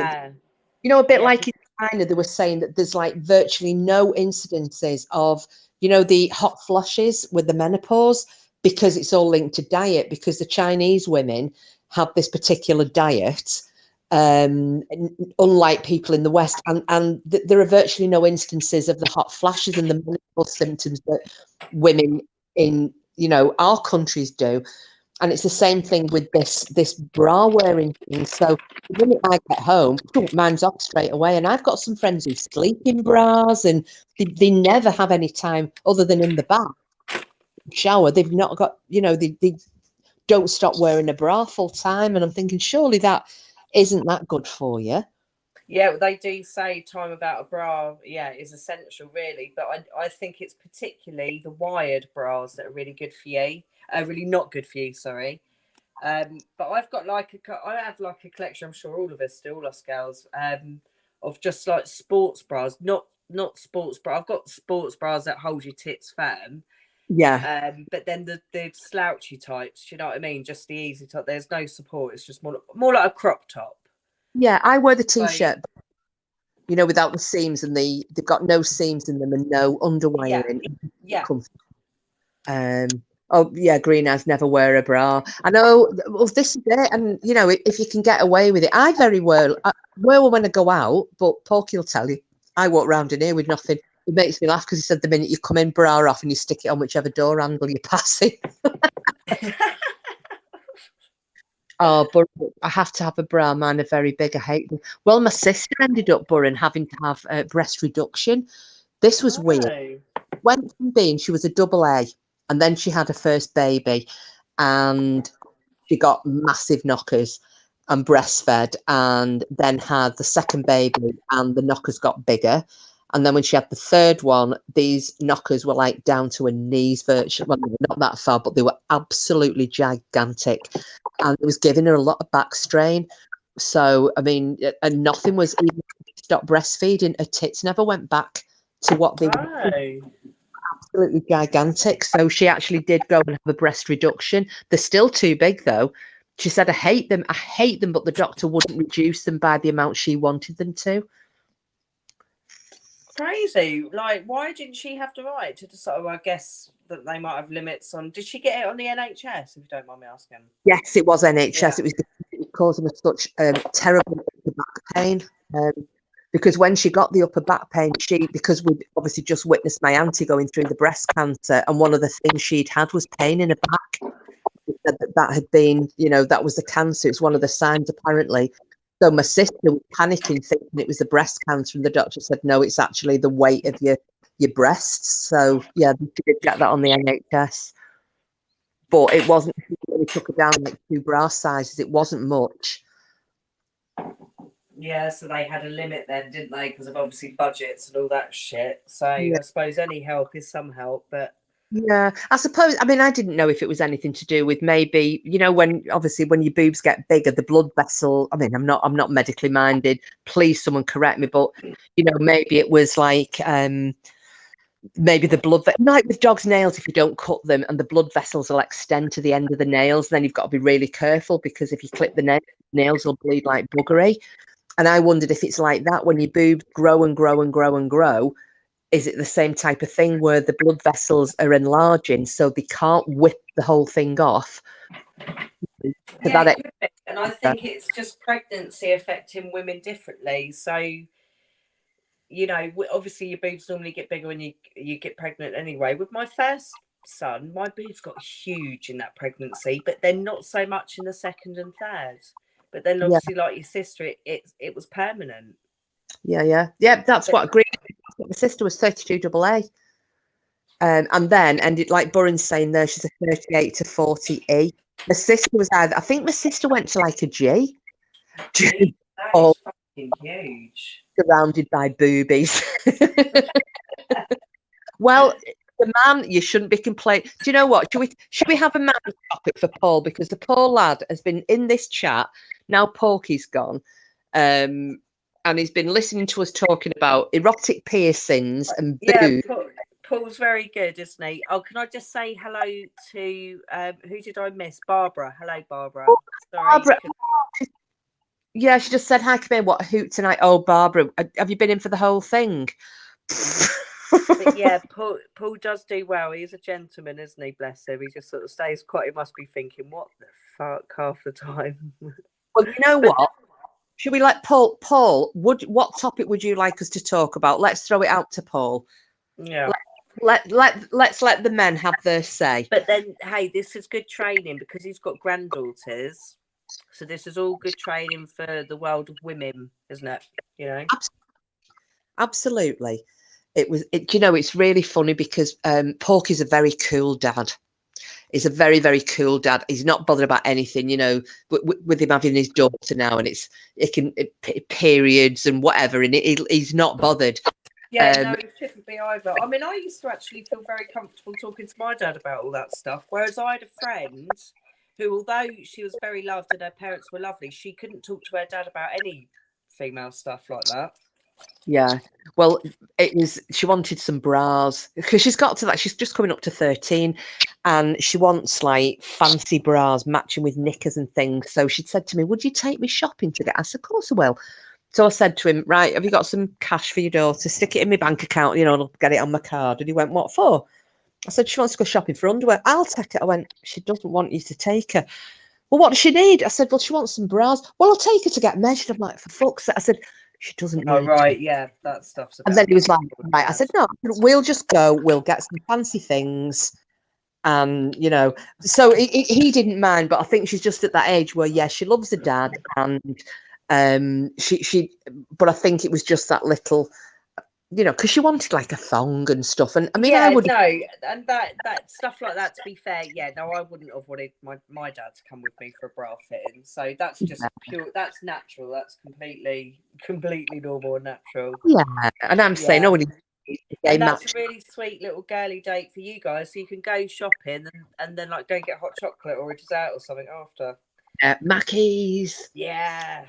you know, a bit like in China, they were saying that there's like virtually no incidences of, you know, the hot flushes with the menopause, because it's all linked to diet, because the Chinese women have this particular diet, unlike people in the West, and there are virtually no instances of the hot flashes and the menopause symptoms that women in, you know, our countries do. And it's the same thing with this bra wearing thing. So the minute I get home, mine's off straight away. And I've got some friends who sleep in bras, and they never have any time other than in the bath, shower. They've not got, you know, they don't stop wearing a bra full time. And I'm thinking, surely that isn't that good for you.
Yeah, they do say time without a bra, is essential, really. But I think it's particularly the wired bras that are really good for you. Really not good for you, sorry. But I've got I have like a collection, I'm sure all of us do, all us girls, of just like sports bras, not sports bra. I've got sports bras that hold your tits firm,
Yeah.
But then the slouchy types, do you know what I mean? Just the easy type. There's no support. It's just more like a crop top.
Yeah, I wear the
So,
t-shirt, you know, without the seams, and they've got no seams in them and no underwiring.
yeah.
Oh yeah, green eyes never wear a bra. I know. Well, this is it, and you know, if you can get away with it, I very well wear one when I go out. But Porky will tell you, I walk round in here with nothing. It makes me laugh because he said the minute you come in, bra off, and you stick it on whichever door handle you're passing. Oh, but I have to have a bra. Mine are very big. I hate them. Well, my sister ended up, Burren, having to have breast reduction. This was weird. Went from being, she was a double A, and then she had her first baby, and she got massive knockers and breastfed, and then had the second baby, and the knockers got bigger. And then when she had the third one, these knockers were like down to her knees, virtually. Well, not that far, but they were absolutely gigantic. And it was giving her a lot of back strain. So, I mean, and nothing was even stopped breastfeeding. Her tits never went back to what they were. Absolutely gigantic. So she actually did go and have a breast reduction. They're still too big, though. She said, I hate them, but the doctor wouldn't reduce them by the amount she wanted them to.
Crazy. Like, why didn't she have the right to decide? Well, I guess that they might have limits on. Did she get it on the NHS, if you don't mind me asking?
Yes, it was NHS. It was causing her such terrible back pain. Because when she got the upper back pain, because we obviously just witnessed my auntie going through the breast cancer, and one of the things she'd had was pain in her back. That had been, you know, that was the cancer. It's one of the signs, apparently. So my sister was panicking, thinking it was the breast cancer, and the doctor said, no, it's actually the weight of your breasts. So yeah, she did get that on the NHS. But it wasn't, we took her down like 2 bra sizes. It wasn't much.
Yeah, so they had a limit then, didn't they? Because of obviously budgets and all that shit. So yeah. I suppose any help is some help, but
yeah, I suppose. I mean, I didn't know if it was anything to do with maybe, you know, when obviously when your boobs get bigger, the blood vessel. I mean, I'm not medically minded. Please, someone correct me, but you know, maybe it was like maybe the blood, like with dogs' nails, if you don't cut them, and the blood vessels will extend to the end of the nails, then you've got to be really careful, because if you clip the nails will bleed like buggery. And I wondered if it's like that when your boobs grow and grow and grow and grow. Is it the same type of thing where the blood vessels are enlarging so they can't whip the whole thing off?
Yeah, and I think it's just pregnancy affecting women differently. So, you know, obviously your boobs normally get bigger when you get pregnant anyway. With my first son, my boobs got huge in that pregnancy, but then not so much in the second and third. But then obviously, like your sister, it was permanent.
Yeah. That's what agreed. My sister was 32 double A. And then ended, like Burren's saying there, she's a 38 to 40 E. My sister was either, I think my sister went to like a G.
That is fucking huge.
Surrounded by boobies. Well, the man, you shouldn't be complaining. Do you know what? Should we have a man topic for Paul? Because the poor lad has been in this chat. Now Porky's gone. And he's been listening to us talking about erotic piercings and boobs.
Yeah, Paul's very good, isn't he? Oh, can I just say hello to who did I miss? Barbara. Hello, Barbara. Sorry.
Barbara. Yeah, she just said hi. Come in. What a hoot tonight? Oh, Barbara, have you been in for the whole thing?
But yeah, Paul does do well. He's a gentleman, isn't he? Bless him. He just sort of stays quiet. He must be thinking, what the fuck, half the time.
Well, you know what? Should we let Paul? Paul, what topic would you like us to talk about? Let's throw it out to Paul.
Yeah.
Let's let the men have their say.
But then, hey, this is good training because he's got granddaughters. So this is all good training for the world of women, isn't it? You know.
Absolutely. You know, it's really funny because Porky's a very cool dad. He's a very, very cool dad. He's not bothered about anything, you know, with him having his daughter now, and periods and whatever, and he's not bothered.
Yeah, no, he shouldn't be either. I mean, I used to actually feel very comfortable talking to my dad about all that stuff, whereas I had a friend who, although she was very loved and her parents were lovely, she couldn't talk to her dad about any female stuff like that.
Yeah. Well, it was, she wanted some bras because she's got to that. She's just coming up to 13 and she wants like fancy bras matching with knickers and things. So she'd said to me, would you take me shopping today? I said, of course I will. So I said to him, right, have you got some cash for your daughter? Stick it in my bank account, you know, and I'll get it on my card. And he went, what for? I said, she wants to go shopping for underwear. I'll take it. I went, she doesn't want you to take her. Well, what does she need? I said, well, she wants some bras. Well, I'll take her to get measured. I'm like, for fuck's sake. I said, she doesn't
Oh,
need
right. Yeah, that stuff's a
and
bit
then he was like,
uncomfortable,
right. I
yeah.
said, no, we'll just go. We'll get some fancy things. And, you know, so he didn't mind. But I think she's just at that age where, yeah, she loves her dad. And but I think it was just that little, you know, because she wanted like a thong and stuff. And I mean,
yeah,
I would.
no, and that stuff like that, to be fair, yeah, no, I wouldn't have wanted my dad to come with me for a bra fitting. So that's just pure, that's natural. That's completely normal and natural.
Yeah. And I'm saying, oh,
and that's a really sweet little girly date for you guys. So you can go shopping and then like go and get hot chocolate or a dessert or something after.
Mackies.
Yeah.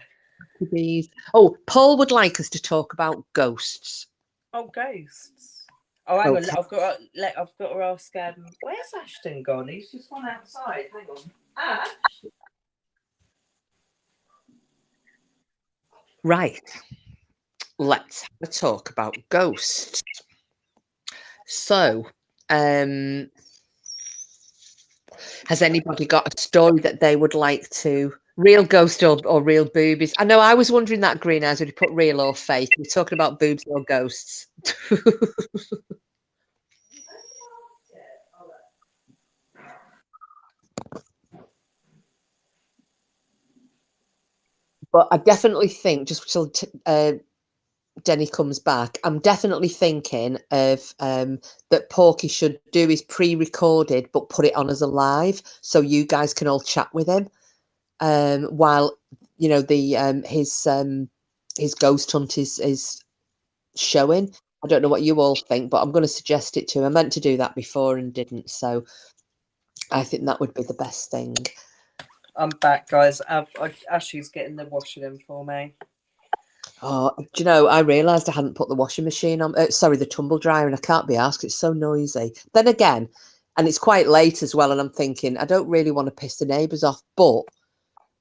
Oh, Paul would like us to talk about ghosts.
Oh, ghosts. Oh, hang on.
Okay.
I've got to ask. Where's Ashton gone? He's just gone outside. Hang on. Ash.
Right. Let's have a talk about ghosts. So, has anybody got a story that they would like to? Real ghost or real boobies? I know I was wondering that, Green Eyes, would you put real or fake? We're talking about boobs or ghosts. But I definitely think, just till Denny comes back, I'm definitely thinking of that Porky should do his pre-recorded, but put it on as a live, so you guys can all chat with him while you know the his ghost hunt is showing. I don't know what you all think, but I'm going to suggest it to him. I meant to do that before and didn't, so I think that would be the best thing.
I'm back, guys. Ashley's getting the washing in for me.
Oh, do you know, I realised I hadn't put the washing machine on, sorry, the tumble dryer, and I can't be asked. It's so noisy. Then again, and it's quite late as well, and I'm thinking, I don't really want to piss the neighbours off, but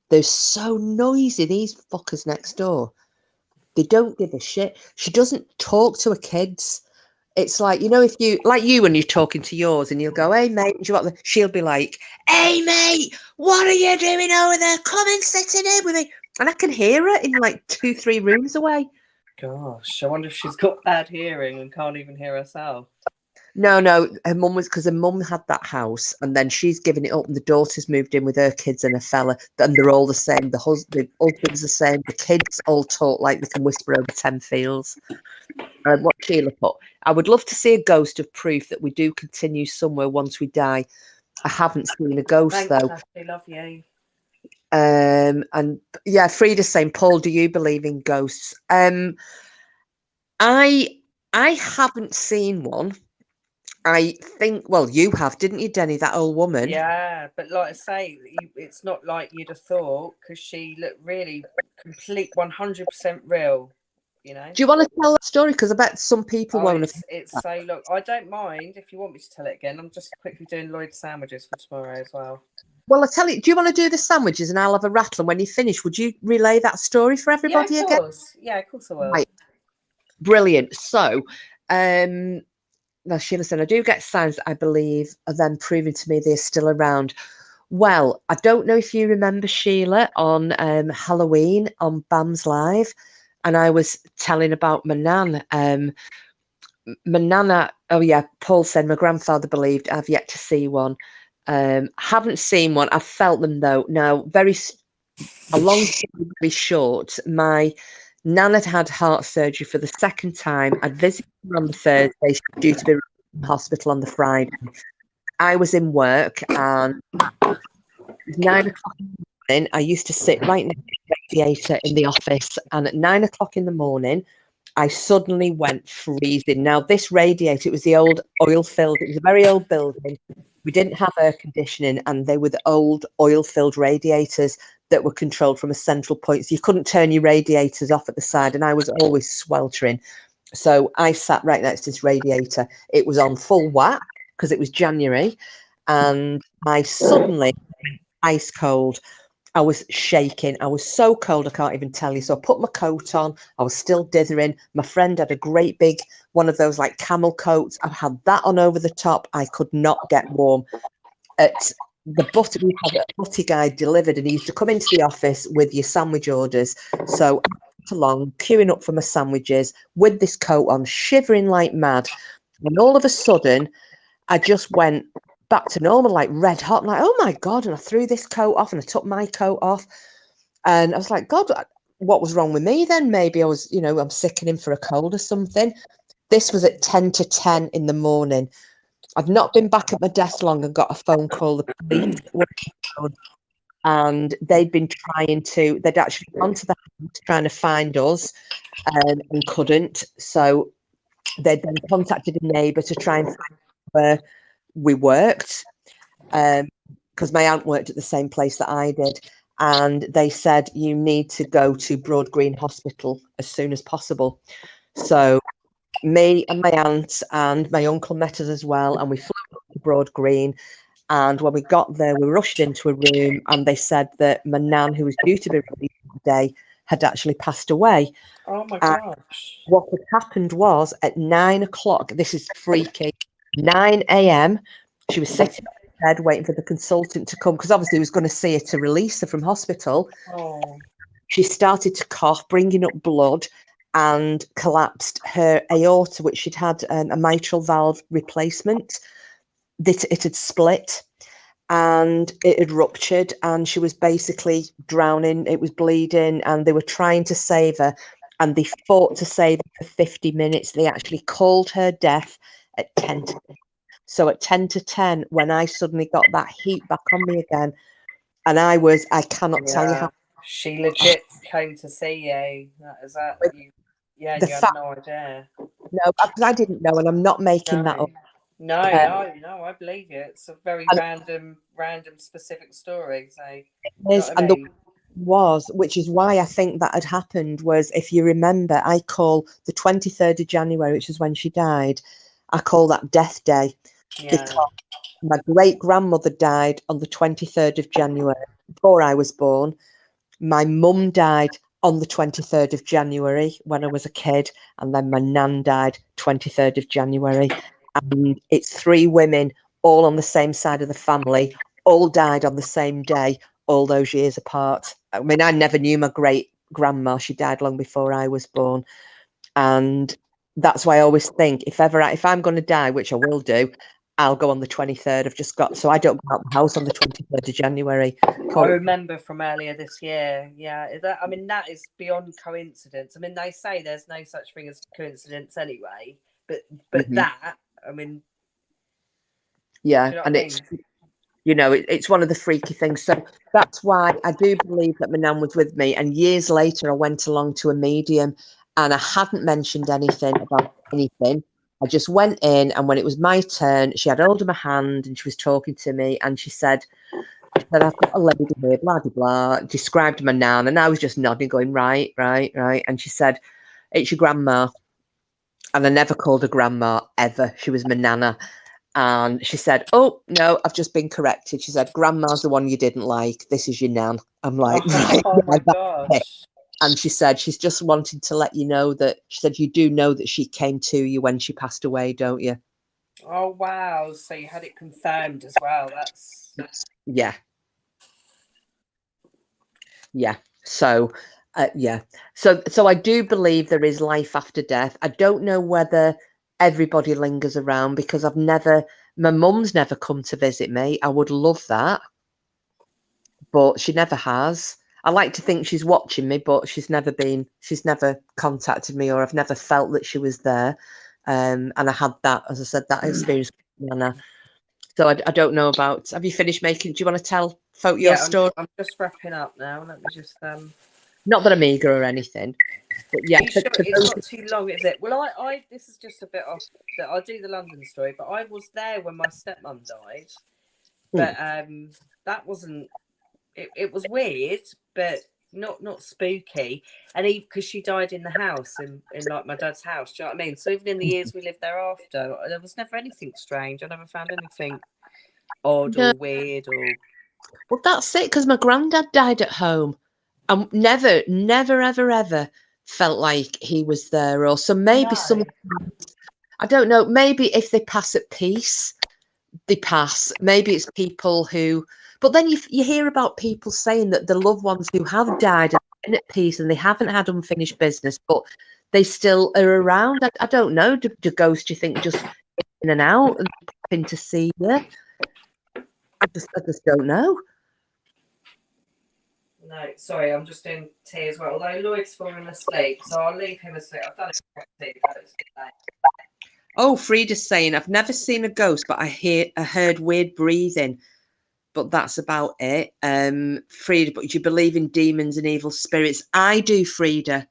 they're so noisy, these fuckers next door. They don't give a shit. She doesn't talk to her kids. It's like, you know, if you, like you when you're talking to yours and you'll go, hey, mate, do you want the, she'll be like, hey, mate, what are you doing over there? Come and sit in here with me. And I can hear her in like 2-3 rooms away.
Gosh, I wonder if she's got bad hearing and can't even hear herself.
No, her mum was, because her mum had that house and then she's given it up and the daughter's moved in with her kids and a fella and they're all the same. The husband's the same. The kids all talk like they can whisper over 10 fields. What Sheila put, I would love to see a ghost of proof that we do continue somewhere once we die. I haven't seen a ghost.
Thanks,
though.
Ashley, love you.
And yeah, Frida's saying, Paul, do you believe in ghosts? I haven't seen one. I think, well, you have, didn't you, Denny? That old woman.
Yeah, but like I say, it's not like you'd have thought because she looked really complete, 100% real. You know.
Do you want to tell that story? Because I bet some people won't have.
It's so look. I don't mind if you want me to tell it again. I'm just quickly doing Lloyd's sandwiches for tomorrow as well.
Well, I tell you, do you want to do the sandwiches and I'll have a rattle? And when you finish, would you relay that story for everybody
again? Yeah, of course I will.
Right. Brilliant. So, now Sheila said, I do get signs that I believe are then proving to me they're still around. Well, I don't know if you remember, Sheila, on Halloween on Bam's Live, and I was telling about my nan. My nana, oh yeah, Paul said my grandfather believed. I've yet to see one. Haven't seen one. I've felt them though. Now, a long story, very short. My nan had heart surgery for the second time. I'd visited her on the Thursday. She was due to be in hospital on the Friday. I was in work and it was 9 o'clock in the morning. I used to sit right next to the radiator in the office, and at 9 o'clock in the morning, I suddenly went freezing. Now, this radiator, it was the old oil-filled, it was a very old building. We didn't have air conditioning, and they were the old oil-filled radiators. that were controlled from a central point. So you couldn't turn your radiators off at the side, and I was always sweltering. So I sat right next to this radiator. It was on full whack because it was January, and I suddenly ice cold. I was shaking. I was so cold, I can't even tell you. So I put my coat on. I was still dithering. My friend had a great big one of those like camel coats. I had that on over the top. I could not get warm. At the butter, we had a butty guy delivered, and he used to come into the office with your sandwich orders. So I went along, queuing up for my sandwiches with this coat on, shivering like mad. And all of a sudden, I just went back to normal, like red hot. I'm like, oh my God. And I threw this coat off and I took my coat off. And I was like, God, what was wrong with me then? Maybe I was, I'm sickening for a cold or something. This was at 10 to 10 in the morning. I've not been back at my desk long and got a phone call. The police were on, and they'd actually gone to the house trying to find us and couldn't. So they'd then contacted a neighbour to try and find where we worked, because my aunt worked at the same place that I did. And they said, you need to go to Broad Green Hospital as soon as possible. So me and my aunt and my uncle met us as well, and we flew up to Broad Green. And when we got there, we rushed into a room, and they said that my nan, who was due to be released that day, had actually passed away.
Oh my gosh.
What had happened was at 9 o'clock, this is freaky, 9 a.m., she was sitting in bed waiting for the consultant to come, because obviously he was going to see her to release her from hospital.
Oh.
She started to cough, bringing up blood, and collapsed. Her aorta, which she'd had a mitral valve replacement, it had split and it had ruptured, and she was basically drowning. It was bleeding, and they were trying to save her, and they fought to save her for 50 minutes. They actually called her death at 10 to 10. So at 10 to 10, when I suddenly got that heat back on me again, and I cannot tell you how.
She legit came to see you. You had no idea.
No, because I didn't know, and I'm not making that up.
No, I believe you. It's a very random, specific story. So
it is, and the which is why I think that had happened, was, if you remember, I call the 23rd of January, which is when she died, I call that Death Day, because my great grandmother died on the 23rd of January before I was born. My mum died on the 23rd of January when I was a kid, and then my nan died 23rd of January. And it's 3 women all on the same side of the family, all died on the same day, all those years apart. I mean, I never knew my great grandma. She died long before I was born. And that's why I always think, if I'm going to die, which I will do, I'll go on the 23rd. I've just got, so I don't go out the house on the 23rd of January.
I remember from earlier this year. Yeah, that is beyond coincidence. I mean, they say there's no such thing as coincidence anyway, but that, I mean,
yeah, and it's, it's one of the freaky things. So that's why I do believe that my nan was with me. And years later, I went along to a medium, and I hadn't mentioned anything about anything. I just went in, and when it was my turn, she had hold of my hand and she was talking to me, and she said, I've got a lady here, blah, blah, blah, described my nan, and I was just nodding, going, right. And she said, it's your grandma. And I never called her grandma, ever. She was my nana. And she said, oh, no, I've just been corrected. She said, grandma's the one you didn't like. This is your nan. I'm like, right.
Oh, my gosh.
And she said, she's just wanted to let you know that, she said, you do know that she came to you when she passed away, don't you?
Oh, wow. So you had it confirmed as well. That's...
Yeah. Yeah. So, yeah. So I do believe there is life after death. I don't know whether everybody lingers around, because my mum's never come to visit me. I would love that, but she never has. I like to think she's watching me, but she's never contacted me, or I've never felt that she was there. And I had that, as I said, that experience with Nana. So I don't know about, have you finished making, do you want to tell folk your story?
I'm just wrapping up now. Let me just,
not that I'm eager or anything, but yeah.
Sure it's not too long, is it? Well, I this is just a bit off, that I'll do the London story, but I was there when my stepmom died. But that wasn't it was weird, but not spooky. And even because she died in the house, in like my dad's house, do you know what I mean? So even in the years we lived thereafter, there was never anything strange. I never found anything odd
No.
or weird or.
Well, that's it, because my granddad died at home and never, ever felt like he was there. Or so maybe some, I don't know, maybe if they pass at peace, they pass. Maybe it's people who, but then you hear about people saying that the loved ones who have died are in at peace and they haven't had unfinished business, but they still are around. I don't know. Do ghosts, do you think, just in and out and pop in to see you? I just don't know.
No, sorry, I'm just doing tea as well. Although Lloyd's fallen asleep, so I'll leave him asleep. I've done it.
Oh, Frida's saying, I've never seen a ghost, but I heard weird breathing, but that's about it. Frida, but do you believe in demons and evil spirits? I do, Frida.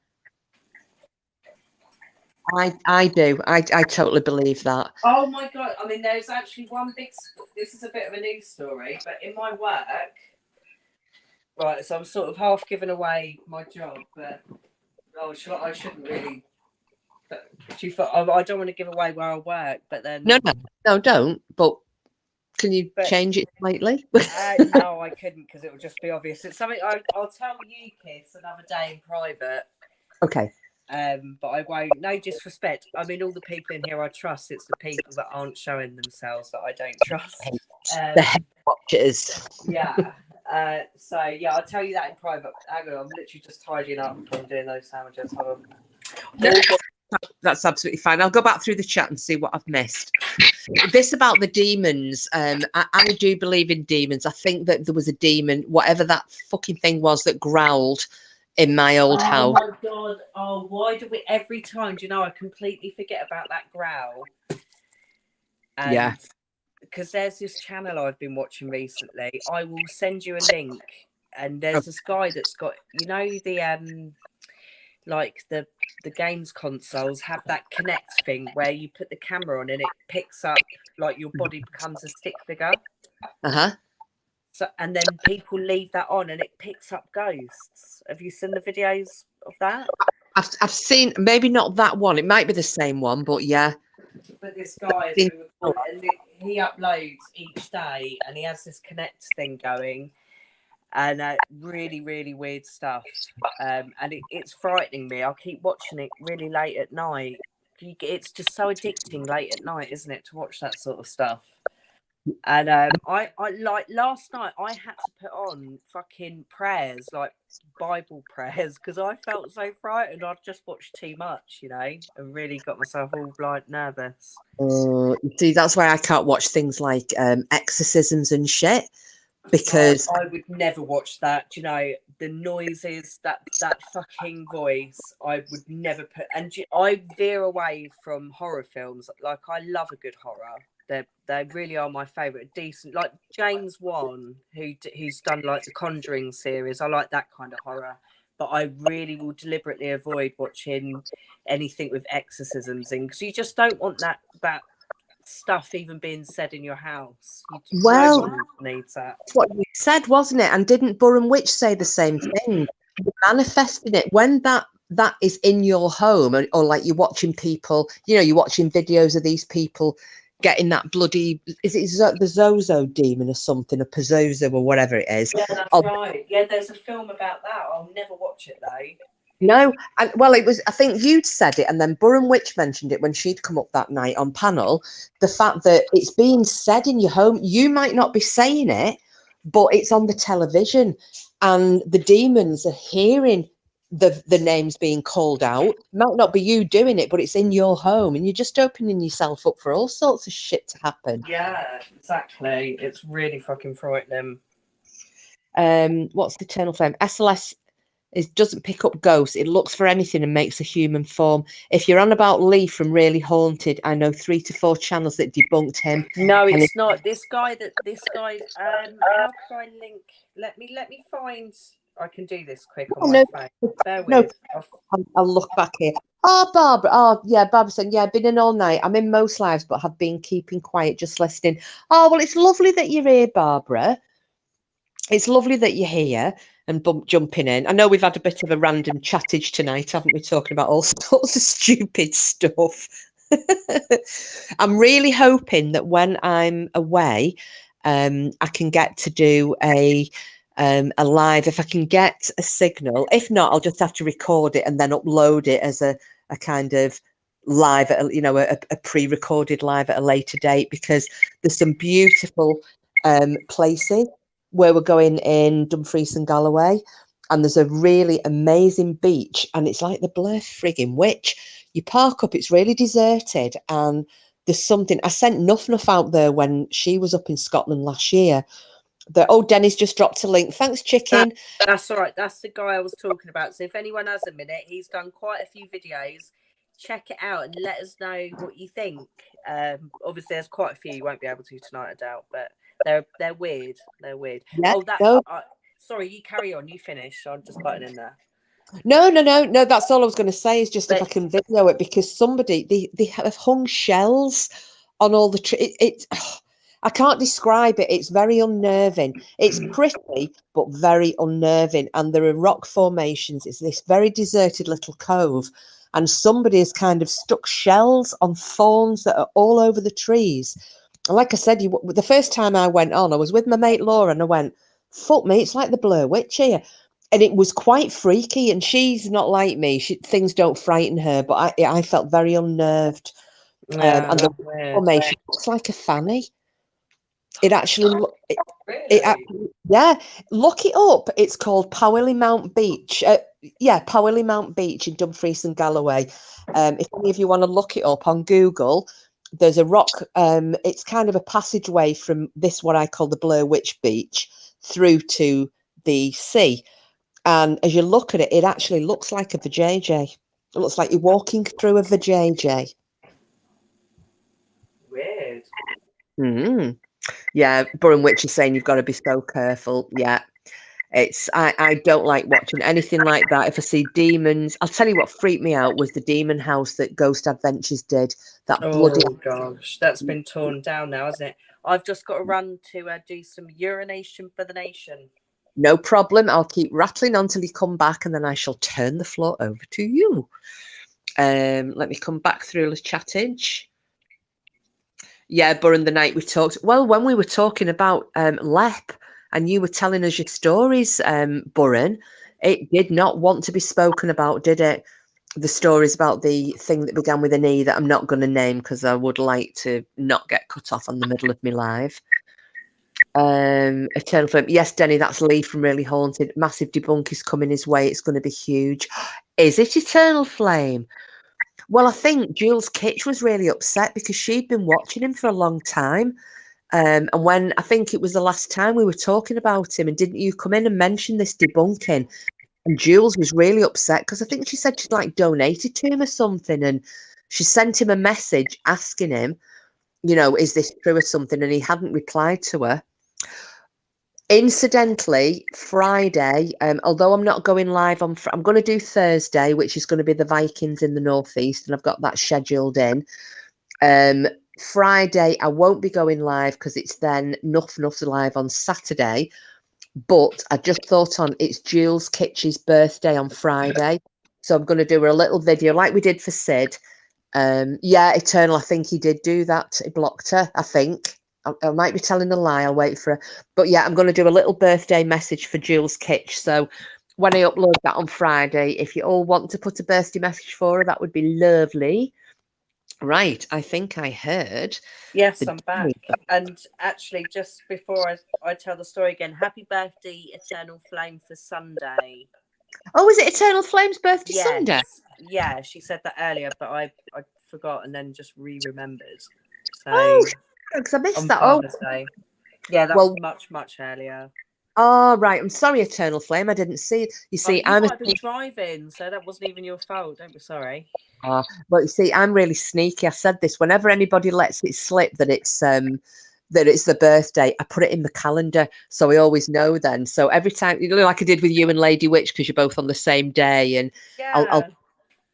I do. I totally believe that.
Oh my God. I mean, there's actually one big, this is a bit of a news story, but in my work, right, so I'm sort of half giving away my job, but I shouldn't really. But I don't want to give away where I work, but then
No, don't. But can you change it slightly?
No, I couldn't, because it would just be obvious. It's something I'll tell you kids another day in private.
Okay.
But I won't. No disrespect. I mean, all the people in here I trust. It's the people that aren't showing themselves that I don't trust.
The head watchers.
Yeah. So yeah, I'll tell you that in private. Hang on, I'm literally just tidying up and doing those sandwiches. Hold on.
No, that's absolutely fine. I'll go back through the chat and see what I've missed. This about the demons. I do believe in demons. I think that there was a demon, whatever that fucking thing was, that growled in my old house.
Oh my God. Oh, why do we every time? Do you know, I completely forget about that growl. And
yeah.
Because there's this channel I've been watching recently. I will send you a link, and there's this guy that's got, you know, the like the games consoles have that connect thing where you put the camera on and it picks up, like your body becomes a stick figure. So, and then people leave that on and it picks up ghosts. Have you seen the videos of that?
I've seen, maybe not that one. It might be the same one, but yeah.
But this guy, he uploads each day, and he has this connect thing going, and really, really weird stuff. And it's frightening me. I'll keep watching it really late at night. It's just so addicting late at night, isn't it, to watch that sort of stuff? And I like last night I had to put on fucking prayers, like Bible prayers, because I felt so frightened. I'd just watched too much, you know, and really got myself all like nervous.
See, that's why I can't watch things like exorcisms and shit, because
I would never watch that. You know, the noises, that fucking voice, I would never put. And I veer away from horror films. Like, I love a good horror. They really are my favourite. Decent, like James Wan, who's done like the Conjuring series. I like that kind of horror, but I really will deliberately avoid watching anything with exorcisms in, because you just don't want that stuff even being said in your house. No one needs that.
That's what you said, wasn't it? And didn't Burren Witch say the same thing? You're manifesting it when that is in your home, or like you're watching people, you know, you're watching videos of these people getting that bloody, is it the Zozo demon or something, a Pazozo or whatever it is?
Yeah, that's right. Yeah, there's a film about that. I'll never watch it though.
No, and well, it was, I think you'd said it, and then Burren Witch mentioned it when she'd come up that night on panel. The fact that it's being said in your home, you might not be saying it, but it's on the television, and the demons are hearing the names being called out. It might not be you doing it, but it's in your home, and you're just opening yourself up for all sorts of shit to happen.
Yeah, exactly. It's really fucking frightening.
What's the eternal flame? SLS doesn't pick up ghosts. It looks for anything and makes a human form. If you're on about Lee from Really Haunted, I know 3 to 4 channels that debunked him.
No, it's not. This guy. How can I link? Let me find. I can do this quick on my phone. Bear with.
I'll look back here. Oh, Barbara. Oh, yeah, Barbara said, yeah, I've been in all night. I'm in most lives, but have been keeping quiet, just listening. Oh, well, it's lovely that you're here, Barbara. it's lovely that you're here and jumping in. I know we've had a bit of a random chattage tonight, haven't we? Talking about all sorts of stupid stuff. I'm really hoping that when I'm away, I can get to do a live if I can get a signal. If not, I'll just have to record it and then upload it as a kind of live, a pre-recorded live at a later date, because there's some beautiful places where we're going in Dumfries and Galloway, and there's a really amazing beach, and it's like the Blair frigging Witch. You park up, it's really deserted, and there's something. I sent Nuff out there when she was up in Scotland last year. Denny's just dropped a link. Thanks, chicken.
That's all right. That's the guy I was talking about. So if anyone has a minute, he's done quite a few videos. Check it out and let us know what you think. Obviously, there's quite a few you won't be able to tonight, I doubt, but they're weird. They're weird.
Yeah,
sorry, you carry on. You finish. I'm just butting in there.
No. That's all I was going to say. Is just if I can video it, because somebody they have hung shells on all the trees. I can't describe it. It's very unnerving. It's pretty, but very unnerving. And there are rock formations. It's this very deserted little cove, and somebody has kind of stuck shells on thorns that are all over the trees. And like I said, the first time I went on, I was with my mate Laura, and I went, "Fuck me, it's like the Blair Witch here." And it was quite freaky, and she's not like me. Things don't frighten her, but I felt very unnerved. And the formation looks like a fanny. It actually, yeah, look it up. It's called Powilly Mount Beach. Powilly Mount Beach in Dumfries and Galloway. If any of you want to look it up on Google, there's a rock. It's kind of a passageway from this, what I call the Blair Witch Beach, through to the sea. And as you look at it, it actually looks like a vajayjay. It looks like you're walking through a vajayjay.
Weird.
Yeah, Burren Witch is saying you've got to be so careful. Yeah, I don't like watching anything like that. If I see demons, I'll tell you what freaked me out was the demon house that Ghost Adventures did. That bloody...
Oh gosh, that's been torn down now, hasn't it? I've just got to run to do some urination for the nation.
No problem. I'll keep rattling on till you come back, and then I shall turn the floor over to you. Let me come back through the chattage. Yeah, Burren, the night we talked. Well, when we were talking about LEP, and you were telling us your stories, Burren, it did not want to be spoken about, did it? The stories about the thing that began with an E that I'm not going to name because I would like to not get cut off on the middle of my live. Eternal Flame. Yes, Denny, that's Lee from Really Haunted. Massive debunk is coming his way. It's going to be huge. Is it Eternal Flame? Well, I think Jules Kitch was really upset because she'd been watching him for a long time. And when I think it was the last time we were talking about him, and didn't you come in and mention this debunking? And Jules was really upset because I think she said she'd like donated to him or something. And she sent him a message asking him, is this true or something? And he hadn't replied to her. Incidentally, Friday, although I'm not going live I'm going to do Thursday, which is going to be the Vikings in the Northeast, and I've got that scheduled in. Friday, I won't be going live because it's then Nuff live on Saturday. But I just thought it's Jules Kitch's birthday on Friday, so I'm going to do a little video like we did for Sid. Yeah, Eternal, I think he did do that. He blocked her, I think. I might be telling a lie. I'll wait for her. But yeah, I'm going to do a little birthday message for Jules Kitch. So when I upload that on Friday, if you all want to put a birthday message for her, that would be lovely. Right. I think I heard.
Yes, I'm back. And actually, just before I tell the story again, happy birthday, Eternal Flame, for Sunday.
Oh, is it Eternal Flame's birthday Sunday?
Yeah, she said that earlier, but I forgot and then just remembered. So,
because I missed that.
Father's Day. Yeah, that was much earlier.
Oh, right. I'm sorry, Eternal Flame. I didn't see it. You see,
you might have been driving, so that wasn't even your fault. Don't be sorry.
Well, you see, I'm really sneaky. I said this whenever anybody lets it slip that it's the birthday, I put it in the calendar, so we always know then. So every time, like I did with you and Lady Witch, because you're both on the same day, and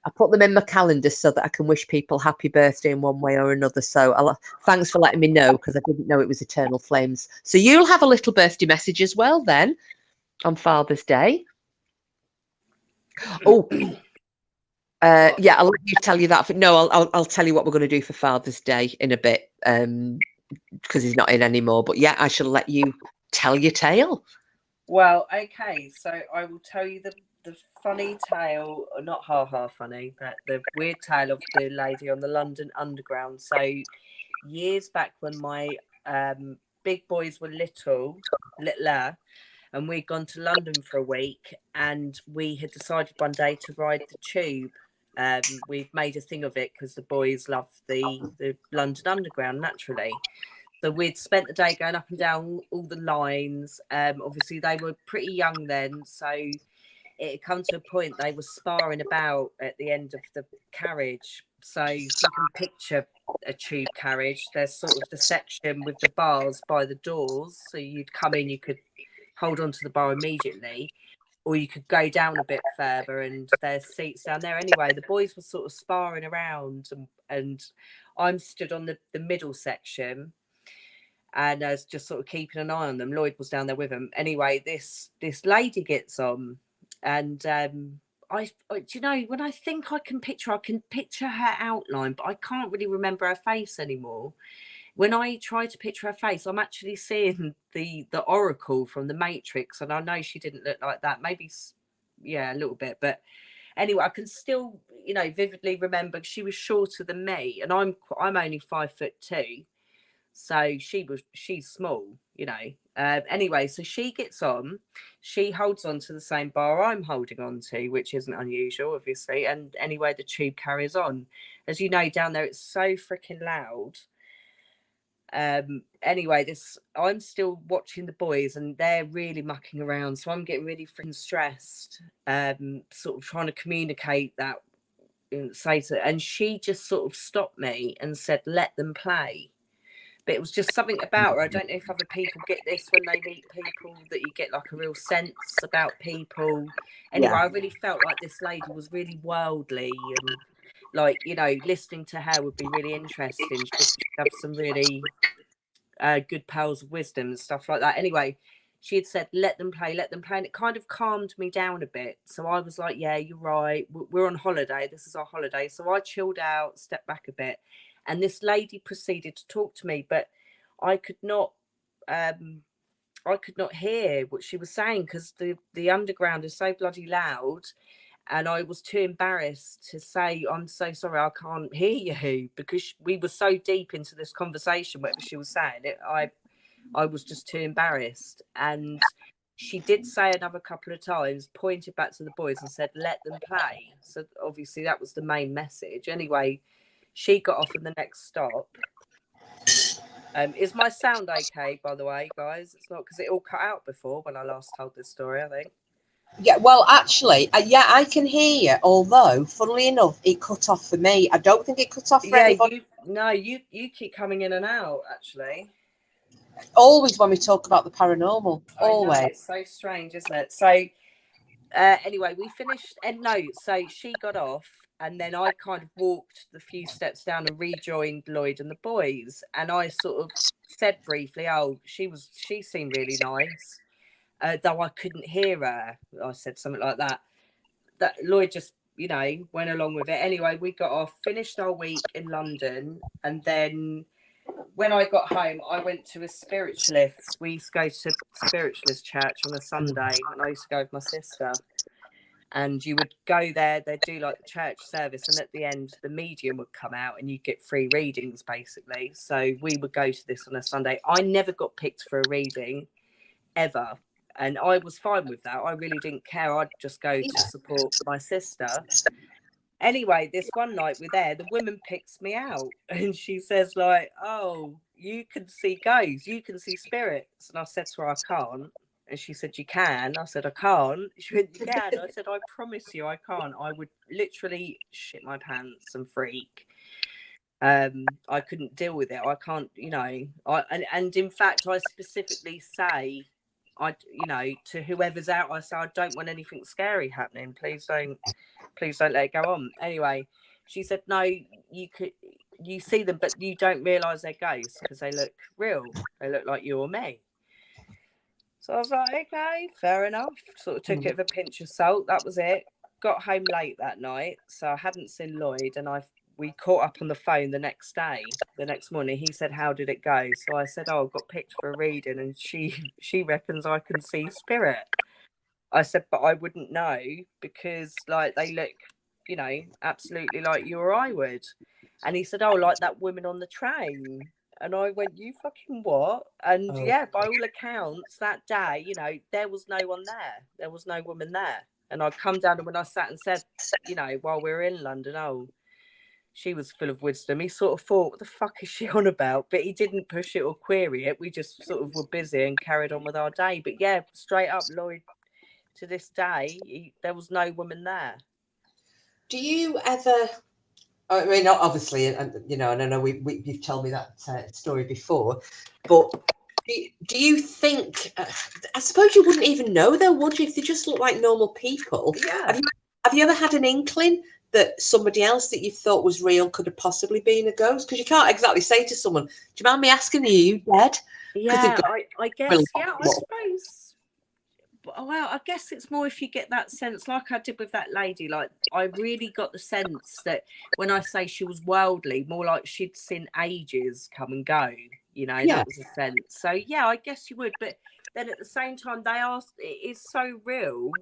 I put them in my calendar so that I can wish people happy birthday in one way or another. So thanks for letting me know, because I didn't know it was Eternal Flames. So you'll have a little birthday message as well then on Father's Day. Oh, yeah, I'll let you tell you that. No, I'll tell you what we're going to do for Father's Day in a bit, because he's not in anymore. But yeah, I shall let you tell your tale.
Well, okay, so I will tell you the funny tale, or not ha funny, but the weird tale of the lady on the London Underground. So years back when my big boys were littler, and we'd gone to London for a week, and we had decided one day to ride the tube. We've made a thing of it because the boys love the London Underground, naturally. So we'd spent the day going up and down all the lines. Obviously, they were pretty young then, so it had come to a point they were sparring about at the end of the carriage. So if you can picture a tube carriage, there's sort of the section with the bars by the doors. So you'd come in, you could hold on to the bar immediately, or you could go down a bit further and there's seats down there. Anyway, the boys were sort of sparring around, and I'm stood on the middle section, and I was just sort of keeping an eye on them. Lloyd was down there with him. Anyway, this lady gets on, and I do you know, when I think I can picture her outline, but I can't really remember her face anymore. When I try to picture her face, I'm actually seeing the Oracle from the Matrix, and I know she didn't look like that. Maybe, yeah, a little bit, but anyway, I can still, you know, vividly remember she was shorter than me, and I'm only 5'2". So she's small, you know. Anyway, so she gets on, she holds on to the same bar I'm holding on to, which isn't unusual, obviously. And anyway, the tube carries on. As you know, down there it's so freaking loud. Anyway, I'm still watching the boys, and they're really mucking around, so I'm getting really freaking stressed. Sort of trying to communicate that, and she just sort of stopped me and said, "Let them play." But it was just something about her. I don't know if other people get this when they meet people, that you get like a real sense about people. Anyway, I really felt like this lady was really worldly, and like, you know, listening to her would be really interesting. She'd have some really good pearls of wisdom and stuff like that. Anyway, she had said, let them play, and it kind of calmed me down a bit. So I was like, yeah, you're right. We're on holiday. This is our holiday. So I chilled out, stepped back a bit. And this lady proceeded to talk to me, but I could not hear what she was saying, because the underground is so bloody loud, and I was too embarrassed to say, I'm so sorry, I can't hear you, because we were so deep into this conversation, whatever she was saying. I was just too embarrassed. And she did say another couple of times, pointed back to the boys and said, let them play. So obviously that was the main message. Anyway, she got off in the next stop. Is my sound okay, by the way, guys? It's not, because it all cut out before when I last told this story, I think.
Yeah, well, actually, yeah, I can hear you. Although, funnily enough, it cut off for me. I don't think it cut off for anybody.
You keep coming in and out, actually.
Always when we talk about the paranormal. Always.
I know, it's so strange, isn't it? So anyway, we finished, and no, so she got off, and then I kind of walked the few steps down and rejoined Lloyd and the boys, and I sort of said briefly, oh, she seemed really nice, though I couldn't hear her. I said something like that. That Lloyd just, you know, went along with it. Anyway, we got off, finished our week in London, and then when I got home, I went to a spiritualist. We used to go to spiritualist church on a Sunday, and I used to go with my sister. And you would go there, they'd do like the church service, and at the end, the medium would come out and you'd get free readings, basically. So we would go to this on a Sunday. I never got picked for a reading, ever. And I was fine with that. I really didn't care. I'd just go to support my sister. Anyway, this one night we're there, the woman picks me out, and she says, like, oh, you can see ghosts, you can see spirits. And I said to her, I can't. And she said, you can. I said, I can't. She went, you can. I said, I promise you I can't. I would literally shit my pants and freak. I couldn't deal with it. I can't, you know. And in fact, I specifically say to whoever's out, I say, I don't want anything scary happening. Please don't let it go on. Anyway, she said, no, you see them, but you don't realise they're ghosts because they look real. They look like you or me. So I was like, okay, fair enough. Sort of took it with a pinch of salt. That was it. Got home late that night, so I hadn't seen Lloyd, and we caught up on the phone the next morning. He said, how did it go? So I said, oh, I got picked for a reading, and she reckons I can see spirit. I said, but I wouldn't know because like they look, absolutely like you or I would. And he said, oh, like that woman on the train. And I went, you fucking what? And yeah, by all accounts, that day, there was no one there. There was no woman there. And I'd come down, and when I sat and said, while we were in London, oh, she was full of wisdom. He sort of thought, what the fuck is she on about? But he didn't push it or query it. We just sort of were busy and carried on with our day. But yeah, straight up, Lloyd, to this day, there was no woman there.
Do you ever... I mean, obviously, and and I know you've told me that story before, but do you think? I suppose you wouldn't even know, though, would you? If they just look like normal people.
Yeah.
Have you ever had an inkling that somebody else that you thought was real could have possibly been a ghost? Because you can't exactly say to someone, "Do you mind me asking, are you dead?"
Yeah, I guess. Yeah, I suppose. Well, I guess it's more if you get that sense, like I did with that lady. Like, I really got the sense that when I say she was worldly, more like she'd seen ages come and go. That was a sense. So yeah, I guess you would. But then at the same time, it is so real.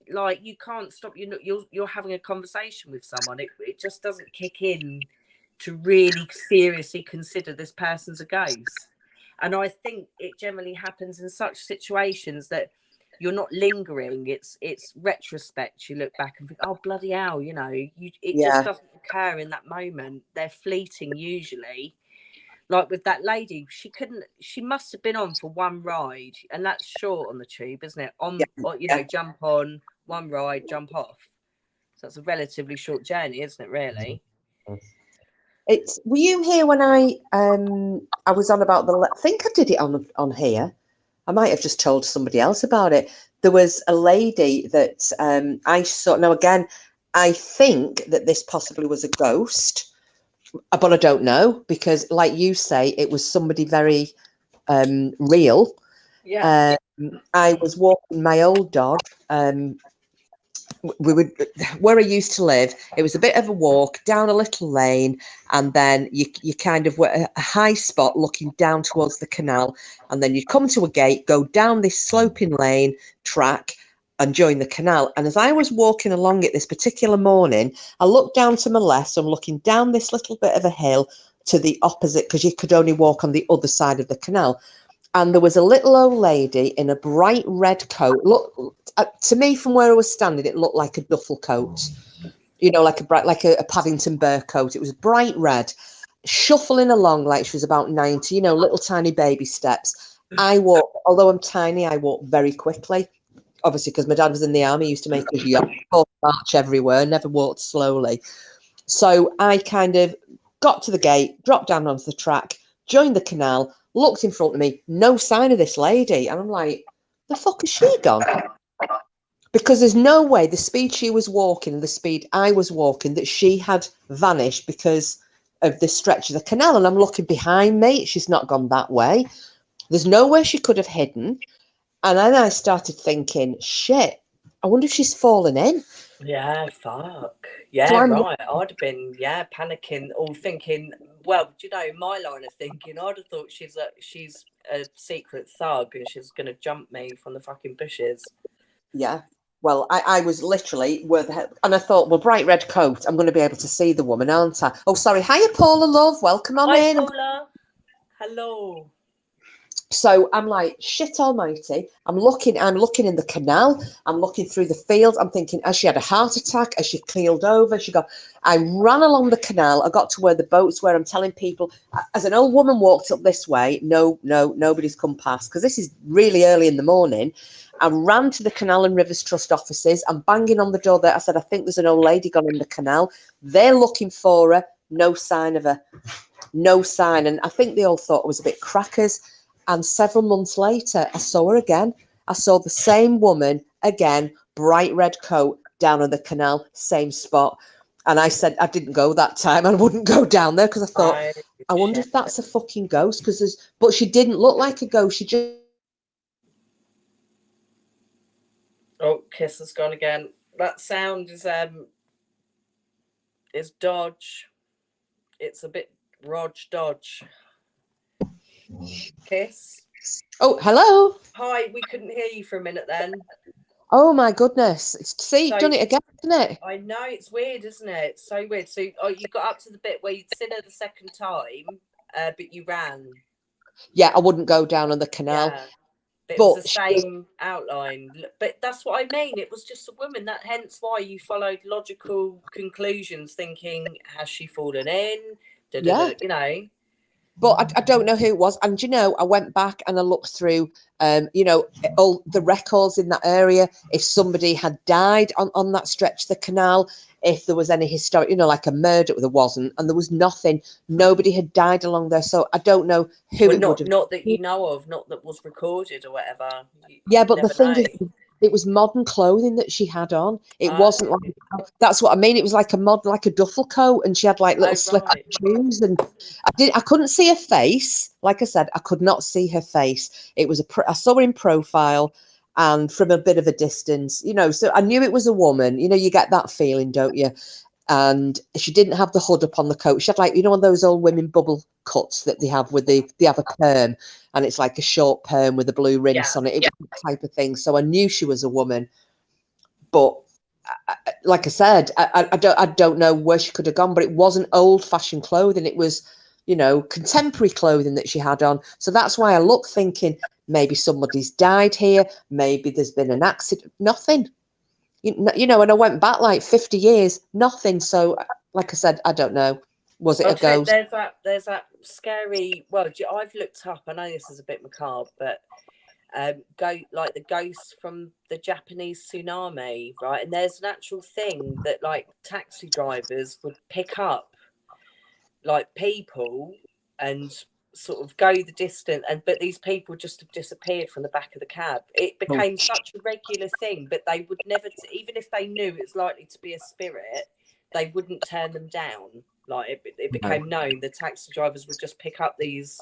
Like, you can't stop. You're having a conversation with someone. It just doesn't kick in to really seriously consider this person's a ghost. And I think it generally happens in such situations that you're not lingering. It's retrospect. You look back and think, oh, bloody hell, just doesn't occur in that moment. They're fleeting usually. Like with that lady, she must have been on for one ride, and that's short on the tube, isn't it? Jump on, one ride, jump off. So it's a relatively short journey, isn't it, really?
Were you here when I was on about I think I did it on here. I might have just told somebody else about it. There was a lady that I saw. Now, again, I think that this possibly was a ghost, but I don't know because, like you say, it was somebody very real.
Yeah.
I was walking my old dog. Where I used to live, it was a bit of a walk down a little lane, and then you kind of were a high spot looking down towards the canal, and then you come to a gate, go down this sloping lane track and join the canal. And as I was walking along it this particular morning, I looked down to my left, so I'm looking down this little bit of a hill to the opposite, because you could only walk on the other side of the canal. And there was a little old lady in a bright red coat. Look, to me, from where I was standing, it looked like a duffel coat, like a Paddington Bear coat. It was bright red, shuffling along like she was about 90, little tiny baby steps. I walk, although I'm tiny, I walk very quickly, obviously, because my dad was in the army, used to make us march everywhere, never walked slowly. So I kind of got to the gate, dropped down onto the track, joined the canal, looked in front of me, no sign of this lady. And I'm like, the fuck has she gone? Because there's no way the speed she was walking and the speed I was walking that she had vanished because of the stretch of the canal. And I'm looking behind me. She's not gone that way. There's nowhere she could have hidden. And then I started thinking, shit, I wonder if she's fallen in.
Yeah, fuck. Yeah,
So
right. I'd have been, panicking, or thinking, well, my line of thinking, I'd have thought she's a secret thug and she's going to jump me from the fucking bushes.
Yeah. Well, I was literally and I thought, well, bright red coat, I'm going to be able to see the woman, aren't I? Oh, sorry. Hiya, Paula, love. Welcome on in.
Hi, Paula. Hello.
So I'm like, shit almighty. I'm looking in the canal. I'm looking through the fields. I'm thinking, has she had a heart attack? Has she keeled over? I ran along the canal. I got to where the boats were. I'm telling people, as an old woman walked up this way, no, nobody's come past, because this is really early in the morning. I ran to the Canal and Rivers Trust offices. I'm banging on the door there. I said, I think there's an old lady gone in the canal. They're looking for her. No sign of her. No sign. And I think they all thought I was a bit crackers. And several months later, I saw her again. I saw the same woman again, bright red coat, down on the canal, same spot. And I said I didn't go that time. I wouldn't go down there because I thought,
Oh,
I wonder
shit.
if that's a fucking ghost. But she didn't look like a ghost. She just.
Oh, Kiss has gone again. That sound is Dodge. It's a bit Rog Dodge. Kiss.
Oh, hello.
Hi, we couldn't hear you for a minute then.
Oh my goodness! See,
So-
done it again, isn't it?
I know, it's weird, isn't it? It's so weird. So, you got up to the bit where you'd seen her the second time, but you ran.
Yeah, I wouldn't go down on the canal.
Yeah. But it was
But
the same outline. But that's what I mean. It was just a woman. Hence why you followed logical conclusions, thinking, has she fallen in?
Yeah.
You know.
But I don't know who it was. And, you know, I went back and I looked through, you know, all the records in that area. If somebody had died on that stretch of the canal, if there was any historic, you know, like a murder, there wasn't. And there was nothing. Nobody had died along there. So I don't know who it would have.
Not that you know of, not that was recorded or whatever.
Yeah, but the
never
thing
know.
is, it was modern clothing that she had on. It
Oh.
wasn't like, that's what I mean. It was like like a duffel coat, and she had like little slip
right.
shoes. And I couldn't see her face. Like I said, I could not see her face. It was I saw her in profile and from a bit of a distance, you know. So I knew it was a woman. You know, you get that feeling, don't you? And she didn't have the hood up on the coat. She had like, you know, one of those old women bubble cuts that they have they have a perm, and it's like a short perm with a blue rinse on it. It was that type of thing. So I knew she was a woman. But like I said, I don't know where she could have gone, but it wasn't old fashioned clothing. It was, you know, contemporary clothing that she had on. So that's why I looked thinking maybe somebody's died here. Maybe there's been an accident. Nothing. You know, and I went back like 50 years, nothing. So, like I said, I don't know. Was it a ghost?
There's that scary. Well, I've looked up. I know this is a bit macabre, but like the ghosts from the Japanese tsunami, right? And there's an actual thing that like taxi drivers would pick up, like people, and sort of go the distance, but these people just have disappeared from the back of the cab. It became such a regular thing, but they would never, even if they knew it's likely to be a spirit, they wouldn't turn them down. Like it became known the taxi drivers would just pick up these,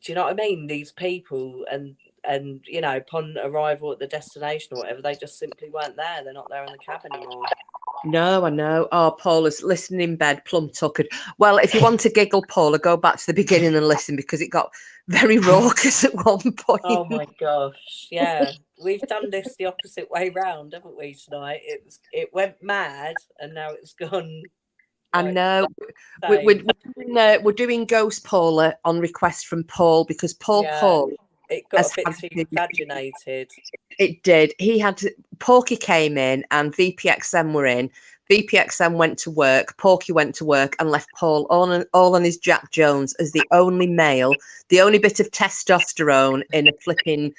do you know what I mean, these people, and you know, upon arrival at the destination or whatever, they just simply weren't there. They're not there in the cab anymore.
No, I know. Oh, Paula's listening in bed, plum tuckered. Well, if you want to giggle, Paula, go back to the beginning and listen, because it got very raucous at one point.
Oh my gosh, yeah. We've done this the opposite way round, haven't we, tonight? It went mad, and now it's gone.
I know. We're doing Ghost Paula on request from Paul, because Paul
it got a bit too exaggerated.
It did. Porky came in and VPXM were in. VPXM went to work. Porky went to work and left Paul all on his Jack Jones as the only male, the only bit of testosterone in a flipping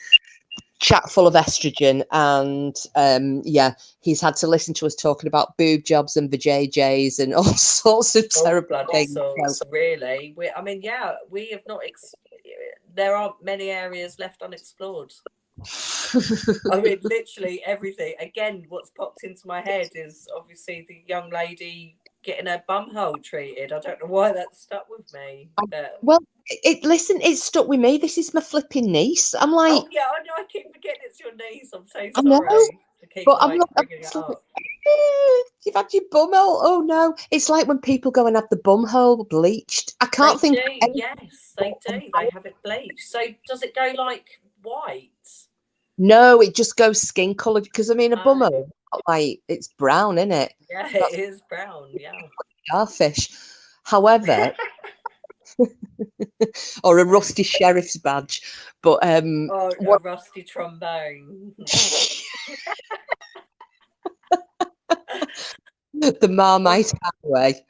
chat full of estrogen. And he's had to listen to us talking about boob jobs and vajayjays and all sorts of terrible things.
Really, we have not. There aren't many areas left unexplored. I mean, literally everything. Again, what's popped into my head is obviously the young lady getting her bumhole treated. I don't know why that stuck with me. But...
Well, it stuck with me. This is my flipping niece. I'm like,
oh yeah, I know. I keep forgetting it's your niece. I'm so sorry.
I know,
to keep
but I'm not.
bringing it up.
You've had your bumhole. Oh no! It's like when people go and have the bumhole bleached. I can't think.
Yes, they do. They have it bleached. So does it go like white?
No, it just goes skin coloured, because I mean a bumhole, like, it's brown, isn't it?
Yeah, it is brown. Yeah.
Starfish. However, or a rusty sheriff's badge, but
a rusty trombone.
The Marmite way.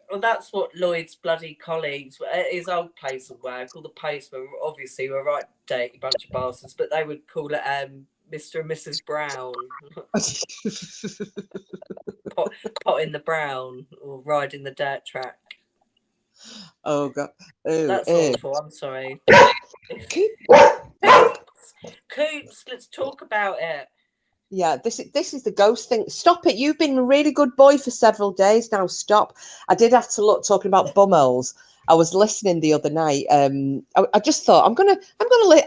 Well, that's what Lloyd's bloody colleagues, his old place of work, all the postmen obviously were right dirty bunch of bastards, but they would call it Mr. and Mrs. Brown. pot in the brown, or riding the dirt track.
Oh god. Ew,
that's awful. I'm sorry. Coops, let's talk about it.
Yeah, this is the ghost thing. Stop it. You've been a really good boy for several days now. Stop. I did have to look talking about bumholes. I was listening the other night. I just thought I'm gonna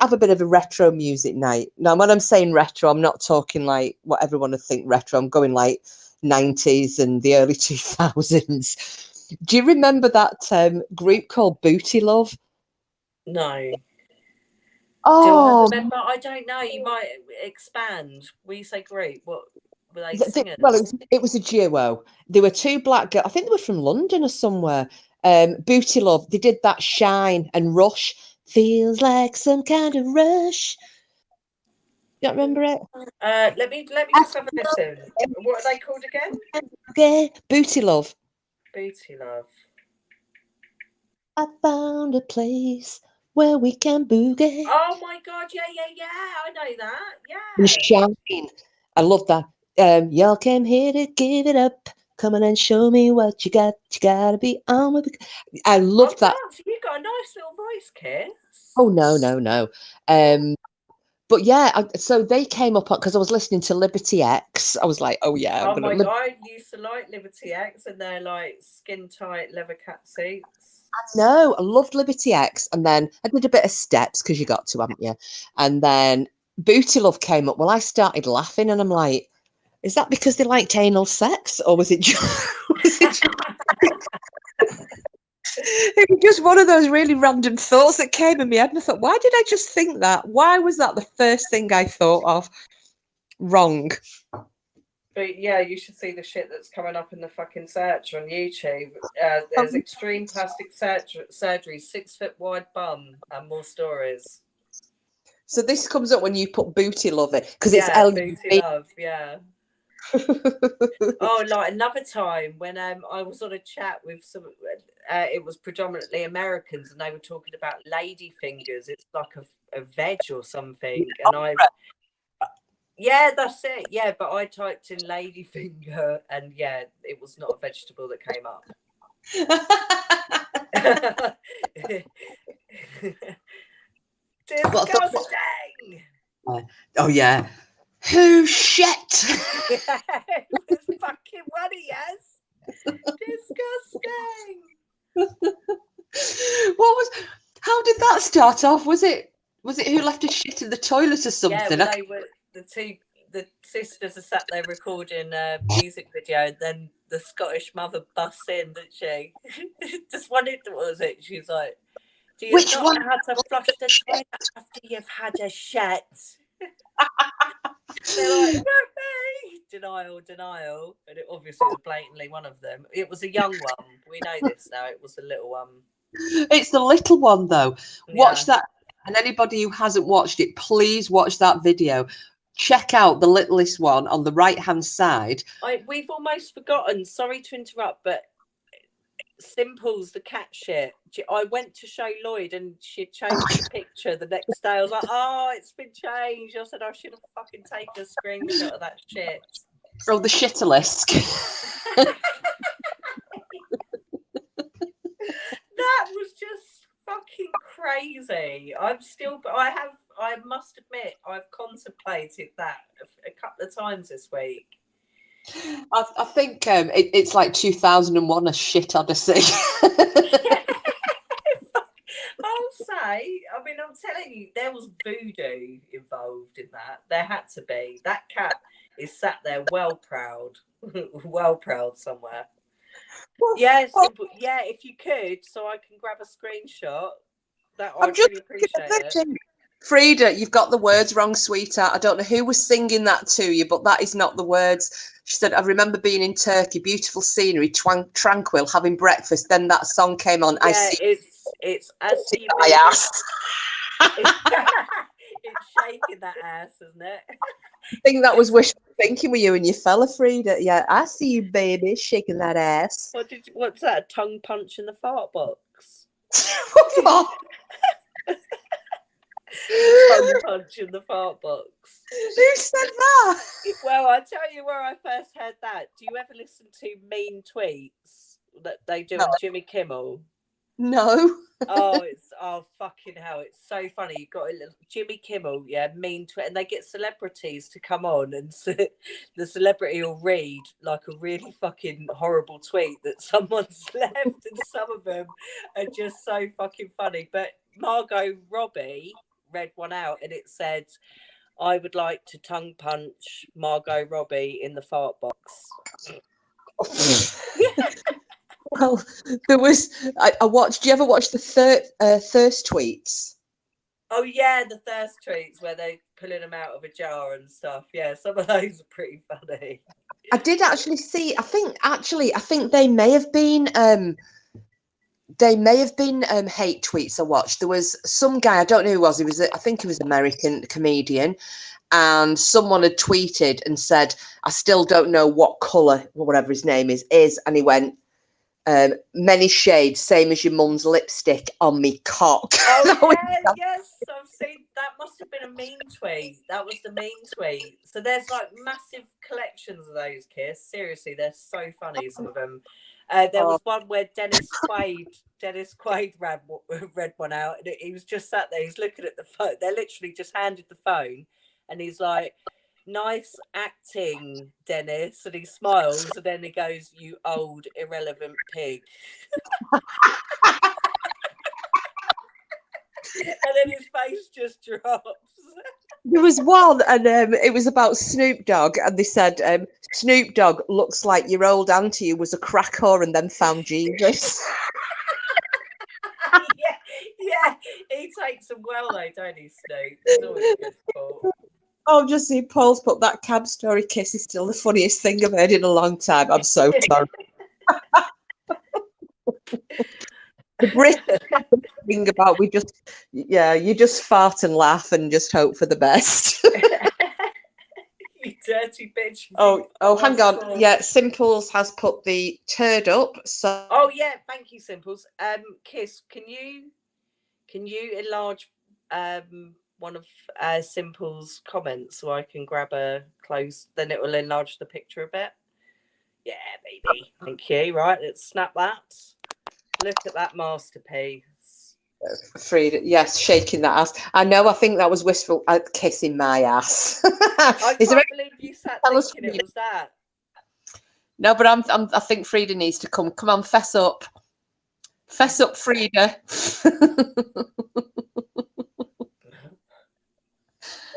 have a bit of a retro music night. Now, when I'm saying retro, I'm not talking like what everyone would think retro. I'm going like 90s and the early 2000s. Do you remember that group called Booty Love?
No. Do I
Oh,
remember? I don't know. You might expand. When you say group, what were they
Th- th-
singers?
well, it was a duo. There were two black girls. I think they were from London or somewhere. Booty Love. They did that Shine and Rush. Feels like some kind of rush. You don't remember it?
Let me just have a listen. What are they called again?
Okay, Booty Love.
Booty Love.
I found a place where we can boogie.
Oh my god! Yeah. I know that.
And
Yeah.
Shine. I love that. Y'all came here to give it up. Come on and show me what you got. You gotta be on with it. I love that.
So you got a nice little voice, Kiss.
Oh no. But yeah, so they came up because I was listening to Liberty X. I was like, oh yeah.
Oh my god, I used to like Liberty X and their like skin tight leather cat suits.
No, I loved Liberty X, and then I did a bit of Steps because you got to, haven't you? And then Booty Love came up. Well, I started laughing, and I'm like, is that because they liked anal sex, or was it just? It was just one of those really random thoughts that came in my head, and I thought, why did I just think that? Why was that the first thing I thought of? Wrong.
But yeah, you should see the shit that's coming up in the fucking search on YouTube. There's extreme plastic surgery, 6 foot wide bum, and more stories.
So this comes up when you put Booty Love it because
Yeah,
it's
Booty Love, yeah. Oh, like another time when I was on a chat with some, it was predominantly Americans, and they were talking about lady fingers. It's like a veg or something, and yeah, that's it. Yeah, but I typed in lady finger, and yeah, it was not a vegetable that came up. Disgusting.
Oh yeah. Who shit?
Yeah, it was fucking funny, yes. Disgusting.
How did that start off? Was it who left a shit in the toilet or something?
Yeah, well, they were the sisters are sat there recording a music video, and then the Scottish mother busts in, didn't she? Just wondered what was it. She's like, do you
Which
not
one?
know how to flush the toilet after you've had a shit? They're like, denial, and it obviously was blatantly one of them. It was a young one. We know this now. It was a little one.
It's the little one though. Watch
Yeah.
that, and anybody who hasn't watched it, please watch that video. Check out the littlest one on the right-hand side.
We've almost forgotten. Sorry to interrupt, but Simple's the cat shit. I went to show Lloyd, and she changed the picture the next day. I was like, oh, it's been changed. I said I should have fucking taken a screenshot of that shit.
Oh, the shitterlisk.
That was just fucking crazy. I must admit, I've contemplated that a couple of times this week.
I think it's like 2001, A Shit Odyssey.
I'll say, I mean, I'm telling you, there was voodoo involved in that. There had to be. That cat is sat there well proud somewhere. Yes, yeah, if you could, so I can grab a screenshot. I'd really appreciate it.
Frida, you've got the words wrong, sweetheart. I don't know who was singing that to you, but that is not the words. She said, I remember being in Turkey, beautiful scenery, tranquil, having breakfast. Then that song came on.
Yeah, it's I see
my ass.
It's shaking that ass, isn't it?
I think that was wishful thinking with you and your fella, Frida. Yeah, I see you, baby, shaking that ass.
What's that? A tongue punch in the fart box?
What?
Tongue punch in the fart box.
Who said that?
Well, I'll tell you where I first heard that. Do you ever listen to Mean Tweets that they do on Jimmy Kimmel?
No.
Oh fucking hell! It's so funny. You've got a little Jimmy Kimmel, mean tweet, and they get celebrities to come on, and the celebrity will read like a really fucking horrible tweet that someone's left, and some of them are just so fucking funny. But Margot Robbie read one out, and it said, "I would like to tongue punch Margot Robbie in the fart box."
Well, there was. I watched. Do you ever watch the thirst tweets?
Oh yeah, the thirst tweets where they pulling them out of a jar and stuff. Yeah, some of those are pretty funny.
I did actually see. I think they may have been. Hate tweets I watched. There was some guy. I don't know who he was. I think he was an American comedian. And someone had tweeted and said, "I still don't know what colour, whatever his name is." And he went, "Many shades, same as your mum's lipstick on me cock."
Oh yes, I've seen that. Must have been a mean tweet. That was the mean tweet. So there's like massive collections of those, Kiss. Seriously, they're so funny. Some of them. There was one where Dennis Quaid read one out, and he was just sat there. He's looking at the phone. They literally just handed the phone, and he's like, "Nice acting, Dennis," and he smiles, and then he goes, "You old irrelevant pig." And then his face just drops.
There was one, and it was about Snoop Dogg, and they said, "Snoop Dogg looks like your old auntie who was a crack whore and then found Jesus."
yeah, he takes them well though, don't he, Snoop? It's always good sport.
Oh, just see Paul's put that cab story. Kiss is still the funniest thing I've heard in a long time. I'm so sorry. The British thing about you just fart and laugh and just hope for the best.
You dirty bitch.
Oh, hang on. Yeah, Simples has put the turd up. So.
Oh yeah, thank you, Simples. Kiss, can you enlarge one of Simple's comments so I can grab a close? Then it will enlarge the picture a bit. Yeah, baby. Thank you. Right, let's snap that. Look at that masterpiece.
Frida, yes, shaking that ass. I know. I think that was wistful kissing my ass.
I can't believe you sat thinking it was that.
No, but I think Frida needs to come. Come on, fess up, Frida.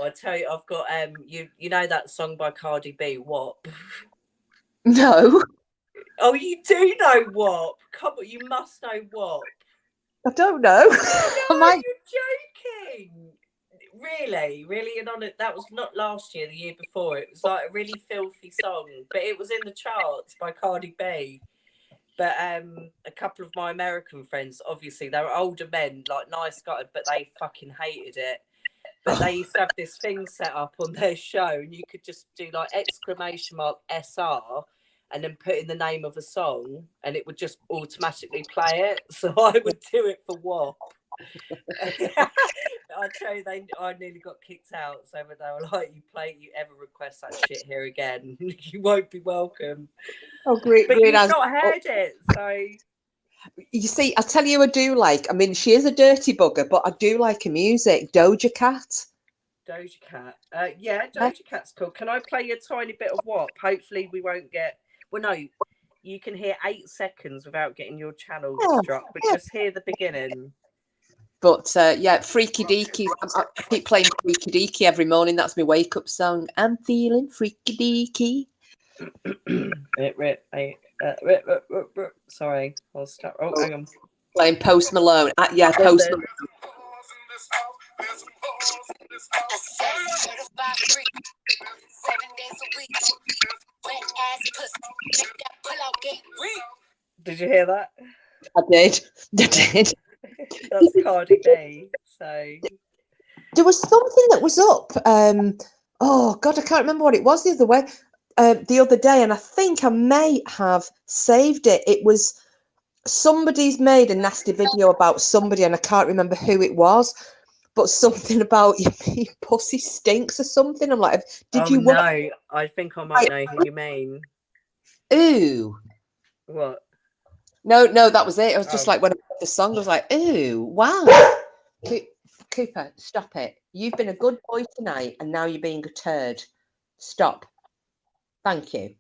I tell you, I've got you know that song by Cardi B, WAP?
No.
Oh, you do know WAP? Come on, you must know WAP.
I don't know.
No, you're joking. Really, and on it, that was not last year, the year before. It was like a really filthy song, but it was in the charts by Cardi B. But a couple of my American friends, obviously, they were older men, like nice guys, but they fucking hated it. But they used to have this thing set up on their show, and you could just do like !SR and then put in the name of a song, and it would just automatically play it. So I would do it for WAP. I tell you, I nearly got kicked out. So they were like, "You ever request that shit here again, you won't be welcome."
Oh, great!
But you've not heard it, so.
You see, I'll tell you, I do like. I mean, she is a dirty bugger, but I do like her music. Doja Cat.
Yeah, Doja Cat's cool. Can I play a tiny bit of WAP? Hopefully, we won't get. Well, no, you can hear 8 seconds without getting your channel struck, but just hear the beginning.
But yeah, Freaky Deaky. I keep playing Freaky Deaky every morning. That's my wake up song. I'm feeling freaky deaky.
Sorry, I'll stop. Oh, hang on.
Playing Post Malone. Yeah, Post Malone.
Did you hear that?
I did.
That's Cardi B. So
there was something that was up. Oh God, I can't remember what it was the other day, and I think I may have saved it. It was somebody's made a nasty video about somebody, and I can't remember who it was, but something about your pussy stinks or something. I'm like, did you?
No, I think I might know who you mean.
Ooh.
What?
No, that was it. I was just like, when I put the song. I was like, ooh, wow. Cooper, stop it. You've been a good boy tonight, and now you're being a turd. Stop. Thank you.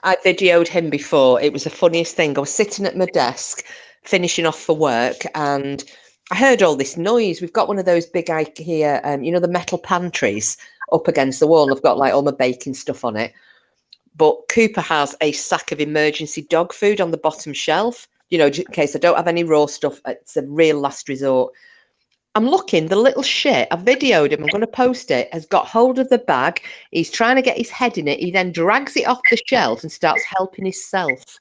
I videoed him before. It was the funniest thing. I was sitting at my desk, finishing off for work, and I heard all this noise. We've got one of those big IKEA, you know, the metal pantries up against the wall. I've got like all my baking stuff on it. But Cooper has a sack of emergency dog food on the bottom shelf, you know, just in case I don't have any raw stuff. It's a real last resort. I'm looking, the little shit, I videoed him, I'm going to post it, has got hold of the bag. He's trying to get his head in it. He then drags it off the shelf and starts helping himself.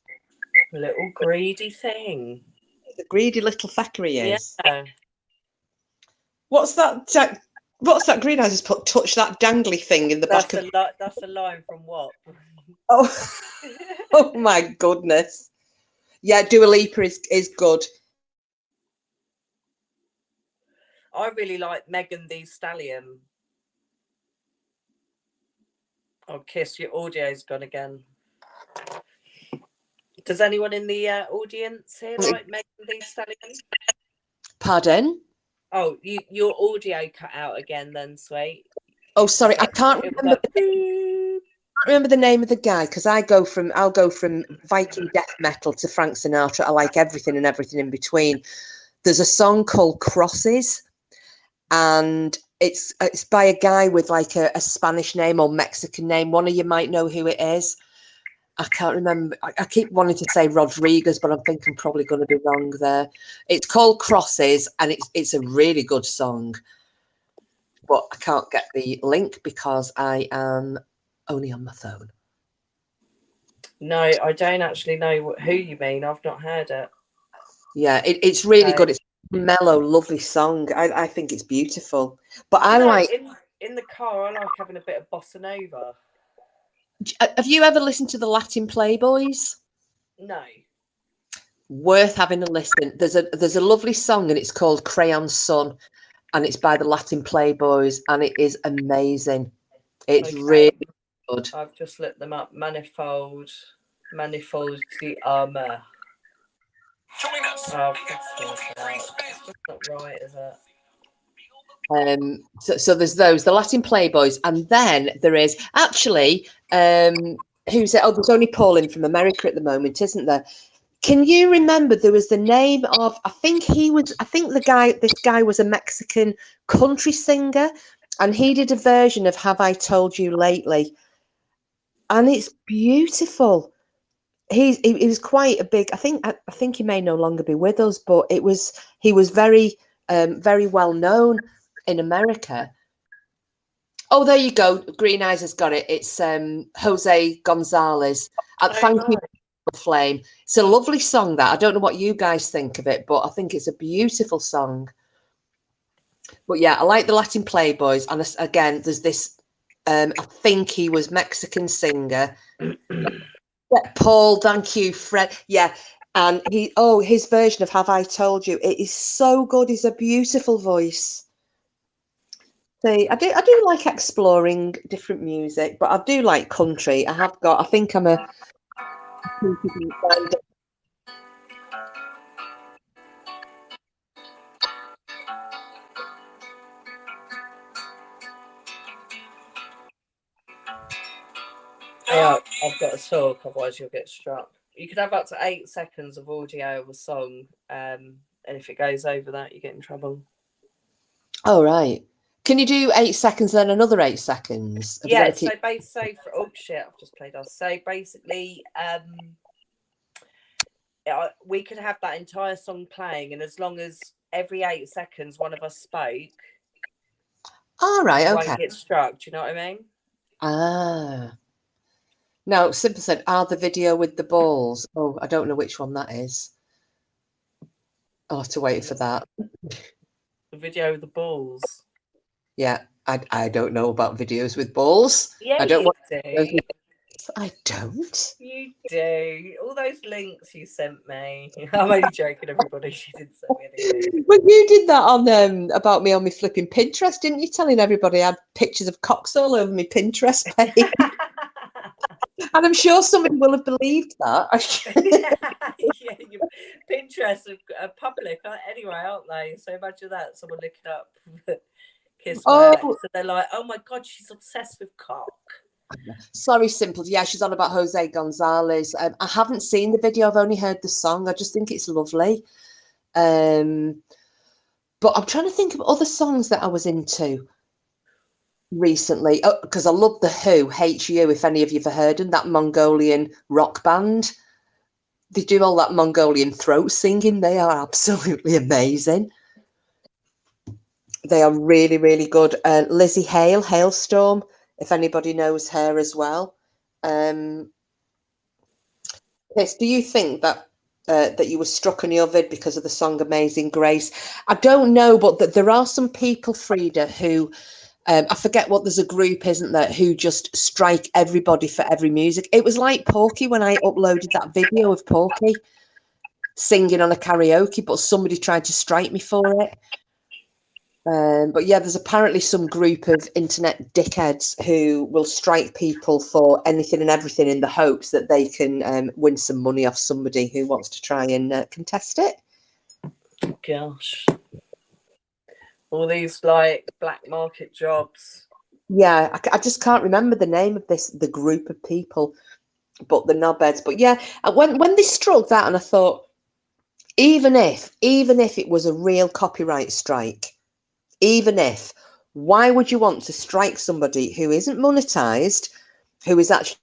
Little greedy thing.
The greedy little fucker he is.
Yeah.
What's that? What's that? Green Eyes just put touch that dangly thing in the back of.
That's a line from what?
Oh, oh my goodness! Yeah, Dua Lipa is good.
I really like Megan Thee Stallion. Oh, Kiss, your audio's gone again. Does anyone in the audience here like Megan Thee Stallion?
Pardon?
Oh, your audio cut out again then, sweet.
Oh, sorry, I can't remember. Remember the name of the guy, because I'll go from Viking death metal to Frank Sinatra. I like everything and everything in between. There's a song called Crosses, and it's by a guy with like a Spanish name or Mexican name. One of you might know who it is. I can't remember. I keep wanting to say Rodriguez, but I think I'm probably going to be wrong there. It's called Crosses, and it's a really good song. But I can't get the link because I am only on my phone.
No, I don't actually know who you mean. I've not heard it.
Yeah, it's really good. It's a mellow, lovely song. I think it's beautiful. But I like
in the car. I like having a bit of bossa nova.
Have you ever listened to the Latin Playboys?
No.
Worth having a listen. There's a lovely song, and it's called Crayon Sun, and it's by the Latin Playboys, and it is amazing. It's really good.
I've just looked them up. Manifold the armor.
Join us.
Oh, that's not right, is it?
So there's those, the Latin Playboys, and then there is actually who's it? Oh, there's only Paulin from America at the moment, isn't there? Can you remember there was the name of this guy was a Mexican country singer, and he did a version of Have I Told You Lately, and it's beautiful. He was quite a big, I think he may no longer be with us, but he was very very well known in America. Oh, there you go. Green Eyes has got it. It's Jose Gonzalez. Thank you, Flame. It's a lovely song, that. I don't know what you guys think of it, but I think it's a beautiful song. But yeah, I like the Latin Playboys. And again, there's this, I think he was Mexican singer. Paul, thank you, Fred. Yeah. And his version of Have I Told You, it is so good. He's a beautiful voice. See, I do like exploring different music, but I do like country. I think I'm a
Yeah, I've got to talk, otherwise you'll get struck. You could have up to 8 seconds of audio of a song, and if it goes over that, you get in trouble.
Oh, right. Can you do 8 seconds, then another 8 seconds?
Yeah, so I've just played us. So basically, we could have that entire song playing, and as long as every 8 seconds one of us spoke,
all right, okay,
won't get struck. Do you know what I mean?
Ah. No, Simple said, the video with the balls. Oh, I don't know which one that is. I'll have to wait for that.
The video with the balls.
Yeah, I don't know about videos with balls.
Yeah,
I don't
you do.
I don't.
You do. All those links you sent me. I'm only joking, everybody. She didn't send me anything.
Well, you did that on about me on my flipping Pinterest, didn't you? Telling everybody I had pictures of cocks all over my Pinterest page. And I'm sure somebody will have believed that.
You Yeah, Pinterest are public anyway, aren't they? So imagine that, someone looking up Kiss My Ex,
Oh,
and they're like, oh my God, she's obsessed with cock.
sorry, Simple. Yeah, she's on about Jose Gonzalez. I haven't seen the video. I've only heard the song. I just think it's lovely. But I'm trying to think of other songs that I was into recently. Because I love the Who, HU, if any of you have heard them, that Mongolian rock band. They do all that Mongolian throat singing. They are absolutely amazing. They are really, really good. Lizzie Hale, Hailstorm, if anybody knows her as well. Chris, do you think that that you were struck on your vid because of the song Amazing Grace? I don't know, but that there are some people, Frida, who I forget what, there's a group, isn't there, who just strike everybody for every music. It was like Porky when I uploaded that video of Porky singing on a karaoke, but somebody tried to strike me for it. But yeah, there's apparently some group of internet dickheads who will strike people for anything and everything in the hopes that they can win some money off somebody who wants to try and contest it.
Gosh. All these like black market jobs.
Yeah, I just can't remember the name of the group of people, but the knobheads. But yeah, when they struck that, and I thought, even if it was a real copyright strike, even if, why would you want to strike somebody who isn't monetized, who is actually...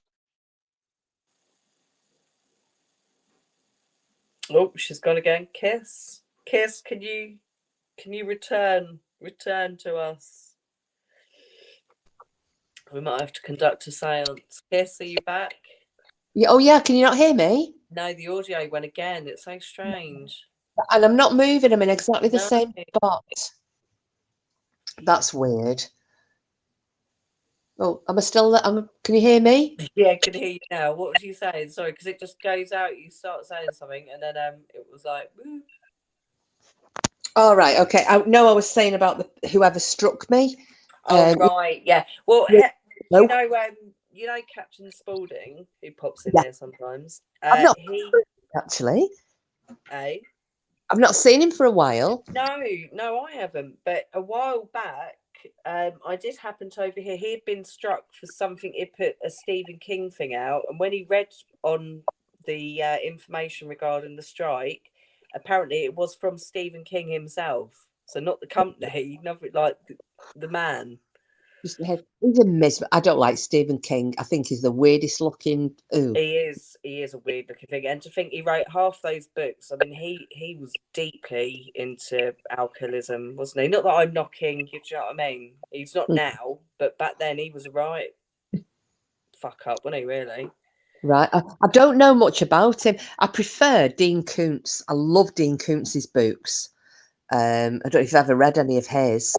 Oh, she's gone again. Kiss, can you return to us? We might have to conduct a seance. Kiss, are you back?
Yeah, oh yeah, can you not hear me?
No, the audio went again. It's so strange.
And I'm not moving, I'm in exactly the
No.
same spot. That's weird. Oh, am I still there? Can you hear me?
Yeah, I can hear you now. What was you saying? Sorry, because it just goes out. You start saying something, and then it was like, woo.
All right, okay. I was saying about whoever struck me.
Oh right, yeah. Well,
no.
You know Captain Spaulding, who pops in
Yeah.
here sometimes.
I've not actually.
Eh?
I've not seen him for a while.
No, I haven't. But a while back, I did happen to overhear he had been struck for something. He put a Stephen King thing out, and when he read on the information regarding the strike, apparently it was from Stephen King himself. So not the company, nothing like the man.
He's a miserable. I don't like Stephen King. I think he's the weirdest looking. Ooh.
He is a weird looking thing, and to think he wrote half those books. I mean, he was deeply into alcoholism, wasn't he? Not that I'm knocking, you know what I mean? He's not now, but back then he was a right fuck up, wasn't he? Really?
Right. I don't know much about him. I prefer Dean Koontz. I love Dean Koontz's books. I don't know if you've ever read any of his.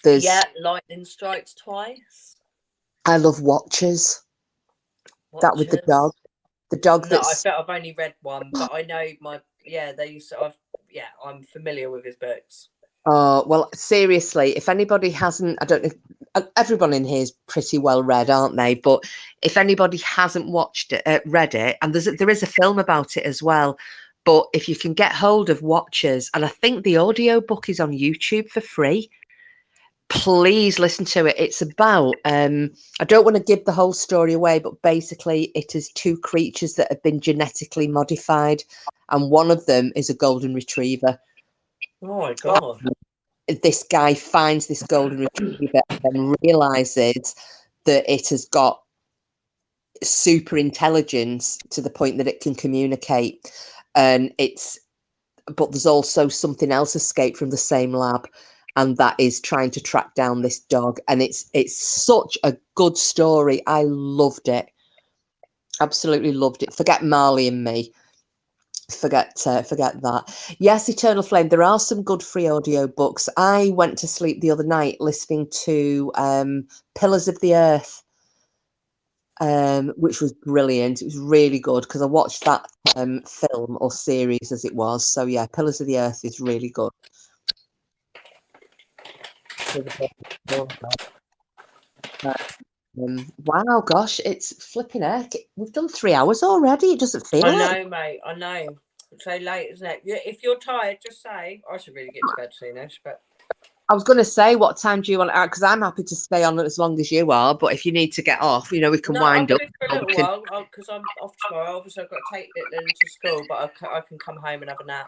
Yeah, Lightning Strikes Twice.
I love Watchers. That with the dog. The dog.
No, I've only read one, but I know they used to. I'm familiar with his books.
Oh well, seriously, if anybody hasn't, I don't know. Everyone in here is pretty well read, aren't they? But if anybody hasn't watched it, read it, and there is a film about it as well. But if you can get hold of Watchers, and I think the audio book is on YouTube for free, please listen to it. It's about I don't want to give the whole story away, but basically it is two creatures that have been genetically modified, and one of them is a golden retriever.
Oh my God.
This guy finds this golden retriever and then realizes that it has got super intelligence to the point that it can communicate, and but there's also something else escaped from the same lab, and that is trying to track down this dog. And it's such a good story. I loved it, absolutely loved it. Forget Marley and Me. Forget that. Yes, Eternal Flame. There are some good free audio books. I went to sleep the other night listening to Pillars of the Earth, which was brilliant. It was really good because I watched that film or series as it was. So yeah, Pillars of the Earth is really good. Wow, gosh, it's flipping heck. We've done 3 hours already. It doesn't feel
I
like.
know, mate. I know. It's so late, isn't it? Yeah, if you're tired, just say. I should really get to bed soonish, but
I was going to say, what time do you want out? Because I'm happy to stay on as long as you are. But if you need to get off, we can
no, I'm
wind up.
good for a little while because I'm off tomorrow. Obviously, I've got to take Little to school, but I can come home and have a nap.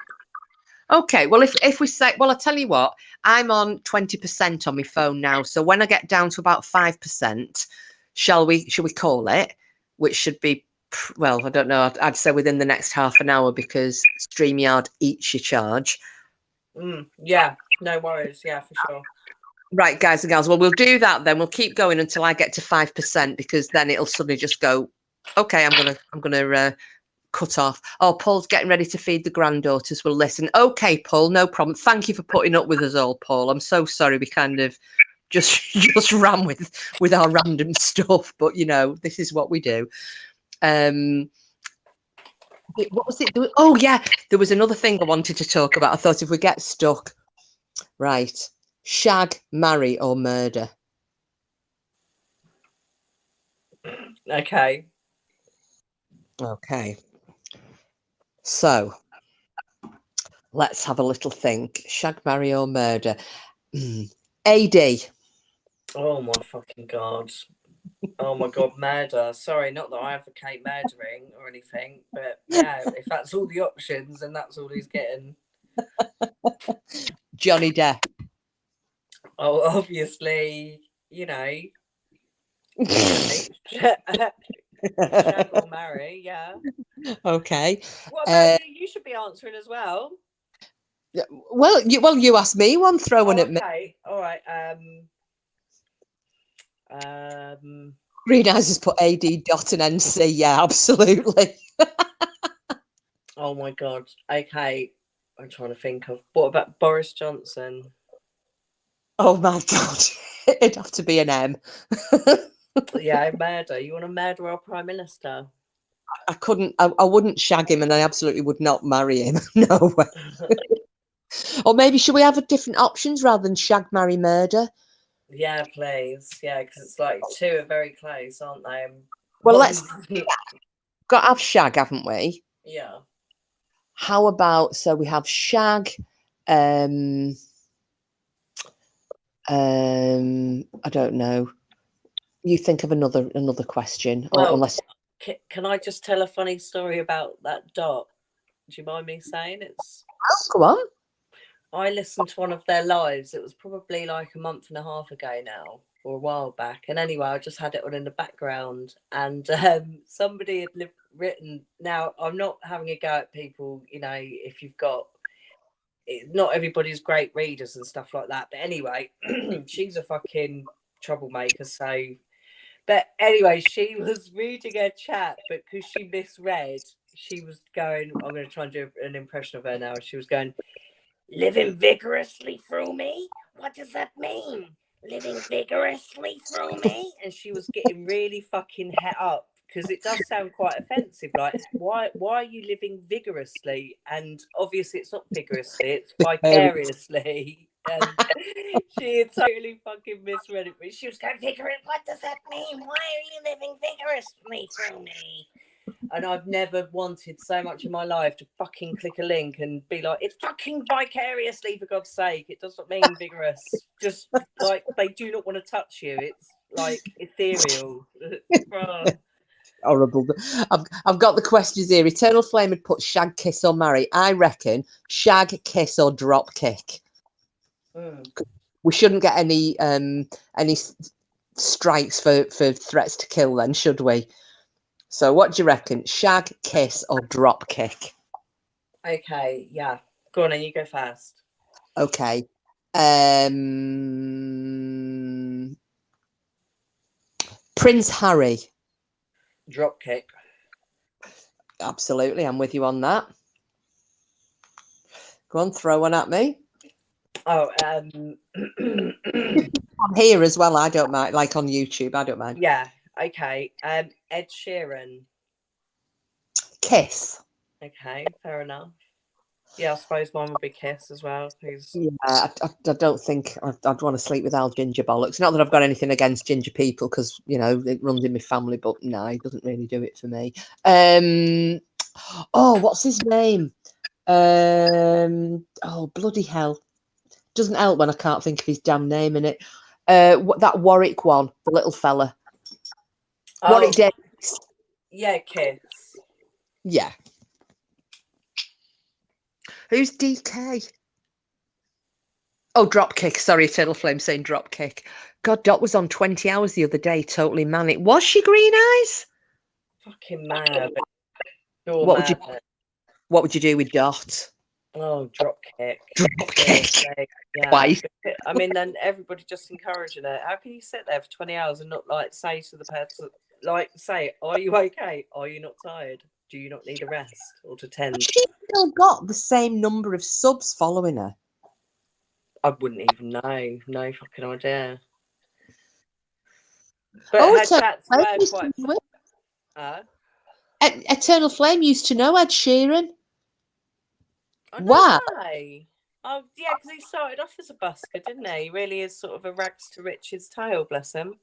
Okay, well, if we say, well, I'll tell you what, I'm on 20% on my phone now. So when I get down to about 5%, shall we call it? Which should be, well, I don't know. I'd say within the next half an hour because StreamYard eats your charge.
Yeah, no worries. Yeah, for sure.
Right, guys and gals. Well, we'll do that then. We'll keep going until I get to 5% because then it'll suddenly just go, okay, I'm gonna cut off. Oh, Paul's getting ready to feed the granddaughters. We'll listen. Okay, Paul, no problem. Thank you for putting up with us all, Paul. I'm so sorry we kind of just ran with our random stuff, but this is what we do. What was it? Oh yeah, there was another thing I wanted to talk about. I thought if we get stuck, right. Shag, marry, or murder?
Okay.
Okay. So let's have a little think. Shag, marry, or murder? AD.
Oh my fucking god. Oh my god, murder. Sorry, not that I advocate murdering or anything, but yeah, if that's all the options, then that's all he's getting.
Johnny Depp.
Oh, obviously, shag or marry, yeah.
Okay.
What about you? You should be answering as well.
Well, you asked me one throwing at me.
Okay, all right.
Green Eyes has put AD dot and NC. Yeah, absolutely.
Oh my god. Okay, I'm trying to think of what about Boris Johnson?
Oh my god, it'd have to be an M.
Yeah, murder. You want to murder our prime minister?
I couldn't. I wouldn't shag him, and I absolutely would not marry him. No way. Or maybe should we have a different options rather than shag, marry, murder?
Yeah, please. Yeah, because it's like two are very close, aren't they?
Well, let's got to have shag, haven't we?
Yeah.
How about we have shag? I don't know. You think of another question,
Well,
or unless.
Can I just tell a funny story about that dot? Do you mind me saying it's?
Go on.
I listened to one of their lives. It was probably like a month and a half ago now, or a while back. And anyway, I just had it on in the background, and somebody had written. Now, I'm not having a go at people. If you've got, not everybody's great readers and stuff like that. But anyway, she's a fucking troublemaker. So, but anyway, she was reading her chat, but because she misread, she was going. I'm going to try and do an impression of her now. She was going. Living vigorously through me? What does that mean? Living vigorously through me? And she was getting really fucking het up because it does sound quite offensive. Like, why are you living vigorously? And obviously it's not vigorously, it's vicariously. And she had totally fucking misread it. But she was going, vigorous, what does that mean? Why are you living vigorously through me? And I've never wanted so much in my life to fucking click a link and be like, it's fucking vicariously, for God's sake. It doesn't mean vigorous. Just like they do not want to touch you. It's like ethereal.
Horrible. I've got the questions here. Eternal Flame had put shag, kiss, or marry. I reckon shag, kiss, or drop kick. We shouldn't get any strikes for threats to kill then, should we? So what do you reckon? Shag, kiss, or drop kick?
Okay, yeah. Go on, then you go first.
Okay. Prince Harry.
Drop kick.
Absolutely, I'm with you on that. Go on, throw one at me.
Oh,
I'm here as well. I don't mind. Like on YouTube, I don't mind.
Yeah. Okay. Ed Sheeran.
Kiss.
Okay, fair enough. Yeah, I suppose mine would be Kiss as well.
Yeah, I don't think I'd want to sleep with Al Ginger bollocks. Not that I've got anything against ginger people, because it runs in my family, but no, he doesn't really do it for me. Oh, what's his name? Oh, bloody hell! Doesn't help when I can't think of his damn name in it. That Warwick one, the little fella. Warwick Davis.
Yeah, Kiss.
Yeah. Who's DK? Oh, Dropkick. Sorry, Turtle Flame saying Dropkick. God, Dot was on 20 Hours the other day, totally manic. Was she Green Eyes?
Fucking mad. Sure,
What would you do with Dot?
Oh, Dropkick.
Dropkick.
Yeah.
Twice.
I mean, then everybody just encouraging it. How can you sit there for 20 hours and not like say to the person, like, say, are you okay? Are you not tired? Do you not need a rest or to tend?
She's still got the same number of subs following her.
I wouldn't even know. No fucking idea. But her chats were quite.
Eternal Flame used to know Ed Sheeran.
Wow. Oh, yeah, because he started off as a busker, didn't he? He really is sort of a rags to riches tale, bless him.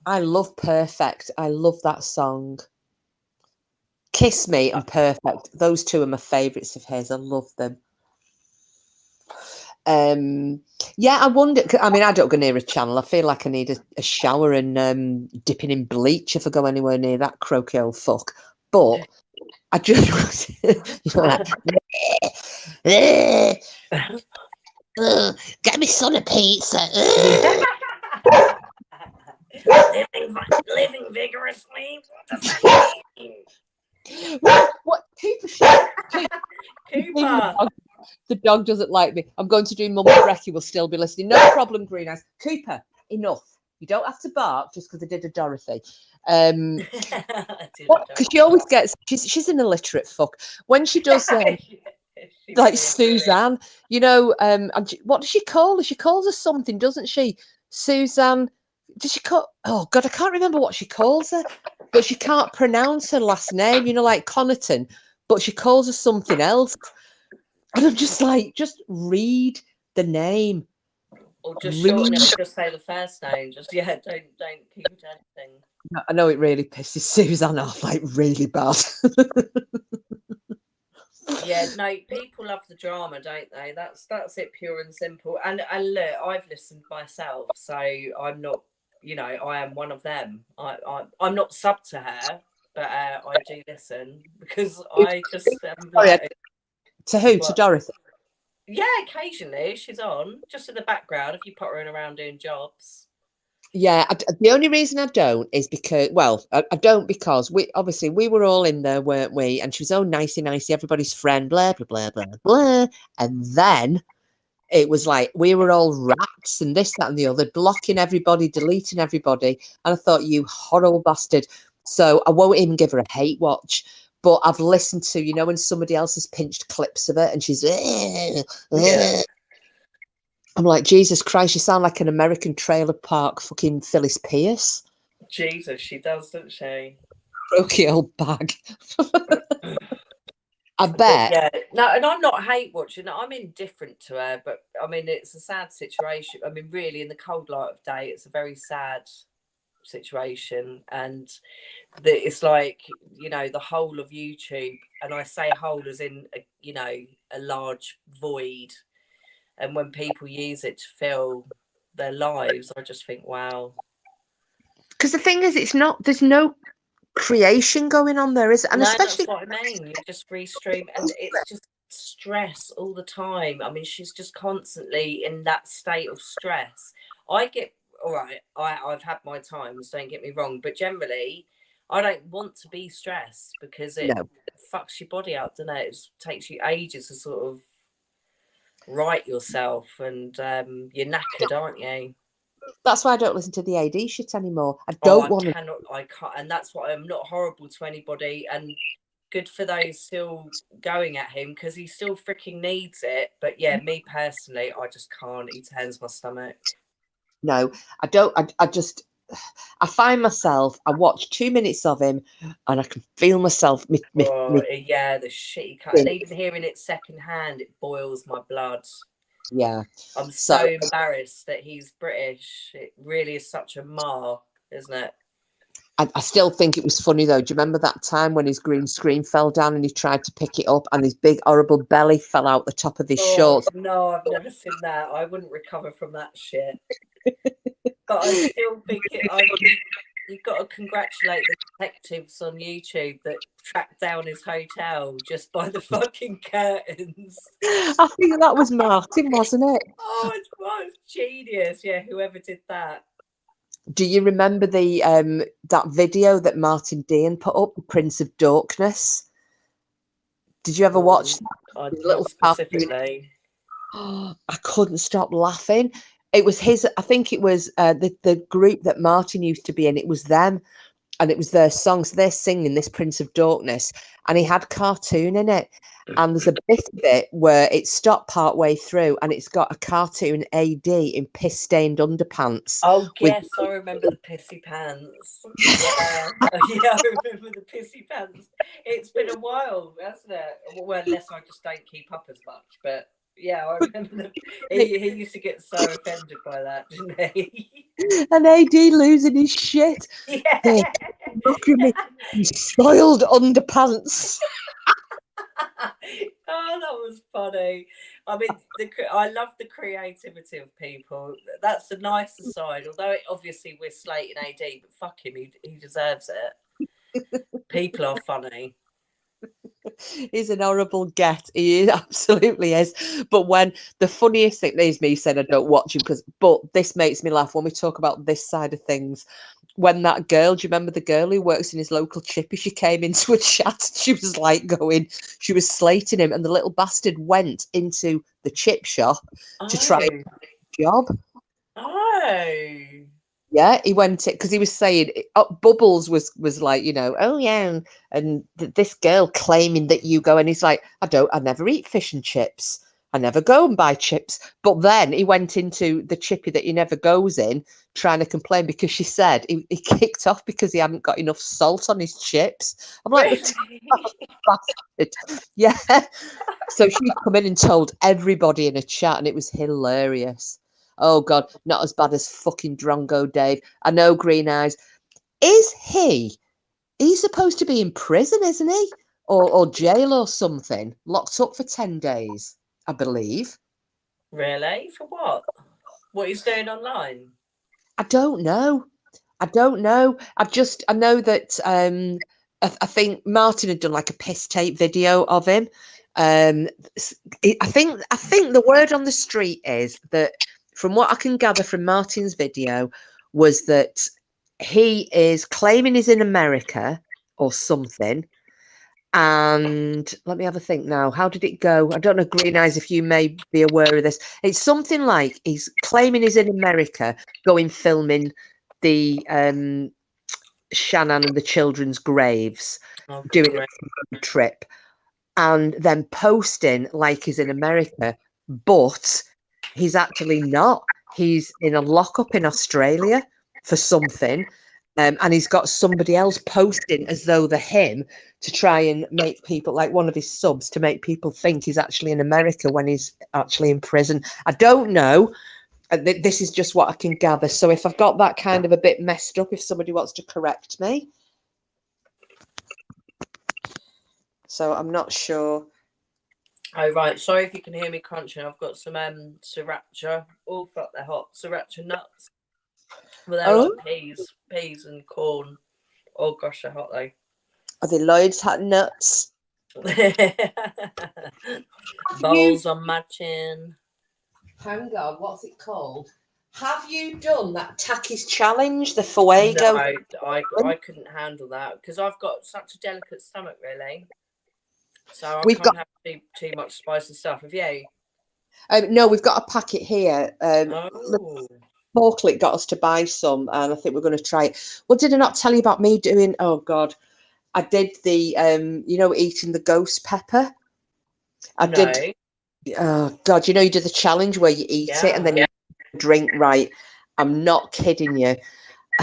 I love Perfect. I love that song. Kiss Me and Perfect. Those two are my favourites of his. I love them. Yeah, I wonder. I mean, I don't go near a channel. I feel like I need a shower and dipping in bleach if I go anywhere near that croaky old fuck. But I just, get me son a pizza.
living vigorously. What does that mean?
What Cooper?
Cooper.
The dog doesn't like me. I'm going to do Mum and Brecky will still be listening. No problem, Green Eyes. Cooper, enough. You don't have to bark just because I did a Dorothy. Because she always gets. She's an illiterate fuck when she does. Like Suzanne, you know. What does she call her? She calls her something, doesn't she? Suzanne. Does she call? Oh God, I can't remember what she calls her. But she can't pronounce her last name. You know, like Connaughton. But she calls her something else. And I'm just like, just read the name.
Or just shorten it, just say the first name. Just don't keep it anything.
I know it really pisses Suzanne off, like really bad.
Yeah, no, people love the drama, don't they? That's it, pure and simple. And look, I've listened myself, so I'm not, I am one of them. I'm not sub to her, but I do listen because I just
to who? To Dorothy?
Yeah, occasionally she's on, just in the background if you put her in around doing jobs.
Yeah, the only reason I don't is because, I don't because we were all in there, weren't we? And she was all nicey, everybody's friend, blah, blah, blah, blah, blah. And then it was like we were all rats and this, that, and the other, blocking everybody, deleting everybody. And I thought, you horrible bastard. So I won't even give her a hate watch. But I've listened to, when somebody else has pinched clips of it and she's, I'm like, Jesus Christ, you sound like an American trailer park fucking Phyllis Pierce.
Jesus, she does, doesn't she?
Croaky old bag. I bet.
Yeah, no, and I'm not hate watching. I'm indifferent to her, but I mean, it's a sad situation. I mean, really, in the cold light of day, it's a very sad situation, and it's like the whole of YouTube, and I say whole as in a large void, and when people use it to fill their lives, I just think, wow.
Because the thing is, there's no creation going on there, is it? And
no,
especially
that's what I mean. You just restream, and it's just stress all the time. I mean, she's just constantly in that state of stress. I get all right. I've had my times. Don't get me wrong, but generally, I don't want to be stressed because it fucks your body up, doesn't it? It takes you ages to sort of right yourself, and you're knackered, aren't you?
That's why I don't listen to the AD shit anymore. I can't,
and that's why I'm not horrible to anybody, and good for those still going at him because he still freaking needs it. But yeah, me personally, I just can't. He turns my stomach.
No, I don't. I just, I find myself, I watch 2 minutes of him and I can feel myself.
Yeah, the shit you can't. And even hearing it secondhand, it boils my blood.
Yeah.
I'm so embarrassed that he's British. It really is such a mar, isn't it?
I still think it was funny though. Do you remember that time when his green screen fell down and he tried to pick it up and his big horrible belly fell out the top of his shorts?
No, I've never seen that. I wouldn't recover from that shit. But I still think you've got to congratulate the detectives on YouTube that tracked down his hotel just by the fucking curtains.
I think that was Martin, wasn't it?
Oh, it was genius. Yeah, whoever did that.
Do you remember the that video that Martin Dean put up, The Prince of Darkness? Did you ever watch that?
Not specifically.
Oh, I couldn't stop laughing. It was his, I think it was the group that Martin used to be in. It was them, and it was their song. So they're singing this Prince of Darkness, and he had cartoon in it. And there's a bit of it where it stopped part way through, and it's got a cartoon AD in piss-stained underpants.
Oh, yes, I remember the pissy pants. Yeah, yeah, I remember the pissy pants. It's been a while, hasn't it? Well, unless I just don't keep up as much, but yeah, I remember he used to get so offended by that, didn't he?
And AD losing his shit.
Yeah.
Hey, look at me, soiled underpants.
Oh, that was funny. I mean, I love the creativity of people. That's the nicer side. Although obviously we're slating AD, but fuck him, he deserves it. People are funny.
He's an horrible get. He absolutely is. But when the funniest thing is me saying I don't watch him but this makes me laugh when we talk about this side of things. When that girl, do you remember the girl who works in his local chippy? She came into a chat. She was like she was slating him, and the little bastard went into the chip shop to try a job.
Oh.
Yeah, he went it because he was saying Bubbles was like, oh yeah, and this girl claiming that you go, and he's like, I never eat fish and chips. I never go and buy chips. But then he went into the chippy that he never goes in, trying to complain because she said he kicked off because he hadn't got enough salt on his chips. I'm like, bastard. Yeah. So she come in and told everybody in a chat, and it was hilarious. Oh God, not as bad as fucking Drongo Dave. I know, Green Eyes. Is he's supposed to be in prison, isn't he? Or jail or something, locked up for 10 days. I believe.
Really? For what? What he's doing online?
I don't know. I know that I think Martin had done like a piss tape video of him. I think the word on the street is that, from what I can gather from Martin's video, was that he is claiming he's in America or something. And let me have a think now. How did it go? I don't know, Green Eyes, if you may be aware of this. It's something like he's claiming he's in America, going filming the Shannon and the children's graves, doing a trip, and then posting like he's in America, but he's actually not. He's in a lockup in Australia for something. And he's got somebody else posting as though they're him to try and make people, like one of his subs, to make people think he's actually in America when he's actually in prison. I don't know. This is just what I can gather. So if I've got that kind of a bit messed up, if somebody wants to correct me. So I'm not sure.
Oh, right. Sorry if you can hear me crunching. I've got some sriracha. Oh, fuck, they're hot. Sriracha nuts. Well, they're like peas and corn. Oh, gosh, they're hot, though.
Are they Lloyd's hot nuts?
Balls on my chin.
Hang on, what's it called? Have you done that Takis challenge, the Fuego?
No, I couldn't handle that because I've got such a delicate stomach, really. So I can't have too much spicy stuff. Have you?
No, we've got a packet here.
Oh.
Porklet got us to buy some, and I think we're going to try it. Well, did I not tell you about me doing? Oh God, I did the eating the ghost pepper. Did. Oh God, you do the challenge where you eat it and then you drink. Right, I'm not kidding you.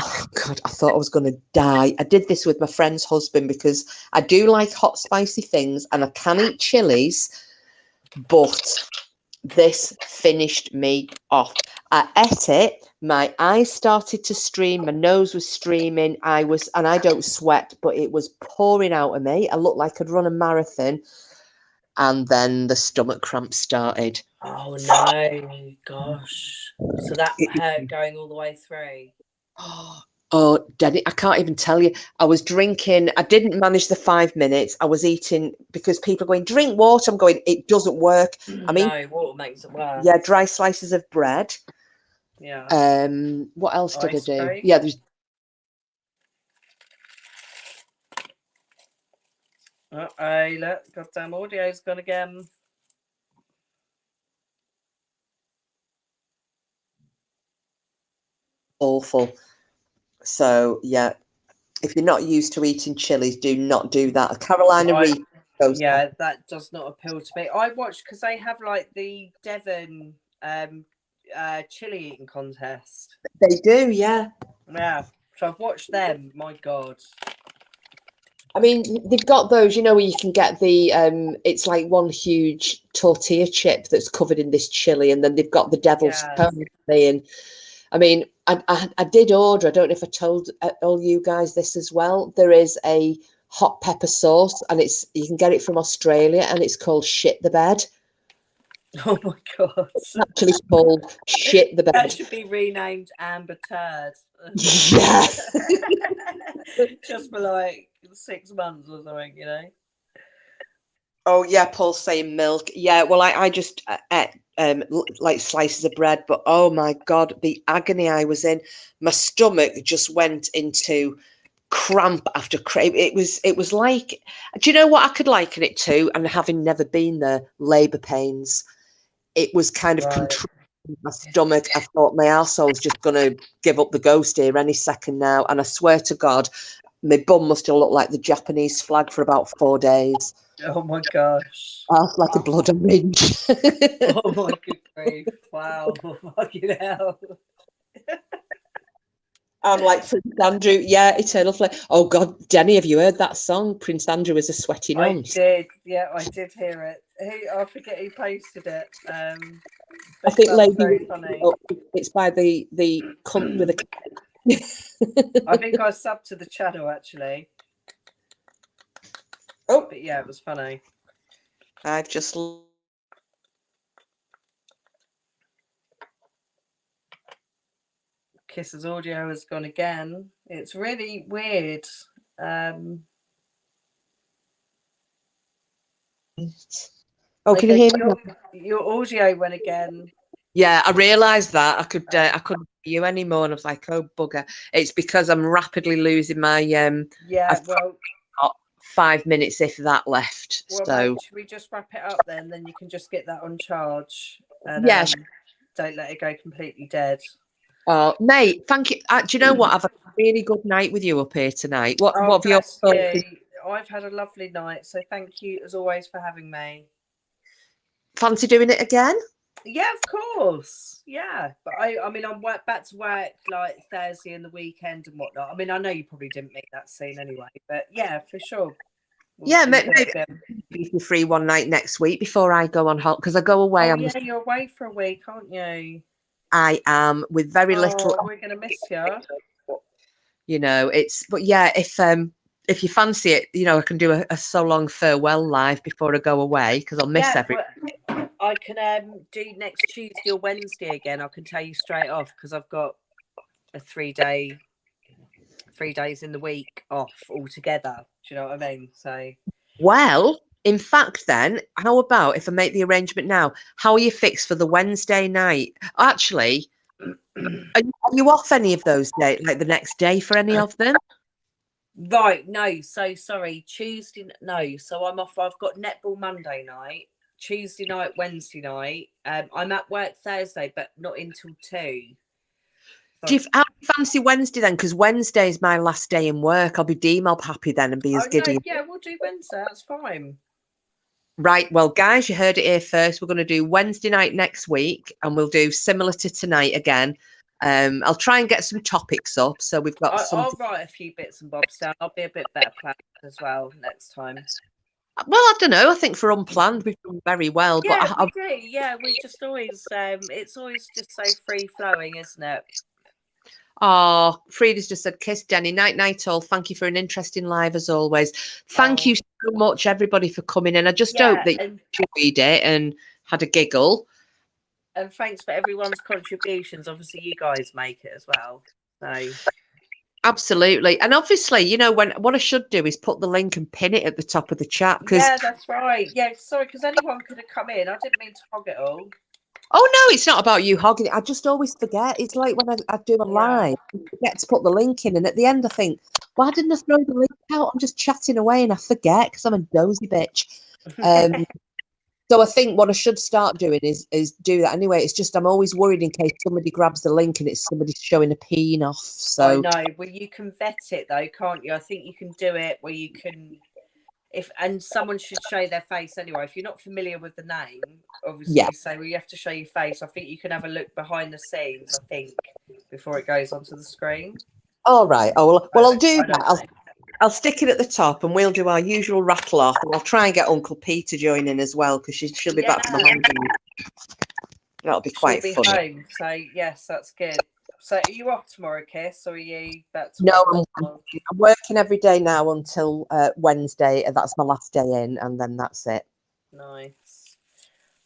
Oh God, I thought I was going to die. I did this with my friend's husband because I do like hot, spicy things and I can eat chilies, but this finished me off. I ate it. My eyes started to stream. My nose was streaming. And I don't sweat, but it was pouring out of me. I looked like I'd run a marathon. And then the stomach cramps started.
Oh no, gosh. So that hurt going all the way through.
Oh, Denny, I can't even tell you. I was drinking. I didn't manage the 5 minutes. I was eating because people are going, drink water. I'm going, it doesn't work. I mean,
No, water makes it worse.
yeah, dry slices of bread.
Yeah.
What else did I
Ice
do?
cream?
Yeah, there's
Uh-oh, look, goddamn audio's gone again.
awful. So yeah, if you're not used to eating chilies, do not do that. Carolina Reed goes.
Yeah, that does not appeal to me. I watched because they have like the Devon chili eating contest.
They do, yeah.
Yeah, so I've watched them. My God.
I mean, they've got those, you know, where you can get the it's like one huge tortilla chip that's covered in this chili, and then they've got the devil's cone. And I mean, I did order. I don't know if I told all you guys this as well. There is a hot pepper sauce, and you can get it from Australia, and it's called Shit the Bed.
Oh my God.
It's actually called Shit the Bed.
That should be renamed Amber Turd.
Yeah.
Just for like 6 months or something, you know.
Oh yeah, Paul's saying milk. Yeah, well, I just ate like slices of bread, but oh my God, the agony I was in. My stomach just went into cramp after cramp. It was like, do you know what I could liken it to? And having never been there, labour pains. It was kind of controlling my stomach. I thought my arsehole was just going to give up the ghost here any second now. And I swear to God, my bum must have looked like the Japanese flag for about 4 days.
Oh my gosh.
Like a blood orange.
Oh my good grief. Wow. Fucking hell.
I'm like Prince Andrew. Yeah, Eternal Flame. Oh God, Denny, have you heard that song? Prince Andrew is a sweaty nonce.
I did. Yeah, I did hear it. I forget who posted it.
I think Lady,
very funny.
It's by the cunt with a.
I think I subbed to the channel actually.
Oh,
but yeah, it was funny.
I've just.
Kiss's audio has gone again. It's really weird.
Oh, can you hear me?
Your audio went again.
Yeah, I realised that I couldn't hear you anymore, and I was like, "Oh bugger!" It's because I'm rapidly losing my
Yeah, well,
got 5 minutes if that left.
Well,
so
mate, should we just wrap it up then? Then you can just get that on charge, and
yeah,
don't let it go completely dead.
Oh, mate, thank you. Do you know what? I've had a really good night with you up here tonight. What have you?
I've had a lovely night, so thank you as always for having me.
Fancy doing it again?
Yeah, of course. Yeah, but I mean, I'm back to work like Thursday and the weekend and whatnot. I mean, I know you probably didn't make that scene anyway, but yeah, for sure.
Maybe be free one night next week before I go on holiday because I go away.
Oh, yeah, you're away for a week, aren't you?
I am with very little.
We're gonna miss you.
You know, but yeah, if you fancy it, you know, I can do a so long farewell live before I go away because I'll miss everything.
I can do next Tuesday or Wednesday again. I can tell you straight off because I've got a 3 days in the week off altogether. Do you know what I mean? So,
well, in fact, then, how about if I make the arrangement now? How are you fixed for the Wednesday night? Actually, are you off any of those days, like the next day for any of them?
Right, no. So sorry, Tuesday. No, so I'm off. I've got netball Monday night, Tuesday night, Wednesday night. I'm at work Thursday, but not until 2.
Do you fancy Wednesday then? Because Wednesday is my last day in work. I'll be demob happy then and be as giddy.
No, yeah, we'll do Wednesday. That's fine.
Right. Well, guys, you heard it here first. We're going to do Wednesday night next week, and we'll do similar to tonight again. I'll try and get some topics up. So we've got some.
I'll write a few bits and bobs down. I'll be a bit better planned as well next time.
Well, I don't know. I think for unplanned, we've done very well.
Yeah,
But
we do. Yeah, we just always, it's always just so free flowing, isn't it?
oh, Frida's just said, kiss Denny. Night, night, all. Thank you for an interesting live as always. Thank you so much, everybody, for coming in. I just hope that you enjoyed it and had a giggle.
And thanks for everyone's contributions. Obviously, you guys make it as well. So.
Absolutely. And obviously, you know, what I should do is put the link and pin it at the top of the chat.
Yeah, that's right. Yeah, sorry, because anyone could have come in. I didn't mean to hog it all.
Oh, no, it's not about you hogging it. I just always forget. It's like when I do a live, I forget to put the link in. And at the end, I think, why didn't I throw the link out? I'm just chatting away and I forget because I'm a dozy bitch. So I think what I should start doing is do that anyway. It's just I'm always worried in case somebody grabs the link and it's somebody showing a peen off. So
I know. Well, you can vet it though, can't you? I think you can do it where you can, and someone should show their face anyway. If you're not familiar with the name, obviously you say, well, you have to show your face. I think you can have a look behind the scenes, I think, before it goes onto the screen.
All right. Oh well, I'll do that. I'll stick it at the top and we'll do our usual rattle off and I'll try and get Uncle Pete to join in as well because she'll be back from the holidays. That'll be quite
funny. Home, so yes, that's good. So are you off tomorrow, Kiss, or are you back to
No, I'm working every day now until Wednesday. That's my last day in and then that's it.
Nice.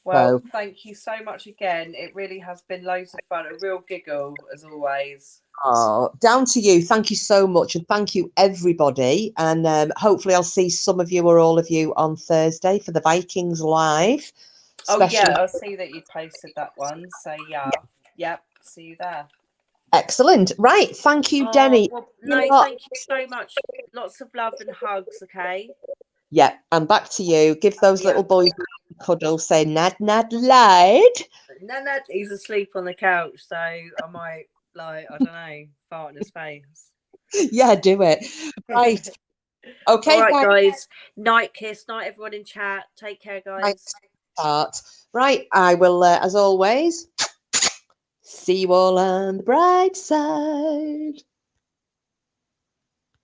Well, thank you so much again. It really has been loads of fun. A real giggle as always.
Oh, down to you. Thank you so much. And thank you, everybody. And hopefully I'll see some of you or all of you on Thursday for the Vikings live.
Oh, yeah. I'll see that you posted that one. So, yep. See you there.
Excellent. Right. Thank you, Denny.
Well, thank you so much. Lots of love and hugs, okay?
Yeah. And back to you. Give those little boys a cuddle. Say, nad, lied.
Nad, he's asleep on the couch. So I might, I don't know, fart in his face.
Yeah, do it. Right. Okay,
all right, guys. Night, Kiss. Night, everyone in chat. Take care, guys.
Right. I will, as always, see you all on the bright side.